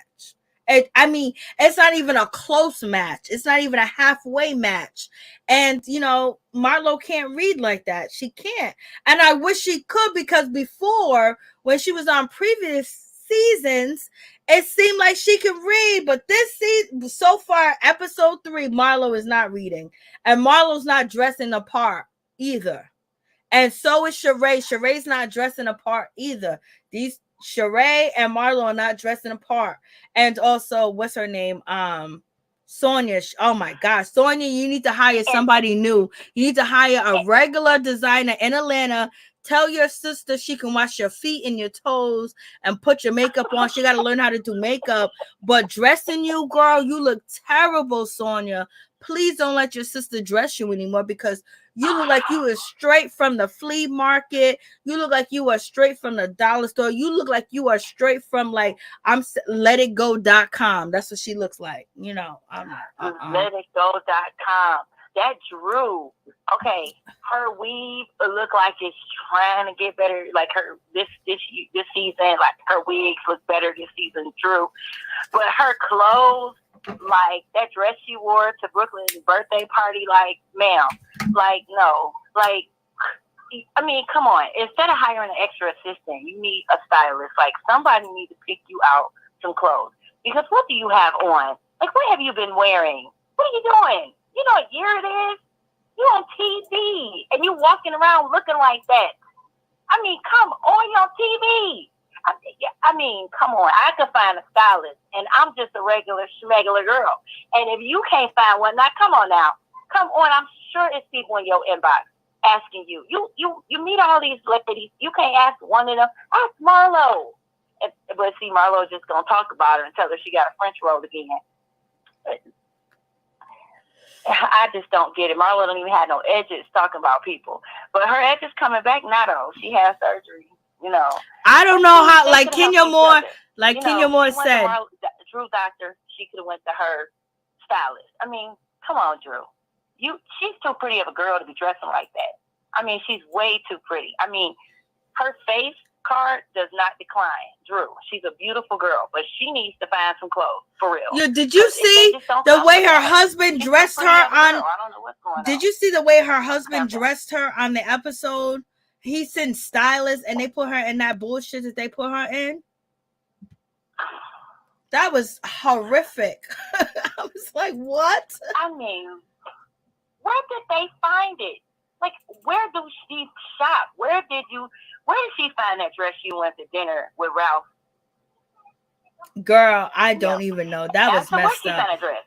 I mean, it's not even a close match. It's not even a halfway match. And, you know, Marlo can't read like that. She can't. And I wish she could, because before, when she was on previous seasons, it seemed like she could read. But this season, so far, episode 3, Marlo is not reading. And Marlo's not dressing the part either. And so is Sheree. Sheree's not dressing the part either. Sheree and Marlo are not dressing apart. And also, what's her name? Sonia. Oh my gosh. Sonia, you need to hire somebody new. You need to hire a regular designer in Atlanta. Tell your sister she can wash your feet and your toes and put your makeup on. She got to learn how to do makeup. But dressing you, girl, you look terrible, Sonia. Please don't let your sister dress you anymore, because you look like you were straight from the flea market. You look like you were straight from the dollar store. You look like you are straight from, like, letitgo.com. That's what she looks like. You know, I'm like, letitgo.com. That Drew, okay, her weave look like it's trying to get better. Like her this season, like her wigs look better this season, Drew. But her clothes, like that dress she wore to Brooklyn's birthday party, like, ma'am, like, no, like, I mean, come on. Instead of hiring an extra assistant, you need a stylist. Like, somebody needs to pick you out some clothes. Because what do you have on? Like, what have you been wearing? What are you doing? You know what year it is? You on TV and you walking around looking like that. I mean, come on, you on TV. I mean, come on. I could find a stylist, and I'm just a regular schmegular girl. And if you can't find one, now come on now. Come on. I'm sure it's people in your inbox asking you. You meet all these ladies. You can't ask one of them. Ask Marlo. But see, Marlo's just going to talk about her and tell her she got a French roll again. I just don't get it. Marlo don't even have no edges talking about people. But her edges coming back now, though. She has surgery, you know. I don't know how, like Kenya Moore, said. Drew doctor, she could have went to her stylist. I mean, come on, Drew. She's too pretty of a girl to be dressing like that. I mean, she's way too pretty. I mean, her face card does not decline, Drew. She's a beautiful girl, but she needs to find some clothes for real. Yo, did you see the way her husband dressed her on? I don't know what's going on. Did you see the way her husband dressed her on the episode? He sent stylists and they put her in that bullshit that they put her in. That was horrific. I was like, what? I mean, where did they find it? Like, where do she shop? Where did she find that dress she went to dinner with Ralph? Girl, I don't even know. That was messed up. Found a dress.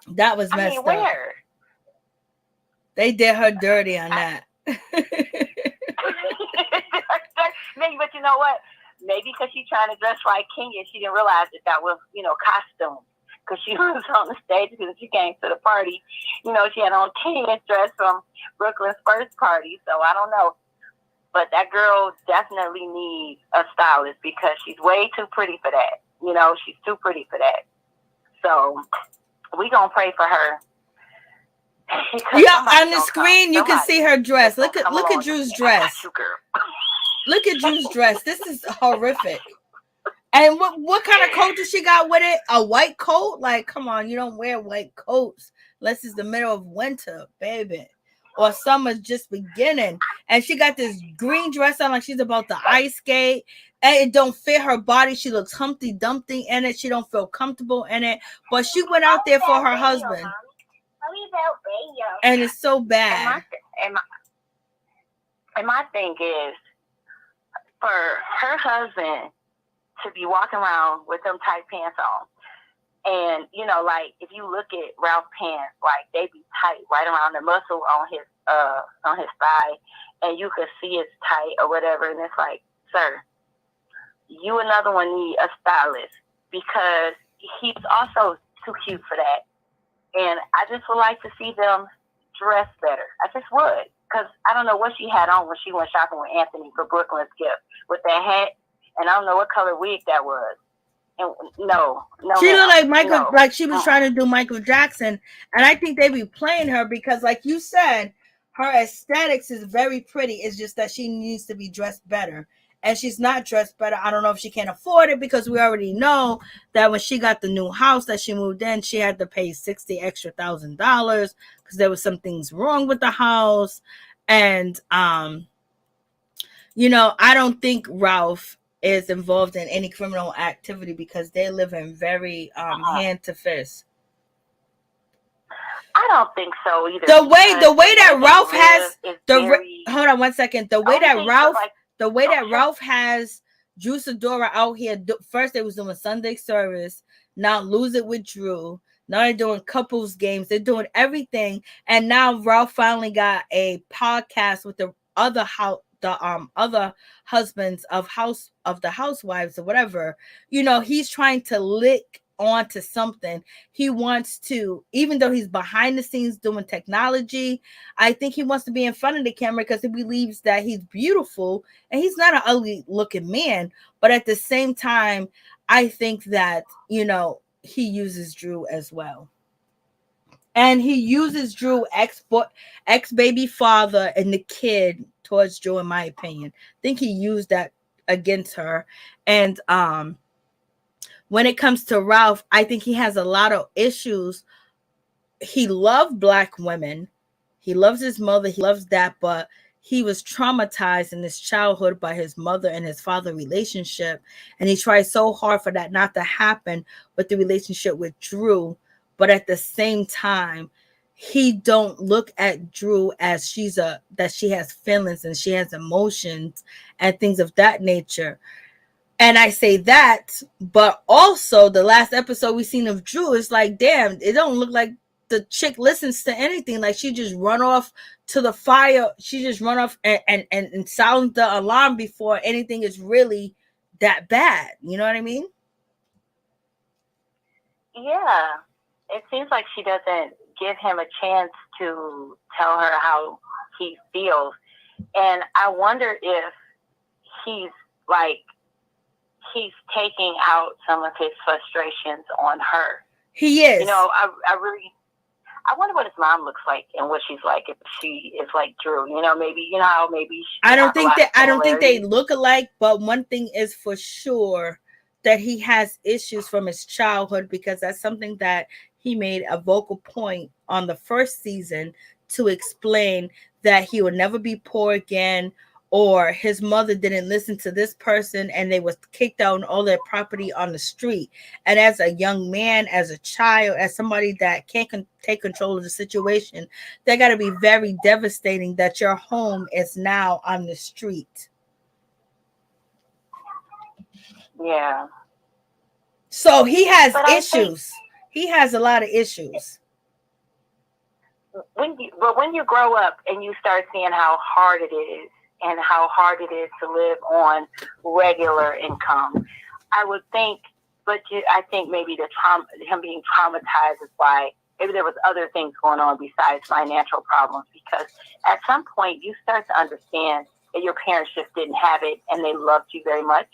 That was messed up. Where? They did her dirty on that. Maybe, but you know what? Maybe because she's trying to dress like Kenya, she didn't realize that was, costume. Because she was on the stage because she came to the party. She had on Kenya's dress from Brooklyn's first party. So I don't know. But that girl definitely needs a stylist because she's way too pretty for that. She's too pretty for that. So we going to pray for her. Yeah, on the screen you can see her dress. Look at Drew's dress. Look at Drew's dress. This is horrific. And what kind of coat does she got with it? A white coat? Like, come on, you don't wear white coats unless it's the middle of winter, baby. Or summer's just beginning. And she got this green dress on like she's about to ice skate. And it don't fit her body. She looks Humpty Dumpty in it. She don't feel comfortable in it. But she went out there for her husband. And it's so bad. And my thing is, for her husband to be walking around with them tight pants on, and like if you look at Ralph's pants, like they be tight right around the muscle on his thigh, and you could see it's tight or whatever, and it's like, sir, you another one need a stylist because he's also too cute for that. And I just would like to see them dress better. I just would. Because I don't know what she had on when she went shopping with Anthony for Brooklyn's gift. With that hat. And I don't know what color wig that was. And no. She looked like Michael, like she was trying to do Michael Jackson. And I think they be playing her because, like you said, her aesthetics is very pretty. It's just that she needs to be dressed better. And she's not dressed better. I don't know if she can't afford it because we already know that when she got the new house that she moved in, she had to pay $60,000 extra because there was some things wrong with the house. And, I don't think Ralph is involved in any criminal activity because they live in very hand to fist. I don't think so either. The way that Ralph has hold on one second. The way that Ralph has Drew Sidora out here. First, they was doing Sunday service. Now Lose It with Drew. Now they're doing couples games. They're doing everything. And now Ralph finally got a podcast with the other other husbands of the housewives or whatever. He's trying to lick onto something. He wants to, even though he's behind the scenes doing technology, I think he wants to be in front of the camera because he believes that he's beautiful and he's not an ugly looking man. But at the same time, I think that, he uses Drew as well. And he uses Drew ex-baby father and the kid towards Drew, in my opinion. I think he used that against her. And, when it comes to Ralph, I think he has a lot of issues. He loved Black women. He loves his mother. He loves that. But he was traumatized in his childhood by his mother and his father relationship. And he tried so hard for that not to happen with the relationship with Drew. But at the same time, he don't look at Drew as that she has feelings and she has emotions and things of that nature. And I say that, but also the last episode we seen of Drew is like, damn, it don't look like the chick listens to anything. Like she just run off to the fire. She just run off and sound the alarm before anything is really that bad. You know what I mean? Yeah. it seems like she doesn't give him a chance to tell her how he feels. And I wonder if he's taking out some of his frustrations on her. He is. You know, I wonder what his mom looks like and what she's like if she is like Drew. You know, maybe I don't think they look alike, but one thing is for sure that he has issues from his childhood, because that's something that he made a vocal point on the first season to explain, that he would never be poor again, or his mother didn't listen to this person and they was kicked out on all their property on the street. And as a young man, as a child, as somebody that can't take control of the situation, that got to be very devastating that your home is now on the street. Yeah. So he has issues. He has a lot of issues. When you grow up and you start seeing how hard it is and how hard it is to live on regular income, I would think, I think maybe him being traumatized is why maybe there was other things going on besides financial problems, because at some point you start to understand that your parents just didn't have it and they loved you very much,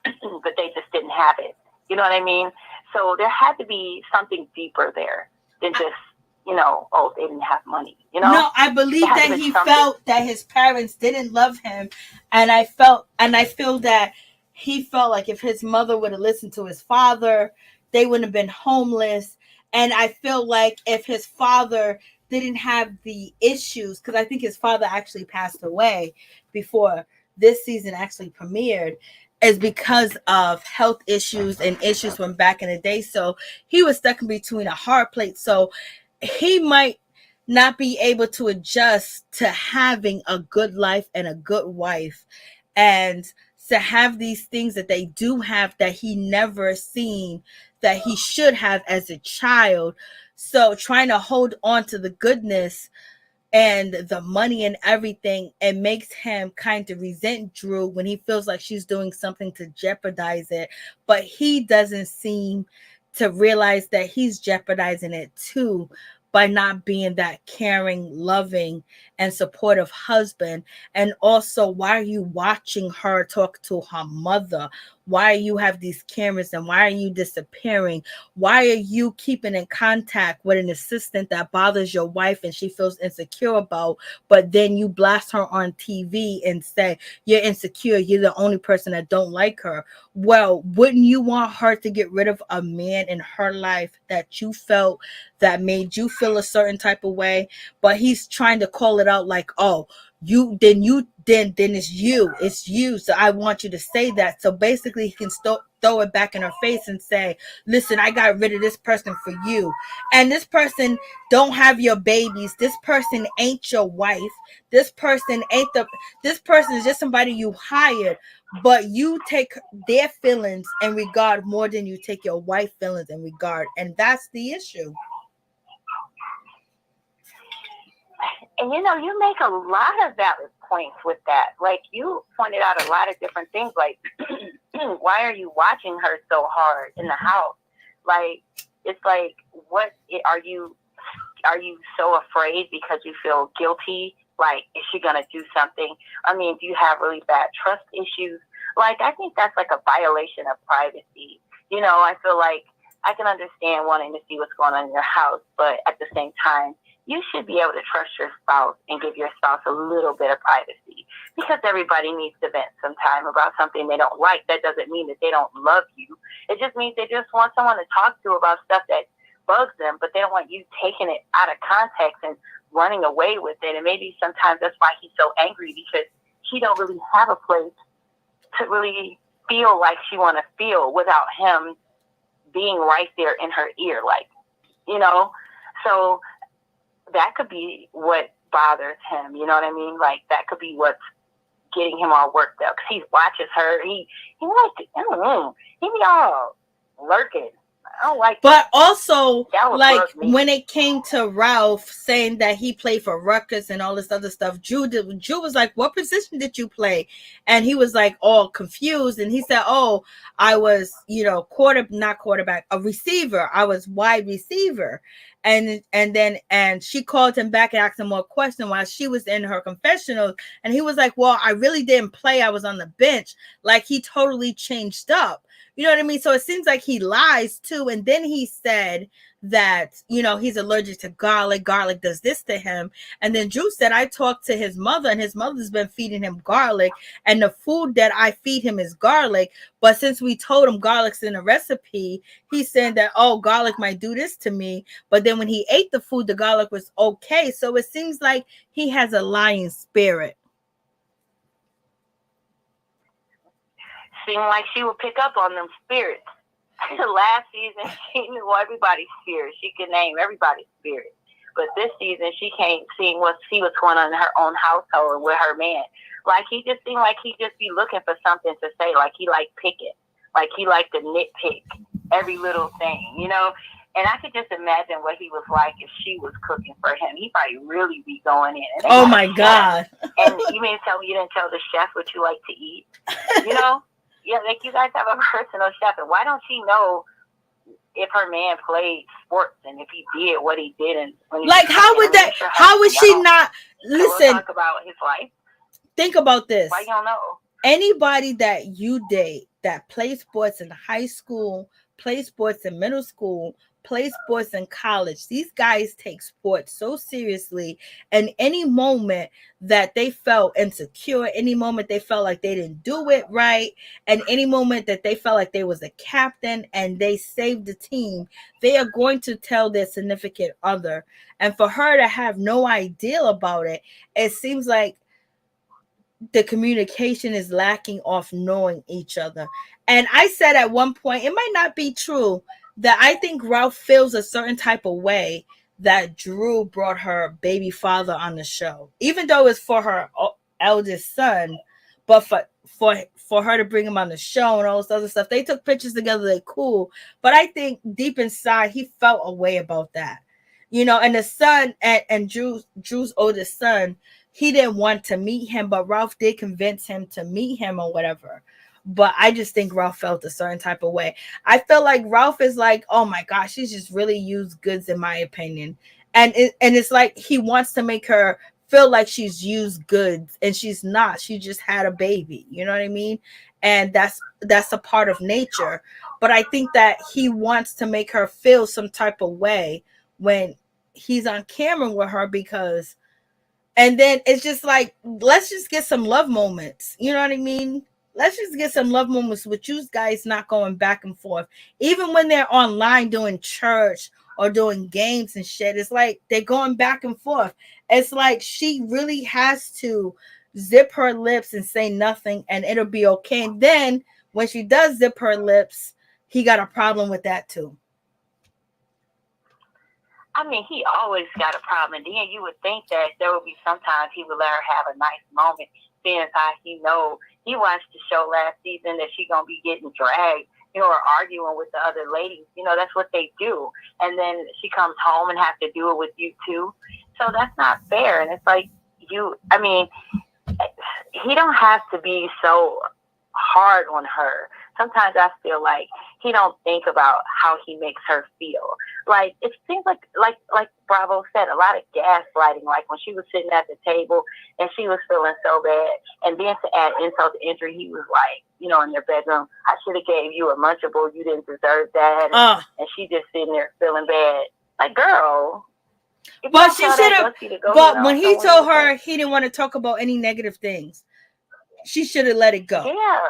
but they just didn't have it. You know what I mean? So there had to be something deeper there than just, you know, oh, they didn't have money. You know? No, I believe that he felt that his parents didn't love him, and I feel that he felt like if his mother would have listened to his father, they wouldn't have been homeless. And I feel like if his father didn't have the issues, because I think his father actually passed away before this season actually premiered, is because of health issues and issues from back in the day. So he was stuck in between a hard place. So he might not be able to adjust to having a good life and a good wife, and to have these things that they do have that he never seen that he should have as a child. So trying to hold on to the goodness and the money and everything, it makes him kind of resent Drew when he feels like she's doing something to jeopardize it. But he doesn't seem to realize that he's jeopardizing it too, by not being that caring, loving, and supportive husband. And also, why are you watching her talk to her mother? Why you have these cameras, and why are you disappearing? Why are you keeping in contact with an assistant that bothers your wife and she feels insecure about, but then you blast her on TV and say you're insecure, you're the only person that don't like her? Well, wouldn't you want her to get rid of a man in her life that you felt that made you feel a certain type of way? But he's trying to call it out like, oh, then it's you. So I want you to say that. So basically he can throw it back in her face and say, listen, I got rid of this person for you. And this person don't have your babies. This person ain't your wife. This person is just somebody you hired. But you take their feelings in regard more than you take your wife's feelings in regard. And that's the issue. And you know, you make a lot of valid points with that. Like, you pointed out a lot of different things, like why are you watching her so hard in the house? Like, it's like, what are you so afraid because you feel guilty? Like, is she gonna do something? I mean, do you have really bad trust issues? Like, I think that's like a violation of privacy. You know, I feel like I can understand wanting to see what's going on in your house, but at the same time, you should be able to trust your spouse and give your spouse a little bit of privacy, because everybody needs to vent sometime about something they don't like. That doesn't mean that they don't love you. It just means they just want someone to talk to about stuff that bugs them, but they don't want you taking it out of context and running away with it. And maybe sometimes that's why he's so angry, because she don't really have a place to really feel like she want to feel without him being right there in her ear, like, you know. So that could be what bothers him, you know what I mean? Like, that could be what's getting him all worked up, because he watches her. He like, he be all lurking. I don't like But also, that would like, bug me. when it came to Ralph saying that he played for Rutgers and all this other stuff, Drew was like, what position did you play? And he was like all confused. And he said, oh, I was, not quarterback, a receiver. I was wide receiver. And she called him back and asked him more questions while she was in her confessional. And he was like, well, I really didn't play. I was on the bench. Like, he totally changed up. You know what I mean? So it seems like he lies too. And then he said that, he's allergic to garlic. Garlic does this to him. And then Drew said, I talked to his mother and his mother's been feeding him garlic. And the food that I feed him is garlic. But since we told him garlic's in a recipe, he's saying that, oh, garlic might do this to me. But then when he ate the food, the garlic was okay. So it seems like he has a lying spirit. Seemed like she would pick up on them spirits. Last season, she knew everybody's spirit. She could name everybody's spirit. But this season, she can't see what's going on in her own household with her man. Like, he just seemed like he just be looking for something to say. Like, he like picking. Like, he like to nitpick every little thing, And I could just imagine what he was like if she was cooking for him. He probably really be going in. Oh, my God. And you mean tell me you didn't tell the chef what you like to eat? Yeah, like, you guys have a personal chef. And why don't she know if her man played sports and if he did what he did? And like, how would she not? Listen, we'll talk about his life. Think about this. Why you don't know? Anybody that you date that plays sports in high school, play sports in middle school, play sports in college, these guys take sports so seriously. And any moment that they felt insecure, any moment they felt like they didn't do it right, and any moment that they felt like they was a captain and they saved the team, they are going to tell their significant other. And for her to have no idea about it, it seems like the communication is lacking off knowing each other. And I said at one point, it might not be true, that I think Ralph feels a certain type of way that Drew brought her baby father on the show, even though it's for her eldest son, but for her to bring him on the show and all this other stuff. They took pictures together, they cool, but I think deep inside he felt a way about that, and the son and Drew's oldest son, he didn't want to meet him, but Ralph did convince him to meet him or whatever. But I just think Ralph felt a certain type of way. I feel like Ralph is like, oh my gosh, she's just really used goods, in my opinion. And it's like he wants to make her feel like she's used goods, and she's not. She just had a baby. You know what I mean? And that's a part of nature. But I think that he wants to make her feel some type of way when he's on camera with her, because, and then it's just like, let's just get some love moments. You know what I mean? Let's just get some love moments with you guys not going back and forth. Even when they're online doing church or doing games and shit, it's like they're going back and forth. It's like she really has to zip her lips and say nothing, and it'll be okay. And then when she does zip her lips, he got a problem with that too. I mean, he always got a problem. And then you would think that there would be sometimes he would let her have a nice moment, seeing as how he watched the show last season that she gonna be getting dragged, or arguing with the other ladies. That's what they do. And then she comes home and has to do it with you too. So that's not fair. And it's like, he don't have to be so hard on her. Sometimes I feel like he don't think about how he makes her feel. Like, it seems like Bravo said, a lot of gaslighting. Like when she was sitting at the table and she was feeling so bad, and then to add insult to injury, he was like, in their bedroom, I should have gave you a Lunchable. You didn't deserve that. And she just sitting there feeling bad. Like, girl. But she should have. But when he told her he didn't want to talk about any negative things, she should have let it go. Yeah.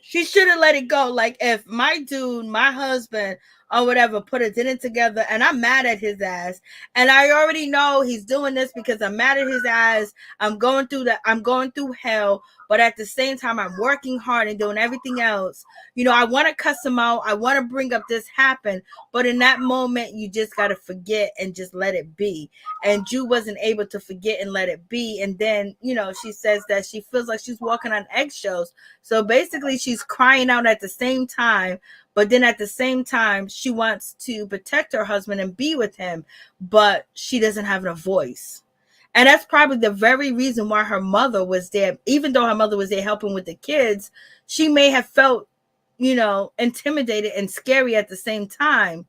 She should have let it go. Like, if my dude, my husband, or whatever, put a dinner together and I'm mad at his ass, and I already know he's doing this because I'm mad at his ass, I'm going through hell, but at the same time I'm working hard and doing everything else. I want to cuss him out. I want to bring up this happened, but in that moment you just got to forget and just let it be. And Ju wasn't able to forget and let it be. And then, she says that she feels like she's walking on eggshells. So basically she's crying out at the same time, but then at the same time, she wants to protect her husband and be with him, but she doesn't have a voice. And that's probably the very reason why her mother was there. Even though her mother was there helping with the kids, she may have felt, intimidated and scary at the same time.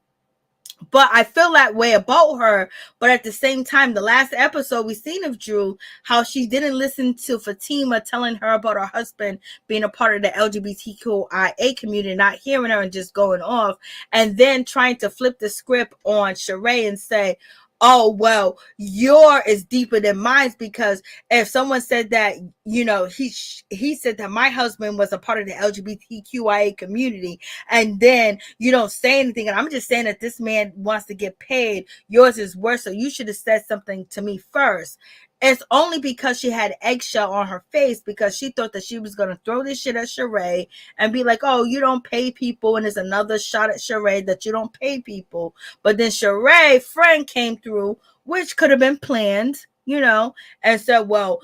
But I feel that way about her. But at the same time, the last episode we seen of Drew, how she didn't listen to Fatima telling her about her husband being a part of the LGBTQIA community, not hearing her and just going off, and then trying to flip the script on Sheree and say, oh, well, your is deeper than mine, because if someone said that, he said that my husband was a part of the LGBTQIA community, and then you don't say anything, and I'm just saying that this man wants to get paid, yours is worse, so you should have said something to me first. It's only because she had eggshell on her face, because she thought that she was going to throw this shit at Sheree and be like, oh, you don't pay people. And there's another shot at Sheree that you don't pay people. But then Sheree friend came through, which could have been planned, and said, well,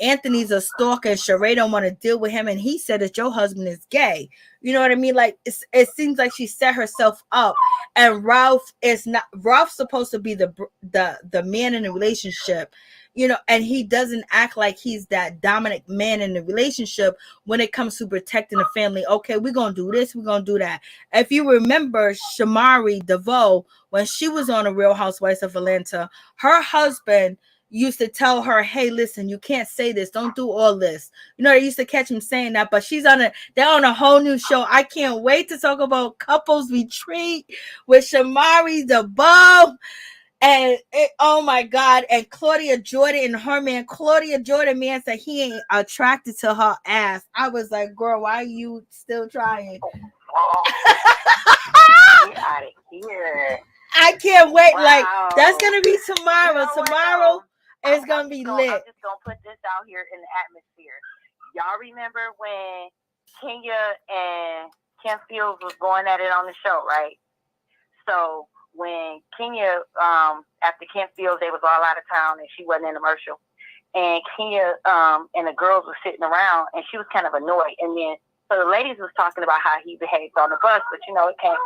Anthony's a stalker and Sheree don't want to deal with him. And he said that your husband is gay. You know what I mean? Like, it seems like she set herself up, and Ralph's supposed to be the man in the relationship. And he doesn't act like he's that dominant man in the relationship when it comes to protecting the family. Okay, we're going to do this, we're going to do that. If you remember Shamari DeVoe, when she was on The Real Housewives of Atlanta, her husband used to tell her, hey, listen, you can't say this, don't do all this. They used to catch him saying that, but they're on a whole new show. I can't wait to talk about Couples Retreat with Shamari DeVoe. And oh my God, and Claudia Jordan and her man, Claudia Jordan man said he ain't attracted to her ass. I was like, girl, why are you still trying? Get out of here. I can't wait. Wow. Like, that's gonna be tomorrow. Tomorrow is gonna be lit. I'm just gonna put this out here in the atmosphere. Y'all remember when Kenya and Kim Fields was going at it on the show, right? So when Kenya, after Kim Fields, they was all out of town and she wasn't in the commercial. And Kenya and the girls were sitting around and she was kind of annoyed. And then, so the ladies was talking about how he behaved on the bus, but it came.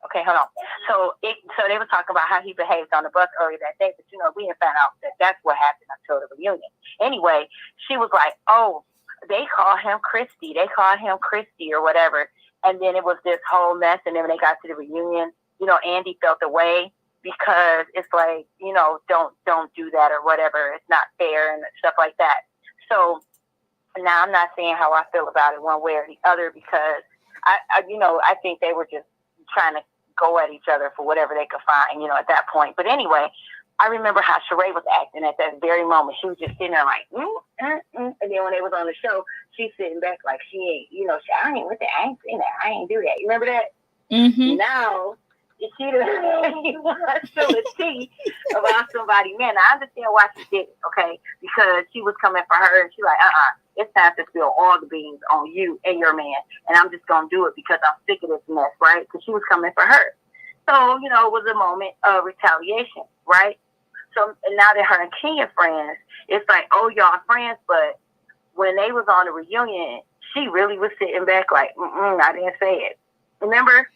Okay, hold on. So they were talking about how he behaved on the bus earlier that day, but we didn't find out that that's what happened until the reunion. Anyway, she was like, oh, they call him Christy. They call him Christy or whatever. And then it was this whole mess. And then when they got to the reunion, Andy felt away because it's like, don't do that or whatever. It's not fair and stuff like that. So now I'm not saying how I feel about it one way or the other, because I think they were just trying to go at each other for whatever they could find, at that point. But anyway, I remember how Sheree was acting at that very moment. She was just sitting there like, and then when they was on the show, she's sitting back like she ain't, I ain't with that. I ain't saying that. I ain't do that. You remember that? Mm-hmm. Now, she want to spill the tea about somebody. Man, I understand why she did it, okay? Because she was coming for her, and she's like, it's time to spill all the beans on you and your man, and I'm just going to do it because I'm sick of this mess, right? Because she was coming for her. So, it was a moment of retaliation, right? So now that her and Kenya friends, it's like, oh, y'all friends, but when they was on the reunion, she really was sitting back like, I didn't say it. Remember?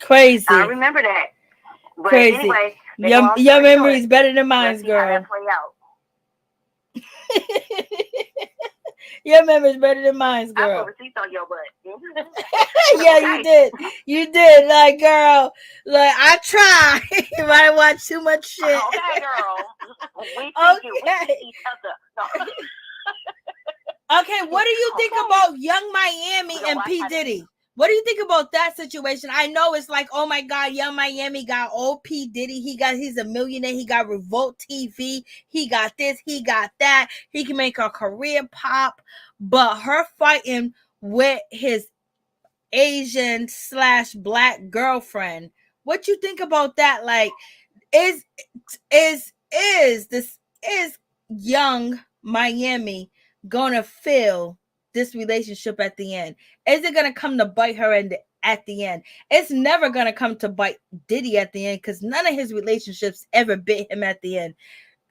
Crazy. I remember that. But crazy. Anyway, your memory is better than mine, girl. Your memory's better than mine, girl. I put receipts on your butt. Yeah, okay. You did. Like, girl, I try. If I watch too much shit. Okay, girl. We think each other. No. Okay, what do you think about Young Miami and P. Diddy? What do you think about that situation? I know it's like, oh my God, Young Miami got old P. Diddy. He's a millionaire. He got Revolt TV. He got this. He got that. He can make her career pop. But her fighting with his Asian/Black girlfriend. What you think about that? Like, is Young Miami gonna feel this relationship at the end? Is it gonna come to bite her at the end? It's never gonna come to bite Diddy at the end, because none of his relationships ever bit him at the end.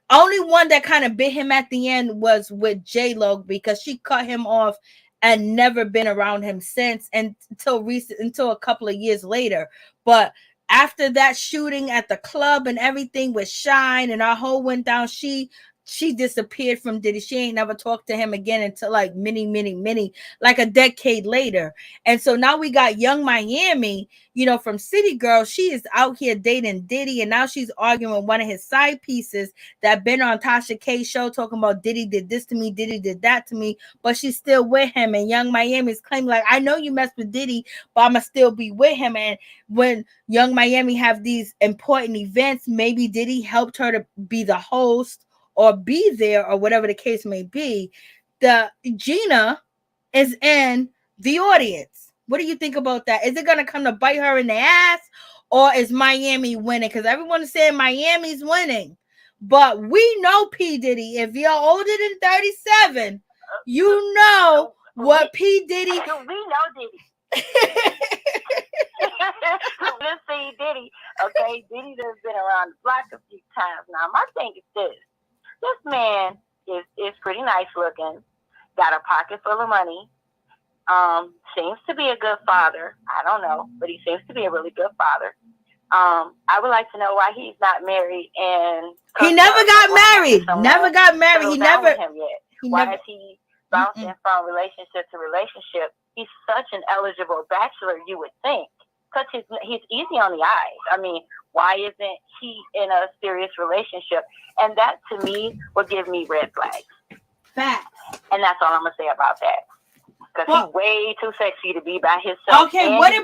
Only one that kind of bit him at the end was with J-Lo, because she cut him off and never been around him since, and until a couple of years later. But after that shooting at the club and everything with Shine and our whole went down, she disappeared from Diddy. She ain't never talked to him again until like many, like a decade later. And so now we got Young Miami, you know, from City Girl. She is out here dating Diddy, and now she's arguing with one of his side pieces that been on Tasha K's show talking about Diddy did this to me, Diddy did that to me, but she's still with him. And Young Miami's claiming like, I know you messed with Diddy, but I'ma still be with him. And when Young Miami have these important events, maybe Diddy helped her to be the host or be there or whatever the case may be. The Gina is in the audience. What do you think about that? Is it going to come to bite her in the ass, or is Miami winning? Because everyone is saying Miami's winning. But we know P. Diddy. If you're older than 37, you know what P. Diddy... We know Diddy. Let's see Diddy. Okay, Diddy has been around the block a few times. Now, my thing is this. This man is pretty nice looking, got a pocket full of money, seems to be a good father. I don't know, but he seems to be a really good father. I would like to know why he's not married, and he never got married. Never got married. He never him yet. Why is he bouncing from relationship to relationship? He's such an eligible bachelor, you would think, because he's easy on the eyes. I mean, why isn't he in a serious relationship? And that, to me, would give me red flags. Facts. And that's all I'm going to say about that. Because he's way too sexy to be by himself. Okay, and what he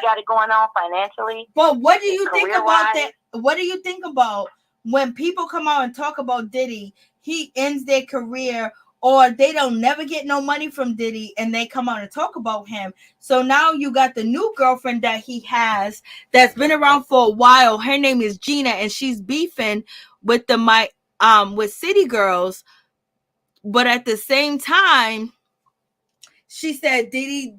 got it going on financially. But what do you think about that? What do you think about when people come out and talk about Diddy, he ends their career, or they don't never get no money from Diddy, and they come out and talk about him? So now you got the new girlfriend that he has that's been around for a while. Her name is Gina, and she's beefing with with City Girls. But at the same time, she said Diddy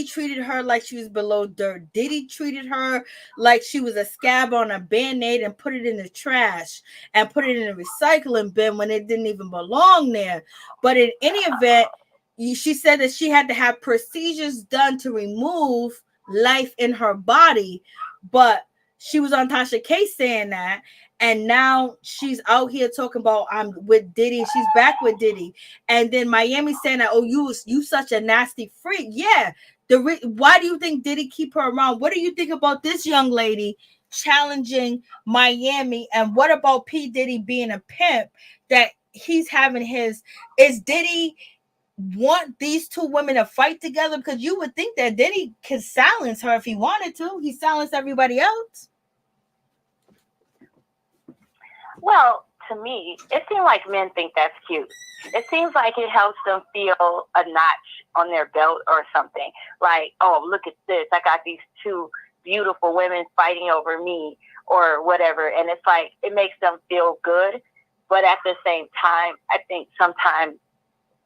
treated her like she was below dirt. Diddy treated her like she was a scab on a Band-Aid and put it in the trash and put it in a recycling bin when it didn't even belong there. But in any event, she said that she had to have procedures done to remove life in her body. But she was on Tasha K saying that. And now she's out here talking about I'm with Diddy. She's back with Diddy. And then Miami saying that, oh, you such a nasty freak. Yeah. Why do you think Diddy keep her around? What do you think about this young lady challenging Miami? And what about P. Diddy being a pimp that he's having his... Is Diddy want these two women to fight together? Because you would think that Diddy could silence her if he wanted to. He silenced everybody else. Well, to me, it seems like men think that's cute. It seems like it helps them feel a notch on their belt or something. Like, oh, look at this. I got these two beautiful women fighting over me or whatever. And it's like, it makes them feel good. But at the same time, I think sometimes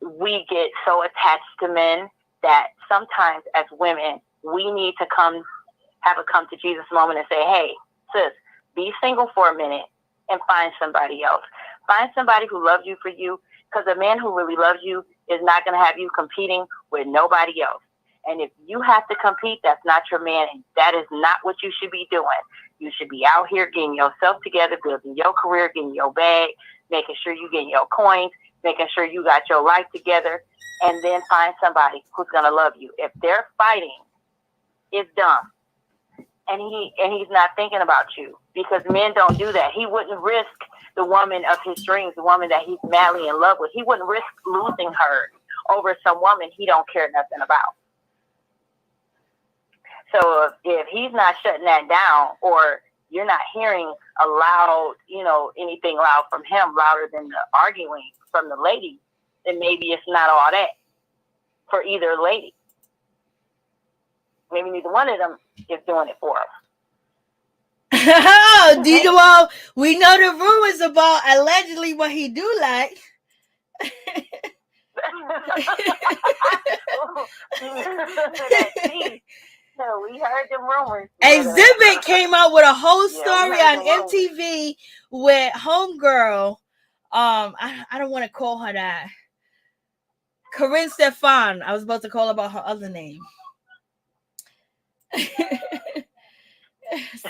we get so attached to men that sometimes as women, we need to have a come to Jesus moment and say, hey, sis, be single for a minute and find somebody else. Find somebody who loves you for you, because a man who really loves you is not going to have you competing with nobody else. And if you have to compete, that's not your man, and that is not what you should be doing. You should be out here getting yourself together, building your career, getting your bag, making sure you getting your coins, making sure you got your life together, and then find somebody who's going to love you. If they're fighting, it's dumb. And he's not thinking about you, because men don't do that. He wouldn't risk the woman of his dreams, the woman that he's madly in love with. He wouldn't risk losing her over some woman he don't care nothing about. So if he's not shutting that down, or you're not hearing a loud, anything loud from him, louder than the arguing from the lady, then maybe it's not all that for either lady. Maybe neither one of them is doing it for him. Well, we know the rumors about allegedly what he do like. We heard the rumors. Exhibit came out with a whole story on MTV with homegirl. I don't want to call her that. Corinne Stefan. I was about to call about her other name.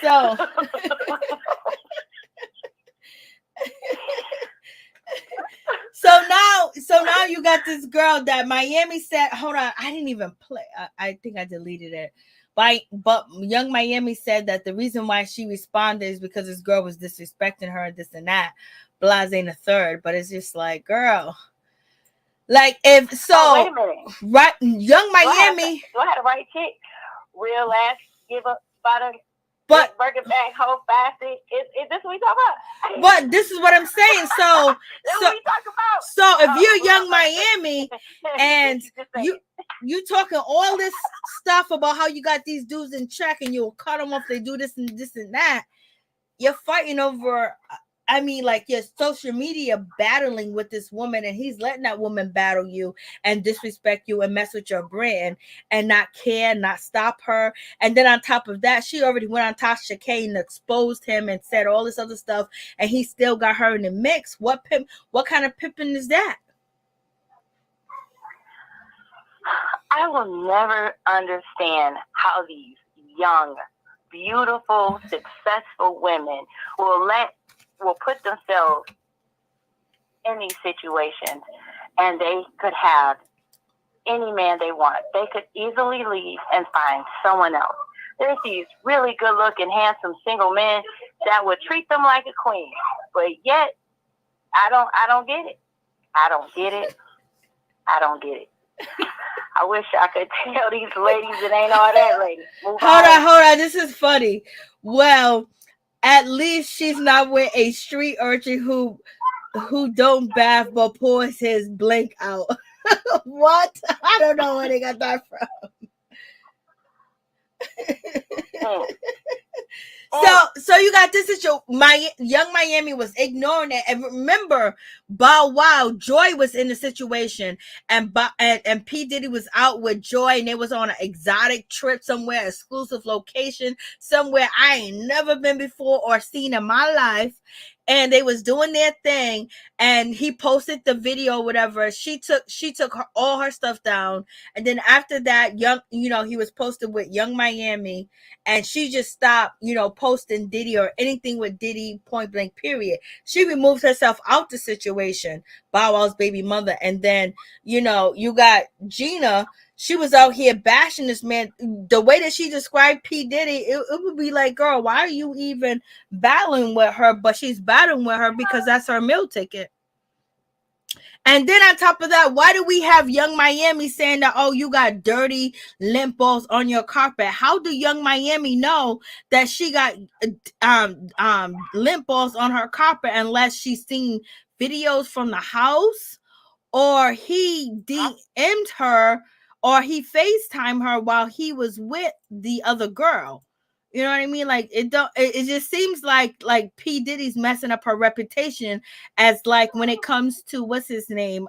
So So now you got this girl that Miami said, hold on, I didn't even play. I think I deleted it. But Young Miami said that the reason why she responded is because this girl was disrespecting her and this and that. Blase ain't a third, but it's just like, girl. Like if so, wait a minute. Right, Young Miami. Do I have the right chick? Real ass, give up, butter, but burger back, whole facet. Is this what we talk about? But this is what I'm saying. So what we talk about. So if you're Young Miami and you talking all this stuff about how you got these dudes in check and you'll cut them off, they do this and that, you're fighting over. I mean, like your social media battling with this woman, and he's letting that woman battle you and disrespect you and mess with your brand and not care, not stop her. And then on top of that, she already went on Tasha K and exposed him and said all this other stuff, and he still got her in the mix. What kind of pimping is that? I will never understand how these young, beautiful, successful women will put themselves in these situations, and they could have any man they want. They could easily leave and find someone else. There's these really good-looking, handsome single men that would treat them like a queen, but yet I don't get it. I don't get it. I wish I could tell these ladies it ain't all that, lady. Hold on. This is funny. Well, at least she's not with a street urchin who don't bath but pours his blink out. What? I don't know where they got that from. So you got this issue. Young Miami was ignoring it, and remember, Bow Wow, Joy was in the situation, and P Diddy was out with Joy, and they was on an exotic trip somewhere, exclusive location, somewhere I ain't never been before or seen in my life. And they was doing their thing, and he posted the video, whatever. She took all her stuff down, and then after that, he was posted with Young Miami, and she just stopped, posting Diddy or anything with Diddy, point blank, period. She removed herself out the situation, Bow Wow's baby mother, and then you got Gina. She was out here bashing this man. The way that she described P. Diddy, it would be like, girl, why are you even battling with her? But she's battling with her because that's her meal ticket. And then on top of that, why do we have Young Miami saying that, oh, you got dirty lint balls on your carpet? How do Young Miami know that she got lint balls on her carpet unless she's seen videos from the house, or he DM'd her, or he FaceTimed her while he was with the other girl? You know what I mean? Like it just seems like P. Diddy's messing up her reputation as, like, when it comes to what's his name,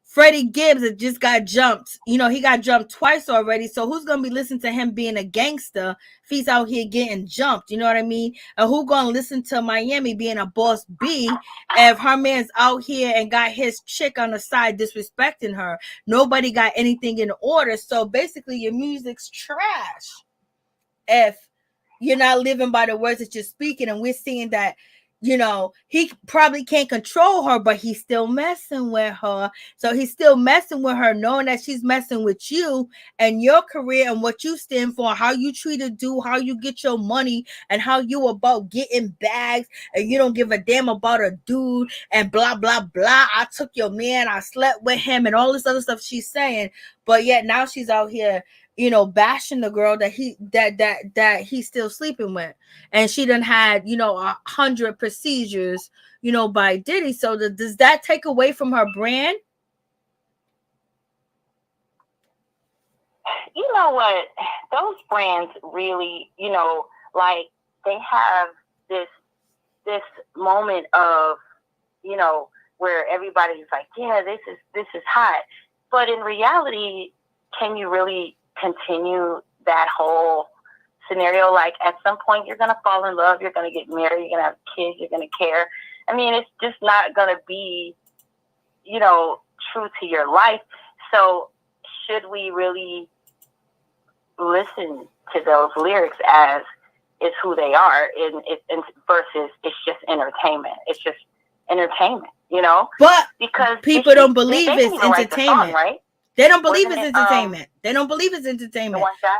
Freddie Gibbs, that just got jumped. He got jumped twice already. So who's gonna be listening to him being a gangster if he's out here getting jumped? You know what I mean? And who gonna listen to Miami being a boss B if her man's out here and got his chick on the side disrespecting her? Nobody got anything in order. So basically, your music's trash if you're not living by the words that you're speaking. And we're seeing that, he probably can't control her, but he's still messing with her. So he's still messing with her, knowing that she's messing with you and your career and what you stand for, how you treat a dude, how you get your money, and how you about getting bags, and you don't give a damn about a dude, and blah, blah, blah. I took your man, I slept with him, and all this other stuff she's saying. But yet now she's out here, bashing the girl that he's still sleeping with, and she done had 100 procedures, by Diddy. So does that take away from her brand? You know what? Those brands really, like they have this moment of, where everybody's like, yeah, this is hot, but in reality, can you really continue that whole scenario? Like, at some point you're gonna fall in love, you're gonna get married, you're gonna have kids, you're gonna care. I mean, it's just not gonna be true to your life. So should we really listen to those lyrics as it's who they are, and versus it's just entertainment? It's just entertainment, you know. But because people don't believe they it's didn't even write the song, entertainment, right? They don't believe Wasn't it's it, entertainment. They don't believe it's The entertainment. one guy.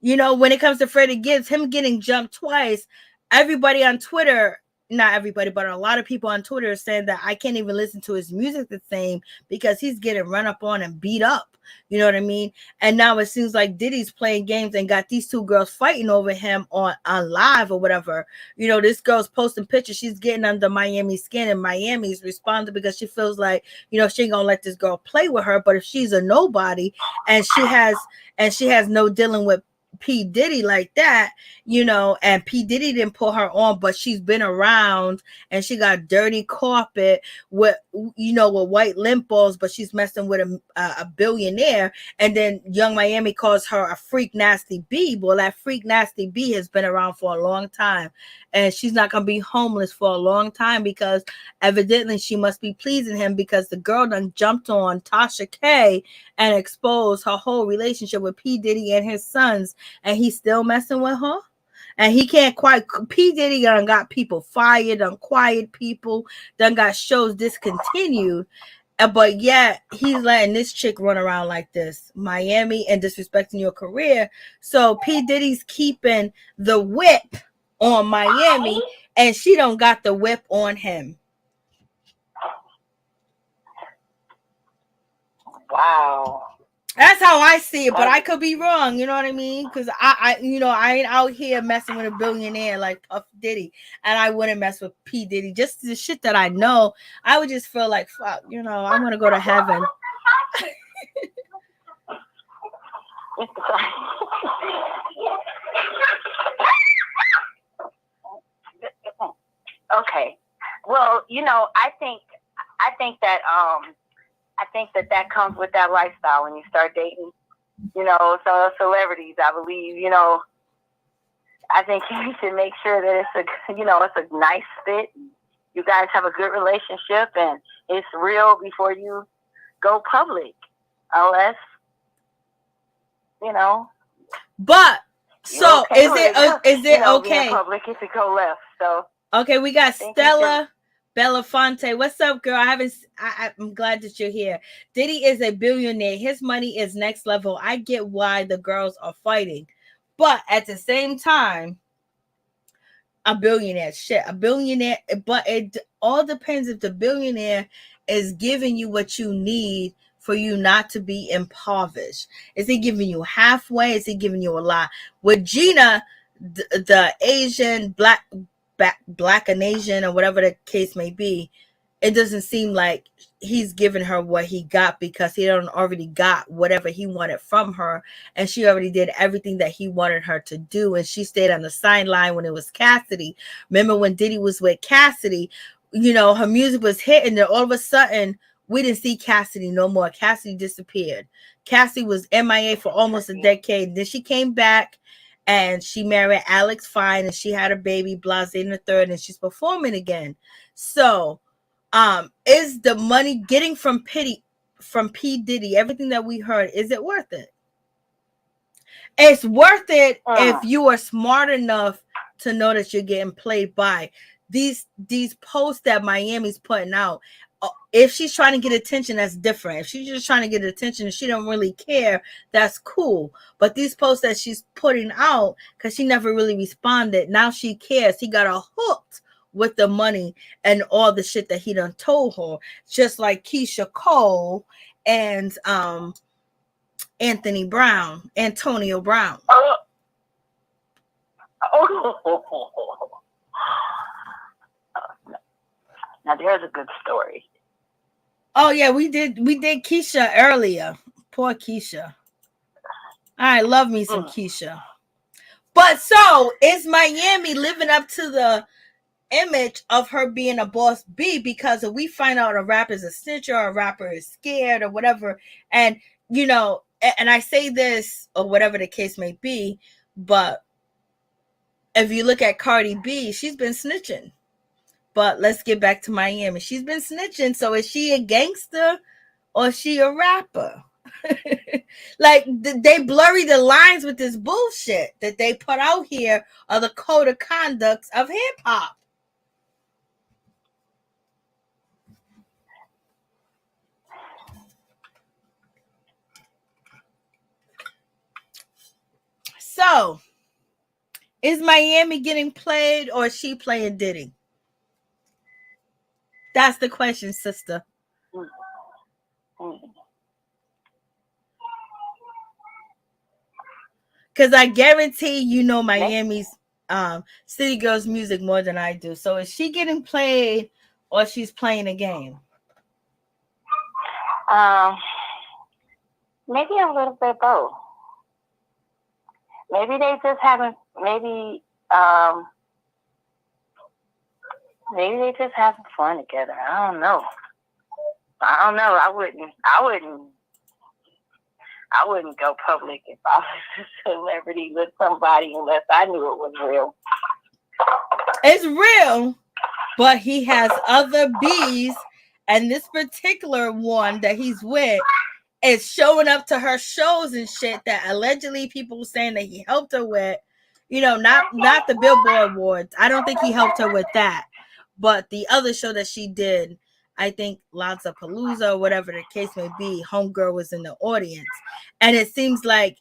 You know, when it comes to Freddie Gibbs, him getting jumped twice, everybody on Twitter, not everybody, but a lot of people on Twitter are saying that I can't even listen to his music the same because he's getting run up on and beat up. You know what I mean? And now it seems like Diddy's playing games and got these two girls fighting over him on live or whatever. You know, this girl's posting pictures. She's getting under Miami's skin, and Miami's responding because she feels like, you know, she ain't gonna let this girl play with her. But if she's a nobody and she has no dealing with P. Diddy like that, you know, and P. Diddy didn't put her on, but she's been around and she got dirty carpet with, you know, with white limp balls, but she's messing with a billionaire. And then Young Miami calls her a freak nasty B. Well, that freak nasty B has been around for a long time, and she's not gonna be homeless for a long time because evidently she must be pleasing him, because the girl done jumped on Tasha K and exposed her whole relationship with P. Diddy and his sons, and he's still messing with her. And he can't quite. P. Diddy done got people fired, done quiet people, done got shows discontinued. But yet he's letting this chick run around like this, Miami, and disrespecting your career. So P. Diddy's keeping the whip on Miami, and she don't got the whip on him. Wow. That's how I see it, but I could be wrong. You know what I mean? Because I ain't out here messing with a billionaire like Puff Diddy, and I wouldn't mess with P. Diddy. Just the shit that I know, I would just feel like, fuck, you know, I want to go to heaven. Okay. Well, you know, I think that that comes with that lifestyle when you start dating, you know, some celebrities. I believe, you know, I think you should make sure that it's a nice fit. You guys have a good relationship and it's real before you go public, unless, you know. But so okay is it okay? Public if it go left. So okay, we got Stella Belafonte. What's up, girl? I'm glad that you're here. Diddy is a billionaire. His money is next level. I get why the girls are fighting, but at the same time, a billionaire, but it all depends if the billionaire is giving you what you need for you not to be impoverished. Is he giving you halfway? Is he giving you a lot? With Gina, the Asian black and Asian, or whatever the case may be, it doesn't seem like he's giving her what he got, because he already got whatever he wanted from her, and she already did everything that he wanted her to do, and she stayed on the sideline when it was Cassidy. Remember when Diddy was with Cassidy, you know, her music was hitting, and all of a sudden we didn't see Cassidy no more. Cassidy disappeared. Cassidy was MIA for almost a decade. Then she came back and she married Alex Fine, and she had a baby, Blase in the third, and she's performing again. So, is the money getting from P. Diddy, everything that we heard, is it worth it? It's worth it if you are smart enough to know that you're getting played by these posts that Miami's putting out. If she's trying to get attention, that's different. If she's just trying to get attention and she don't really care, that's cool. But these posts that she's putting out, because she never really responded, now she cares. He got her hooked with the money and all the shit that he done told her. Just like Keisha Cole and Antonio Brown. Now there's a good story. Oh yeah, we did Keisha earlier. Poor Keisha. I love me some Keisha. But so is Miami living up to the image of her being a boss B? Because if we find out a rapper is a snitch or a rapper is scared or whatever, and you know, and I say this or whatever the case may be, but if you look at Cardi B, she's been snitching. But let's get back to Miami. She's been snitching. So is she a gangster or she a rapper? Like they blurry the lines with this bullshit that they put out here are the code of conducts of hip hop. So, is Miami getting played or is she playing Diddy? That's the question, sister. Because I guarantee you know Miami's City Girls music more than I do. So is she getting played or she's playing a game? Maybe a little bit both. Maybe they just haven't. Maybe they just having fun together. I don't know. I wouldn't go public if I was a celebrity with somebody unless I knew it was real. It's real, but he has other bees, and this particular one that he's with is showing up to her shows and shit that allegedly people were saying that he helped her with. You know, not the Billboard Awards. I don't think he helped her with that, but the other show that she did, I think Lollapalooza or whatever the case may be, Homegirl was in the audience. And it seems like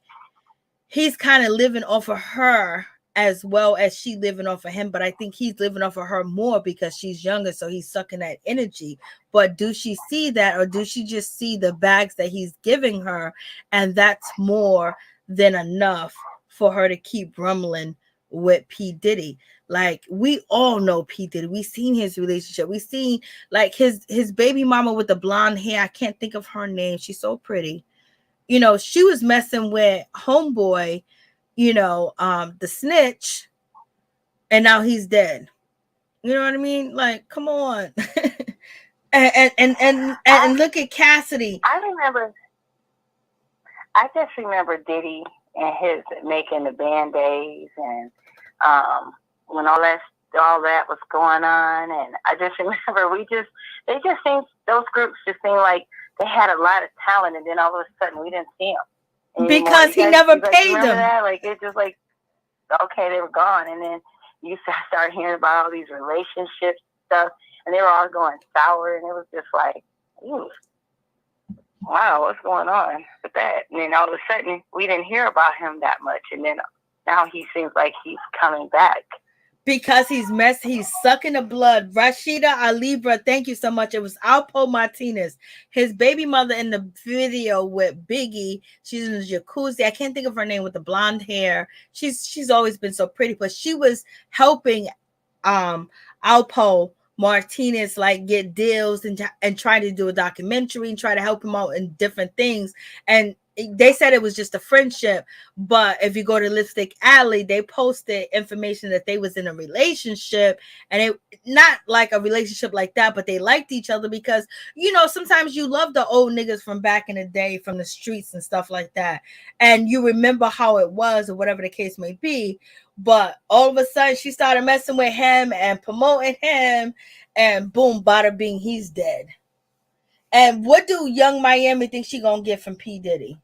he's kind of living off of her as well as she living off of him. But I think he's living off of her more because she's younger. So he's sucking that energy. But do she see that, or do she just see the bags that he's giving her? And that's more than enough for her to keep rumbling with P. Diddy. Like, we all know P. Diddy. We seen his relationship. We seen like his baby mama with the blonde hair. I can't think of her name. She's so pretty. You know, she was messing with homeboy, you know, the snitch, and now he's dead. You know what I mean? Like, come on. and look at Cassidy. I just remember Diddy and his making the Band-Aids and when all that was going on, and I just remember they just seemed, those groups just seemed like they had a lot of talent, and then all of a sudden we didn't see them anymore. Because he never paid them. That? Like, it's just like, okay, they were gone, and then you start hearing about all these relationship stuff, and they were all going sour, and it was just like, ooh, wow, what's going on with that? And then all of a sudden we didn't hear about him that much, and then now he seems like he's coming back. Because he's sucking the blood. Rashida Alibra, thank you so much. It was Alpo Martinez, his baby mother in the video with Biggie. She's in the jacuzzi. I can't think of her name, with the blonde hair. She's always been so pretty, but she was helping Alpo Martinez like get deals and try to do a documentary and try to help him out in different things. And they said it was just a friendship, but if you go to Lipstick Alley, they posted information that they was in a relationship, and it not like a relationship like that, but they liked each other because, you know, sometimes you love the old niggas from back in the day, from the streets and stuff like that, and you remember how it was or whatever the case may be. But all of a sudden she started messing with him and promoting him, and boom, bada bing, he's dead. And what do Young Miami think she gonna get from P. Diddy?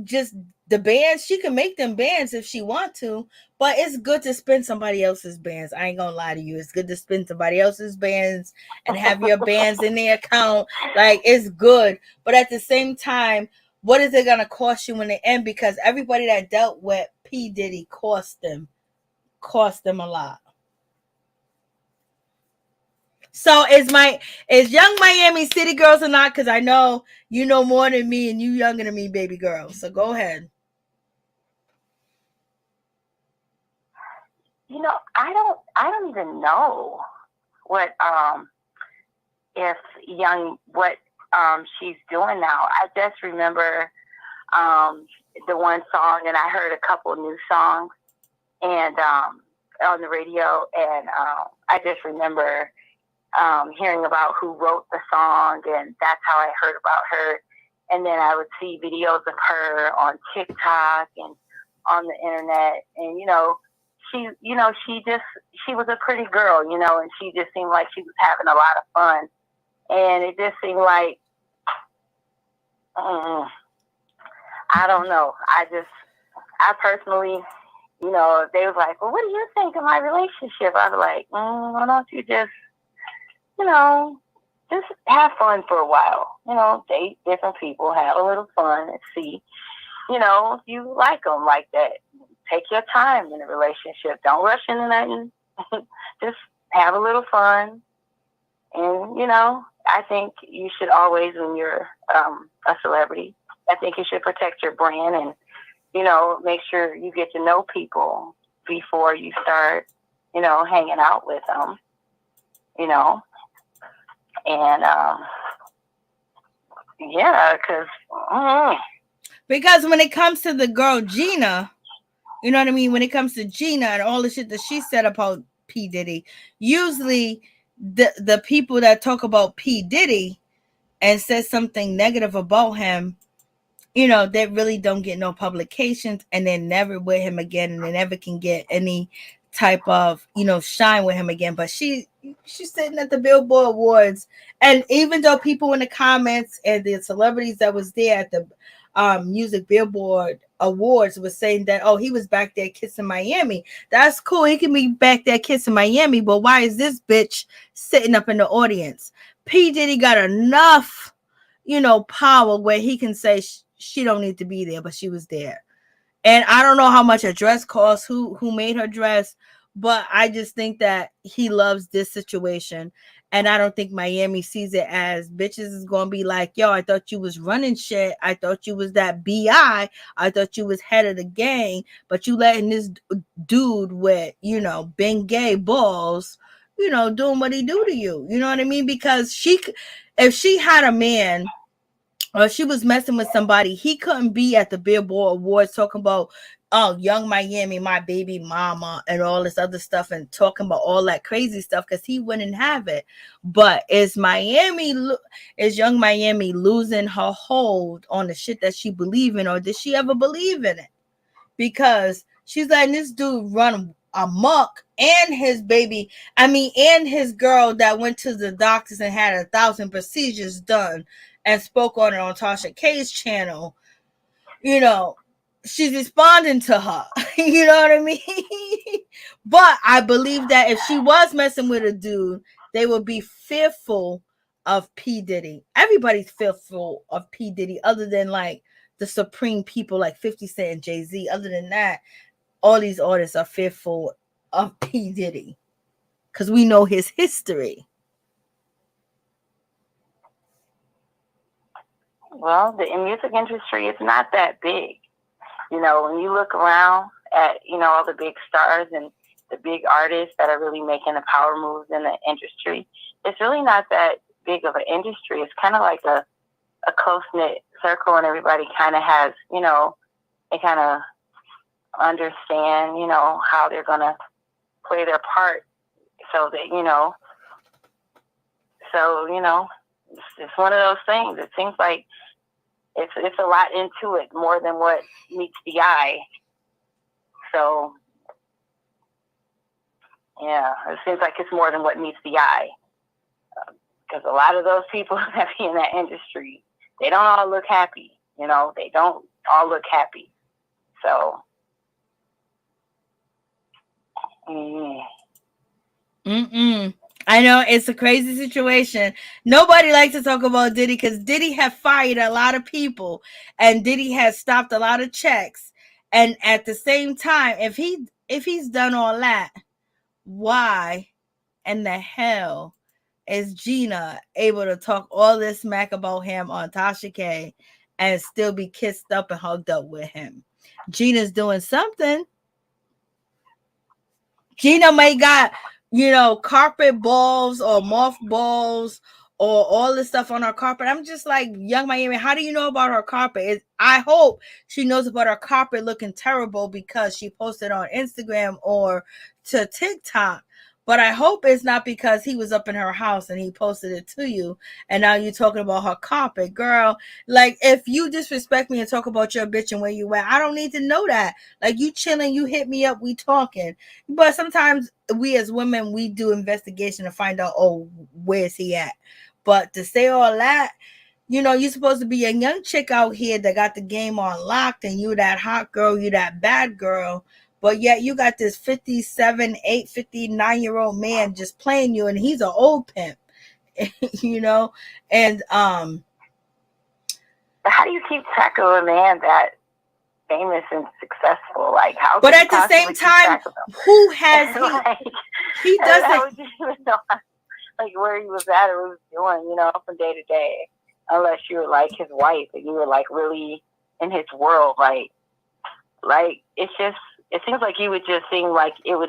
Just the bands. She can make them bands if she want to, but it's good to spend somebody else's bands. I ain't gonna lie to you. It's good to spend somebody else's bands and have your bands in their account. Like, it's good. But at the same time, what is it gonna cost you in the end? Because everybody that dealt with P. Diddy cost them a lot. So is Young Miami City Girls or not? Because I know you know more than me, and you younger than me, baby girl. So go ahead. You know, I don't even know what she's doing now. I just remember the one song, and I heard a couple new songs and on the radio, and I just remember hearing about who wrote the song, and that's how I heard about her. And then I would see videos of her on TikTok and on the internet, and she was a pretty girl, and she just seemed like she was having a lot of fun, and it just seemed like I don't know. I personally, you know, they was like, well, what do you think of my relationship? I was like, why don't you just, you know, just have fun for a while. You know, date different people, have a little fun, and see, you know, if you like them like that. Take your time in a relationship. Don't rush into nothing. Just have a little fun. And, you know, I think you should always, when you're a celebrity, I think you should protect your brand and, you know, make sure you get to know people before you start, you know, hanging out with them, you know. And, yeah, because when it comes to the girl Gina, you know what I mean? When it comes to Gina and all the shit that she said about P. Diddy, usually the people that talk about P. Diddy and says something negative about him, you know, they really don't get no publications and they're never with him again and they never can get any type of, you know, shine with him again. But she's sitting at the Billboard Awards, and even though people in the comments and the celebrities that was there at the Music Billboard Awards was saying that, oh, he was back there kissing Miami. That's cool. He can be back there kissing Miami, but why is this bitch sitting up in the audience? P. Diddy got enough, you know, power where he can say she don't need to be there, but she was there. And I don't know how much a dress costs, who made her dress, but I just think that he loves this situation. And I don't think Miami sees it as bitches is going to be like, yo, I thought you was running shit. I thought you was that B.I. I thought you was head of the gang, but you letting this dude with, you know, Bengay balls, you know, doing what he do to you. You know what I mean? Because if she had a man or she was messing with somebody, he couldn't be at the Billboard Awards talking about, oh, Young Miami, my baby mama, and all this other stuff, and talking about all that crazy stuff, because he wouldn't have it. But is Young Miami losing her hold on the shit that she believe in, or did she ever believe in it? Because she's letting this dude run amok, and his girl that went to the doctors and had 1,000 procedures done and spoke on it on Tasha K's channel, you know, she's responding to her. You know what I mean? But I believe that if she was messing with a dude, they would be fearful of P. Diddy. Everybody's fearful of P. Diddy other than like the supreme people like 50 Cent and Jay-Z. Other than that, all these artists are fearful of P. Diddy because we know his history. Well, the music industry is not that big. You know, when you look around at, you know, all the big stars and the big artists that are really making the power moves in the industry, it's really not that big of an industry. It's kind of like a close-knit circle, and everybody kind of has, you know, they kind of understand, you know, how they're going to play their part so that, you know, it's one of those things. It seems like it's a lot into it, more than what meets the eye. So, yeah, it seems like it's more than what meets the eye. Because a lot of those people that be in that industry, they don't all look happy. You know, they don't all look happy. So, I know it's a crazy situation. Nobody likes to talk about Diddy because Diddy have fired a lot of people and Diddy has stopped a lot of checks. And at the same time, if he's done all that, why in the hell is Gina able to talk all this smack about him on Tasha K and still be kissed up and hugged up with him? Gina's doing something. Gina may got, you know, carpet balls or moth balls or all this stuff on her carpet. I'm just like, Young Miami, how do you know about her carpet? I hope she knows about her carpet looking terrible because she posted on Instagram or to TikTok. But I hope it's not because he was up in her house and he posted it to you. And now you're talking about her carpet. Girl, like, if you disrespect me and talk about your bitch and where you at, I don't need to know that. Like, you chilling, you hit me up, we talking. But sometimes we as women, we do investigation to find out, oh, where's he at? But to say all that, You know, you're supposed to be a young chick out here that got the game on locked, and you that hot girl, you that bad girl. But yet you got this 57, 59-year-old man just playing you, and he's an old pimp. You know, and But how do you keep track of a man that famous and successful? Like, how? But at the same time, who has like, he doesn't? How would you even know, like, where he was at or what he was doing, you know, from day to day, unless you were like his wife and you were like really in his world, like it's just, it seems like you would just seem like it would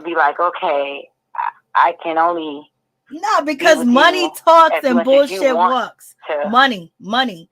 be like, okay, I can only. No, because money talks and bullshit walks. Money. Right.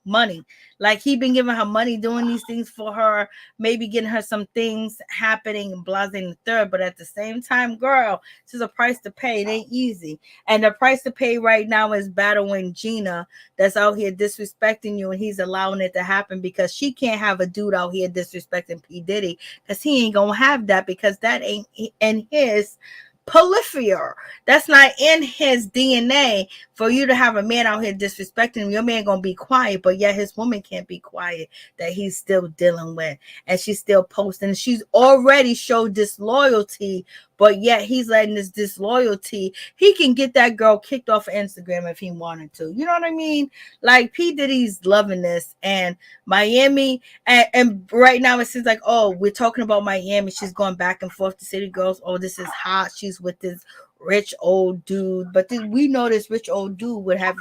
Money. Like, he been giving her money, doing these things for her, maybe getting her some things happening, blah, and the third. But at the same time, girl, this is a price to pay. It ain't easy. And the price to pay right now is battling Gina that's out here disrespecting you, and he's allowing it to happen because she can't have a dude out here disrespecting P. Diddy, because he ain't gonna have that, because that ain't in his polyphia. That's not in his DNA for you to have a man out here disrespecting him. Your man gonna be quiet, but yet his woman can't be quiet that he's still dealing with, and she's still posting. She's already showed disloyalty, but yet he's letting this disloyalty. He can get that girl kicked off of Instagram if he wanted to. You know what I mean? Like, P. Diddy's loving this, and Miami, and right now it seems like, oh, we're talking about Miami. She's going back and forth to city girls. Oh, this is hot. She's with this rich old dude, but we know this rich old dude would have.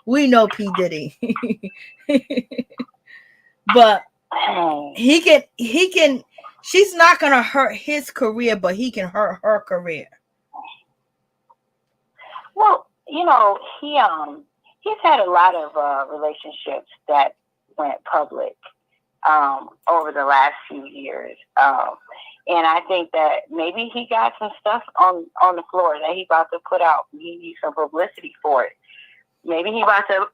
We know P. Diddy, but he can. She's not gonna hurt his career, but he can hurt her career. Well, you know, he's had a lot of relationships that went public over the last few years. And I think that maybe he got some stuff on the floor that he's about to put out. He needs some publicity for it. Maybe he's about to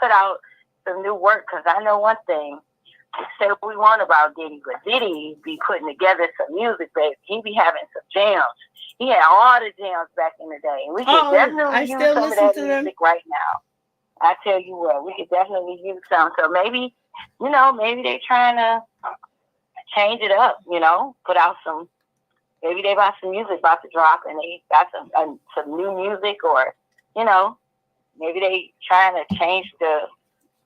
put out some new work, because I know one thing. Say what we want about Diddy, but Diddy be putting together some music, baby. He be having some jams. He had all the jams back in the day. And we could definitely use some of that music right now. I tell you what, we could definitely use some. So maybe, you know, maybe they're trying to change it up, you know, put out some, maybe they got some music about to drop and they got some new music, or, you know, maybe they trying to change the,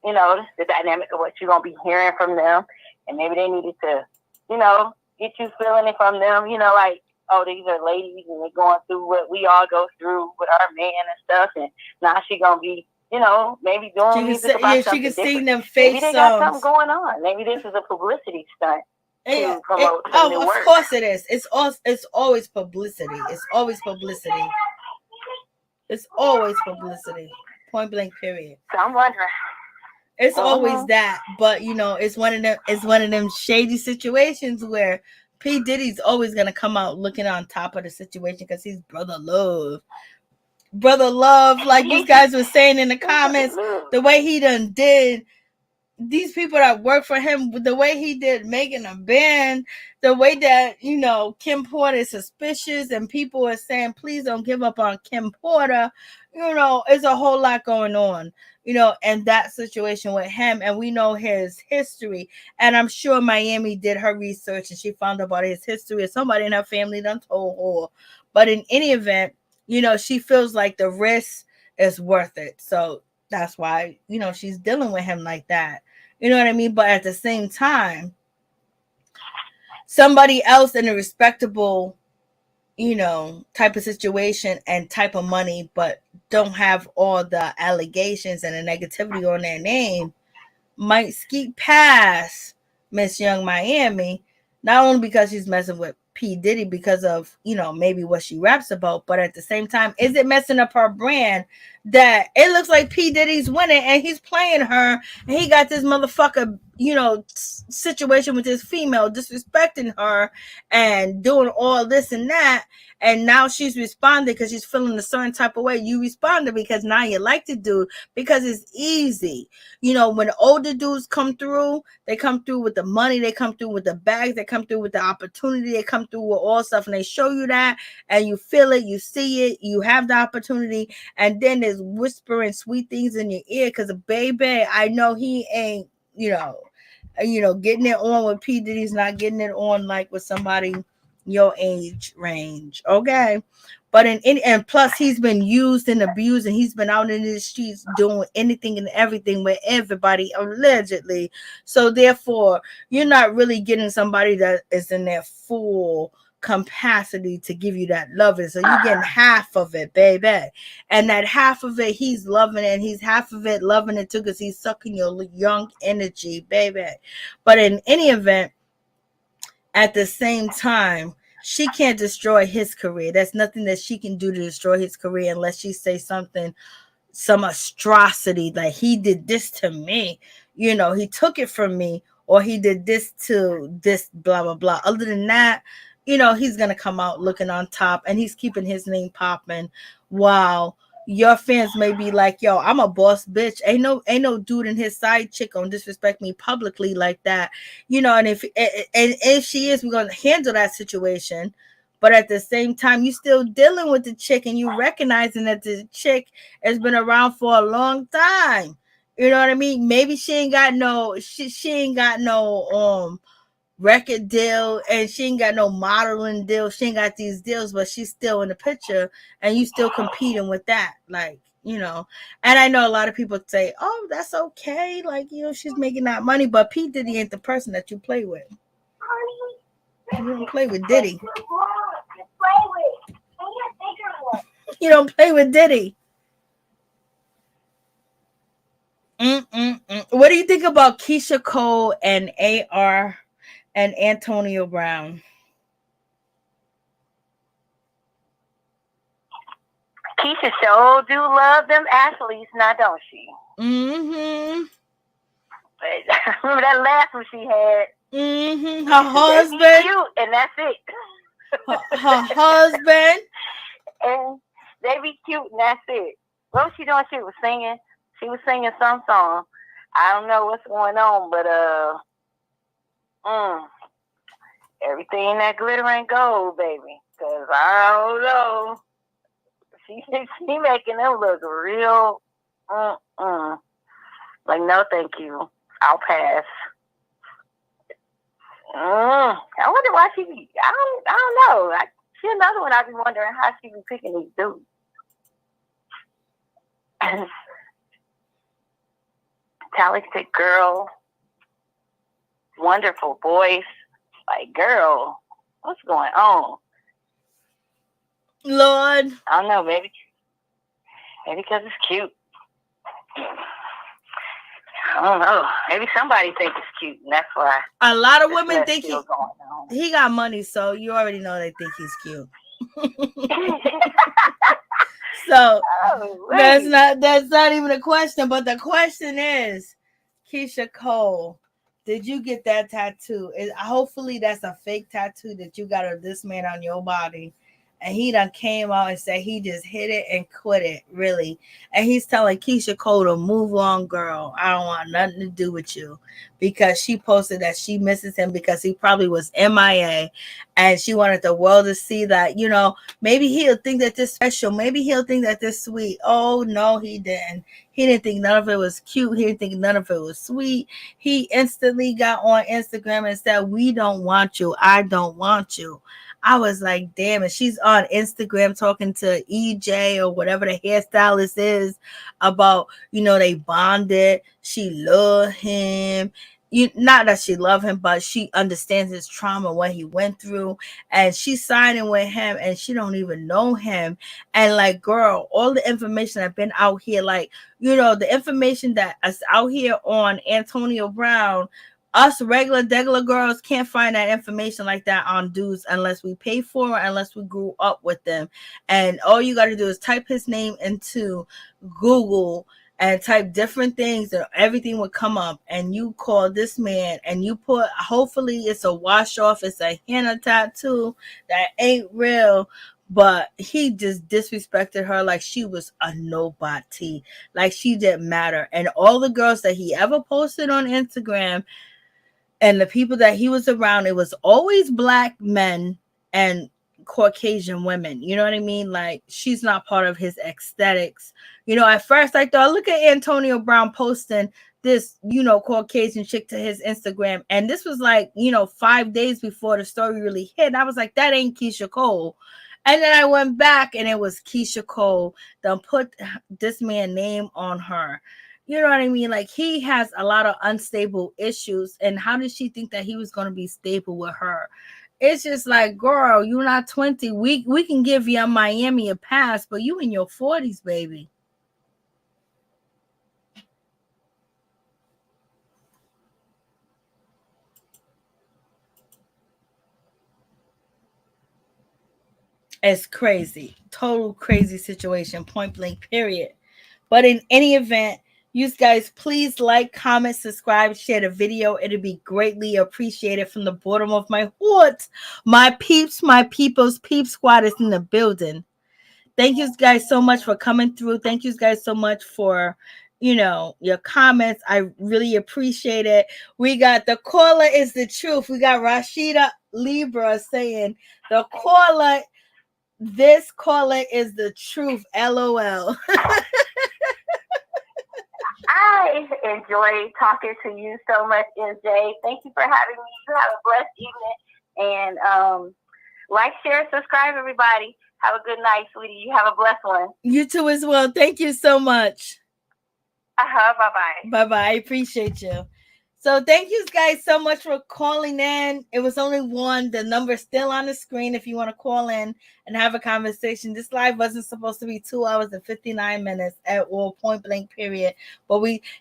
you know, the dynamic of what you're going to be hearing from them. And maybe they needed to, you know, get you feeling it from them, you know, like, oh, these are ladies and they're going through what we all go through with our man and stuff. And now she going to be, you know, maybe doing music about something different. She can sing them face maybe they got something going on. Maybe this is a publicity stunt to promote some new work. Of course it is. It's always publicity. It's always publicity. It's always publicity. Point blank, period. So I'm wondering. It's always that, but you know, it's one of them shady situations where P. Diddy's always gonna come out looking on top of the situation because he's brother love, like these guys were saying in the comments. The way he done did these people that work for him, the way he did making a band, the way that, you know, Kim Porter is suspicious, and people are saying, please don't give up on Kim Porter. You know, it's a whole lot going on, you know, and that situation with him. And we know his history. And I'm sure Miami did her research and she found out about his history, or somebody in her family done told her. But in any event, you know, she feels like the risk is worth it. So that's why, you know, she's dealing with him like that. You know what I mean? But at the same time, somebody else in a respectable, you know, type of situation and type of money, but don't have all the allegations and the negativity on their name, might skeet past Miss Young Miami, not only because she's messing with P. Diddy because of, you know, maybe what she raps about, but at the same time, is it messing up her brand that it looks like P. Diddy's winning and he's playing her, and he got this motherfucker situation with this female, disrespecting her and doing all this and that. And now she's responding because she's feeling a certain type of way. You responded because now you like the dude because it's easy. When older dudes come through, they come through with the money, they come through with the bags, they come through with the opportunity, they come through with all stuff, and they show you that, and you feel it, you see it, you have the opportunity, and then there's whispering sweet things in your ear because, baby, I know he ain't, getting it on with P. Diddy's not getting it on like with somebody your age range, okay? But and plus he's been used and abused, and he's been out in the streets doing anything and everything with everybody allegedly. So therefore, you're not really getting somebody that is in their full capacity to give you that loving. So you're getting half of it, baby. And that half of it, he's loving it, and he's half of it loving it too, because he's sucking your young energy, baby. But in any event, at the same time, she can't destroy his career. There's nothing that she can do to destroy his career unless she say something, some atrocity, like he did this to me, he took it from me, or he did this to this, blah, blah, blah. Other than that, he's going to come out looking on top, and he's keeping his name popping, while your fans may be like, yo, I'm a boss bitch. Ain't no dude in his side chick gonna disrespect me publicly like that. And if she is, we're gonna handle that situation. But at the same time, you still dealing with the chick, and you recognizing that the chick has been around for a long time. You know what I mean? Maybe she ain't got no record deal, and she ain't got no modeling deal. She ain't got these deals, but she's still in the picture, and you still competing with that, like, and I know a lot of people say, oh, that's okay, like, she's making that money, but P. Diddy ain't the person that you play with. You don't play with Diddy. You don't play with Diddy. What do you think about Keisha Cole and AR and Antonio Brown? Keisha sure do love them athletes, now don't she? Mm-hmm. Remember that last one she had? Mm-hmm. Her husband. Cute, and that's it. her husband. And they be cute, and that's it. What was she doing? She was singing. She was singing some song. I don't know what's going on, but everything that glitter ain't gold, baby. Cause I don't know. She making them look real. Like, no, thank you. I'll pass. I wonder why she be. I don't know. She another one. I be wondering how she be picking these dudes. Talented girl, wonderful voice. Like, girl, what's going on? Lord, I don't know. Maybe because it's cute. I don't know. Maybe somebody thinks it's cute, and that's why. A lot of women think he got money, so you already know they think he's cute. So that's not even a question. But the question is, Keisha Cole, did you get that tattoo? Hopefully that's a fake tattoo that you got of this man on your body. And he done came out and said he just hit it and quit it, really. And he's telling Keisha Cole to move on, girl. I don't want nothing to do with you. Because she posted that she misses him because he probably was MIA. And she wanted the world to see that, maybe he'll think that this special. Maybe he'll think that this sweet. Oh, no, he didn't. He didn't think none of it was cute. He didn't think none of it was sweet. He instantly got on Instagram and said, we don't want you. I don't want you. I was like, damn it. She's on Instagram talking to EJ or whatever the hairstylist is about, they bonded. She loved him. Not that she loved him, but she understands his trauma, what he went through. And she's signing with him and she don't even know him. And like, girl, all the information that's been out here, like, the information that is out here on Antonio Brown, us regular girls can't find that information like that on dudes unless we pay for it, unless we grew up with them. And all you got to do is type his name into Google and type different things and everything would come up, and you call this man and you put, hopefully it's a wash off, it's a henna tattoo that ain't real, but he just disrespected her like she was a nobody, like she didn't matter. And all the girls that he ever posted on Instagram and the people that he was around, it was always black men and Caucasian women. You know what I mean? Like, she's not part of his aesthetics. You know, at first I thought, look at Antonio Brown posting this, you know, Caucasian chick to his Instagram. And this was like, you know, 5 days before the story really hit. I was like, that ain't Keisha Cole. And then I went back and it was Keisha Cole that put this man's name on her. You know what I mean? Like, he has a lot of unstable issues. And how did she think that he was going to be stable with her? It's just like, girl, you're not 20. We can give you a Miami a pass, but you in your 40s, baby. It's crazy. Total crazy situation. Point blank, period. But in any event, you guys, please like, comment, subscribe, share the video. It'll be greatly appreciated from the bottom of my heart. My peeps, my peoples, peep squad is in the building. Thank you guys so much for coming through. Thank you guys so much for, you know, your comments. I really appreciate it. We got the caller is the truth. We got Rashida Libra saying the caller, this caller is the truth. LOL. I enjoy talking to you so much, MJ. Thank you for having me. You have a blessed evening. And like, share, subscribe, everybody. Have a good night, sweetie. You have a blessed one. You too as well. Thank you so much. Bye-bye. Bye-bye. I appreciate you. So thank you guys so much for calling in. It was only one. The number's still on the screen if you want to call in and have a conversation. This live wasn't supposed to be 2 hours and 59 minutes at all, point blank, period. But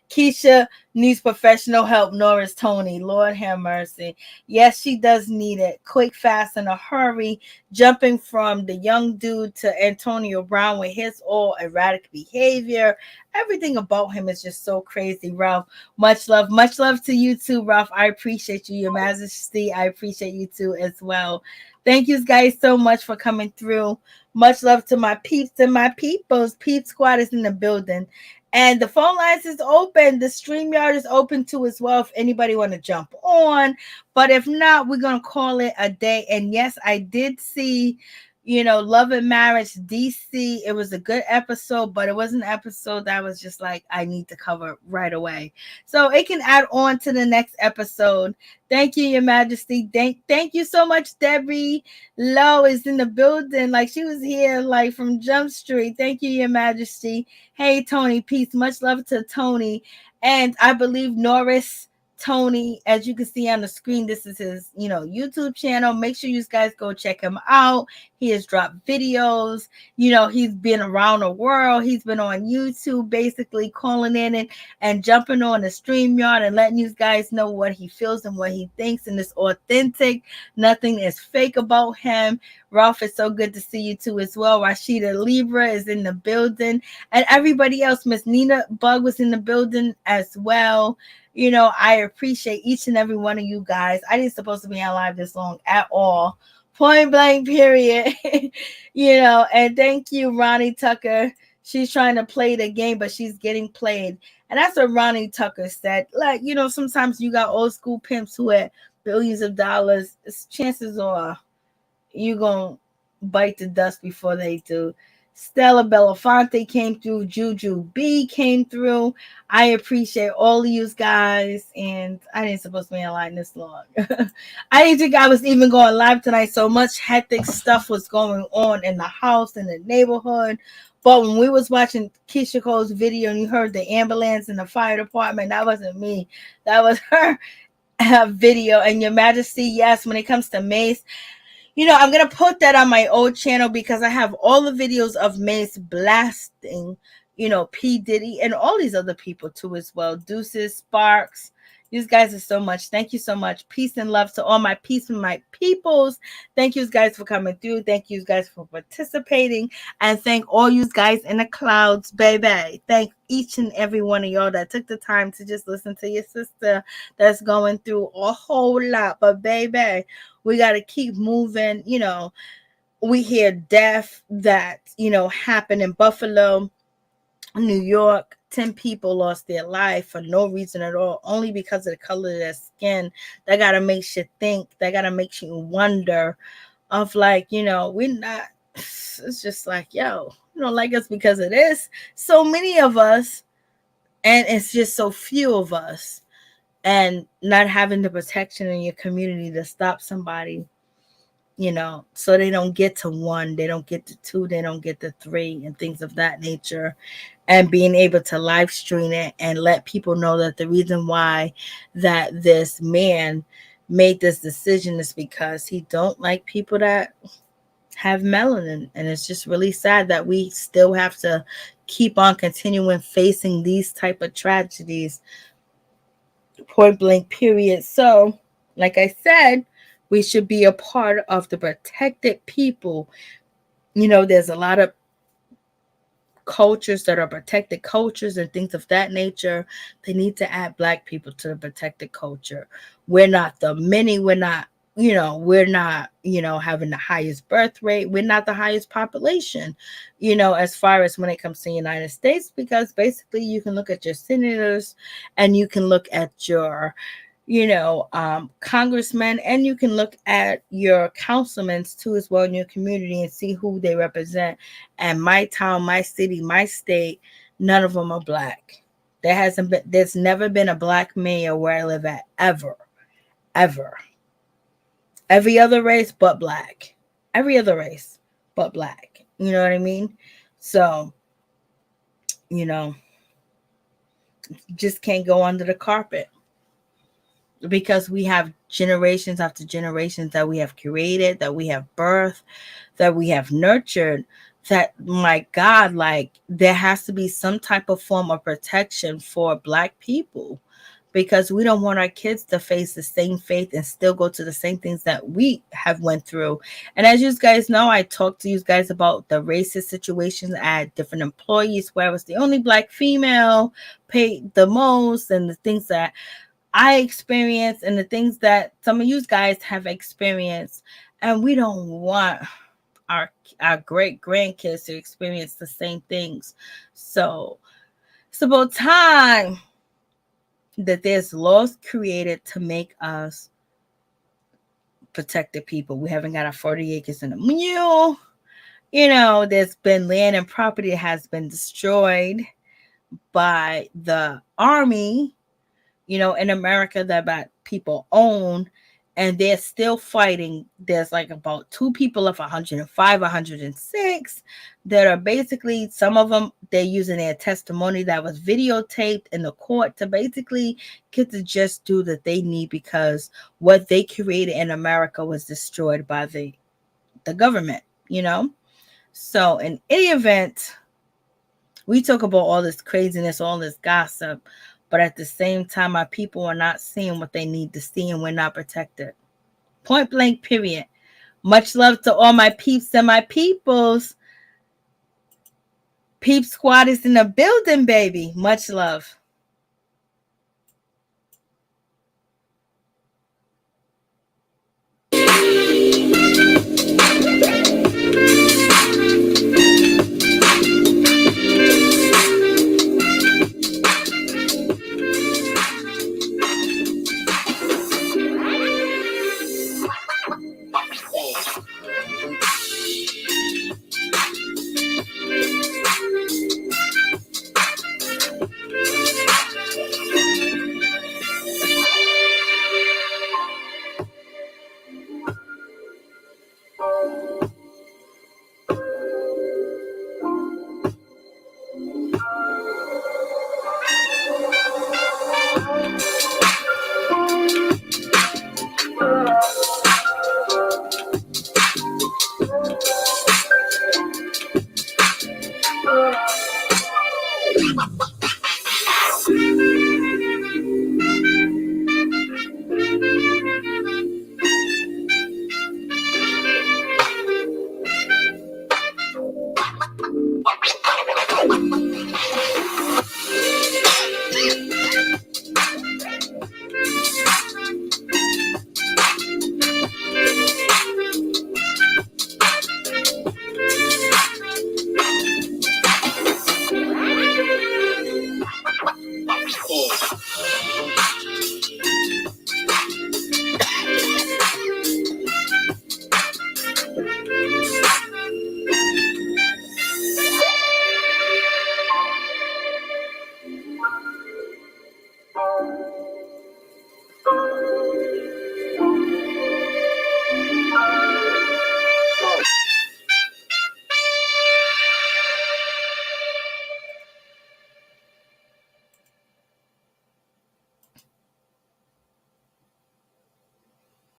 Keisha needs professional help. Norris Tony, Lord have mercy. Yes, she does need it. Quick, fast, in a hurry. Jumping from the young dude to Antonio Brown with his all erratic behavior. Everything about him is just so crazy, Ralph. Much love to you too, Ralph. I appreciate you, Your Majesty. I appreciate you too as well. Thank you guys so much for coming through. Much love to my peeps and my peoples. Peep Squad is in the building. And the phone lines is open. The StreamYard is open too as well if anybody want to jump on. But if not, we're going to call it a day. And yes, I did see, you know, Love and Marriage DC. It was a good episode, but it was an episode that was just like, I need to cover right away. So it can add on to the next episode. Thank you, Your Majesty. Thank you so much, Debbie. Lowe is in the building. Like, she was here like from Jump Street. Thank you, Your Majesty. Hey, Tony, peace. Much love to Tony. And I believe Norris Tony, as you can see on the screen, this is his, you know, YouTube channel. Make sure you guys go check him out. He has dropped videos. You know, he's been around the world. He's been on YouTube, basically calling in and jumping on the StreamYard and letting you guys know what he feels and what he thinks. And it's authentic. Nothing is fake about him. Ralph, it's so good to see you too as well. Rashida Libra is in the building. And everybody else, Miss Nina Bug was in the building as well. You know, I appreciate each and every one of you guys. I didn't supposed to be on live this long at all. Point blank, period. You know, and thank you, Ronnie Tucker. She's trying to play the game, but she's getting played. And that's what Ronnie Tucker said. Like, you know, sometimes you got old school pimps who had billions of dollars. Chances are you're going to bite the dust before they do. Stella Belafonte came through. Juju B came through. I appreciate all of you guys. And I didn't supposed to be online this long. I didn't think I was even going live tonight. So much hectic stuff was going on in the house, in the neighborhood. But when we was watching Keisha Cole's video and you heard the ambulance and the fire department, that wasn't me. That was her video. And Your Majesty, yes, when it comes to Mace, you know, I'm going to put that on my old channel because I have all the videos of Mace blasting, you know, P. Diddy and all these other people too as well. Deuces, Sparks, You guys are so much. Thank you so much. Peace and love to all my peace and my peoples. Thank you guys for coming through. Thank you guys for participating. And thank all you guys in the clouds, baby. Thank each and every one of y'all that took the time to just listen to your sister that's going through a whole lot. But baby, we got to keep moving. You know, we hear death that, you know, happened in Buffalo, New York. 10 people lost their life for no reason at all, only because of the color of their skin. That gotta make you think. That gotta make you wonder of, like, you know, we're not, it's just like, yo, you don't like us because of this. So many of us, and it's just so few of us, and not having the protection in your community to stop somebody, you know, so they don't get to 1, they don't get to 2, they don't get to 3, and things of that nature. And being able to live stream it and let people know that the reason why that this man made this decision is because he don't like people that have melanin. And it's just really sad that we still have to keep on continuing facing these type of tragedies, point blank period. So, like I said, we should be a part of the protected people. You know, there's a lot of cultures that are protected cultures and things of that nature. They need to add Black people to the protected culture. We're not the many. We're not, you know, having the highest birth rate. We're not the highest population, you know, as far as when it comes to the United States, because basically you can look at your senators and you can look at your, you know, congressmen, and you can look at your councilmen too as well in your community and see who they represent. And my town, my city, my state, none of them are Black. There's never been a Black mayor where I live at, ever. Every other race but Black. Every other race but Black. You know what I mean? So, you know, just can't go under the carpet, because we have generations after generations that we have created, that we have birthed, that we have nurtured, that, my God, like, there has to be some type of form of protection for Black people, because we don't want our kids to face the same fate and still go to the same things that we have went through. And as you guys know, I talked to you guys about the racist situations at different employees where I was the only Black female, paid the most, and the things that I experienced and the things that some of you guys have experienced. And we don't want our great grandkids to experience the same things. So it's about time that there's laws created to make us protected people. We haven't got our 40 acres and a mule. You know, there's been land and property that has been destroyed by the army, you know, in America, that people own, and they're still fighting. There's like about 2 people of 105, 106 that are basically, some of them, they're using their testimony that was videotaped in the court to basically get the just due that they need, because what they created in America was destroyed by the government, you know? So in any event, we talk about all this craziness, all this gossip, but at the same time, our people are not seeing what they need to see, and we're not protected. Point blank, period. Much love to all my peeps and my peoples. Peep Squad is in the building, baby. Much love.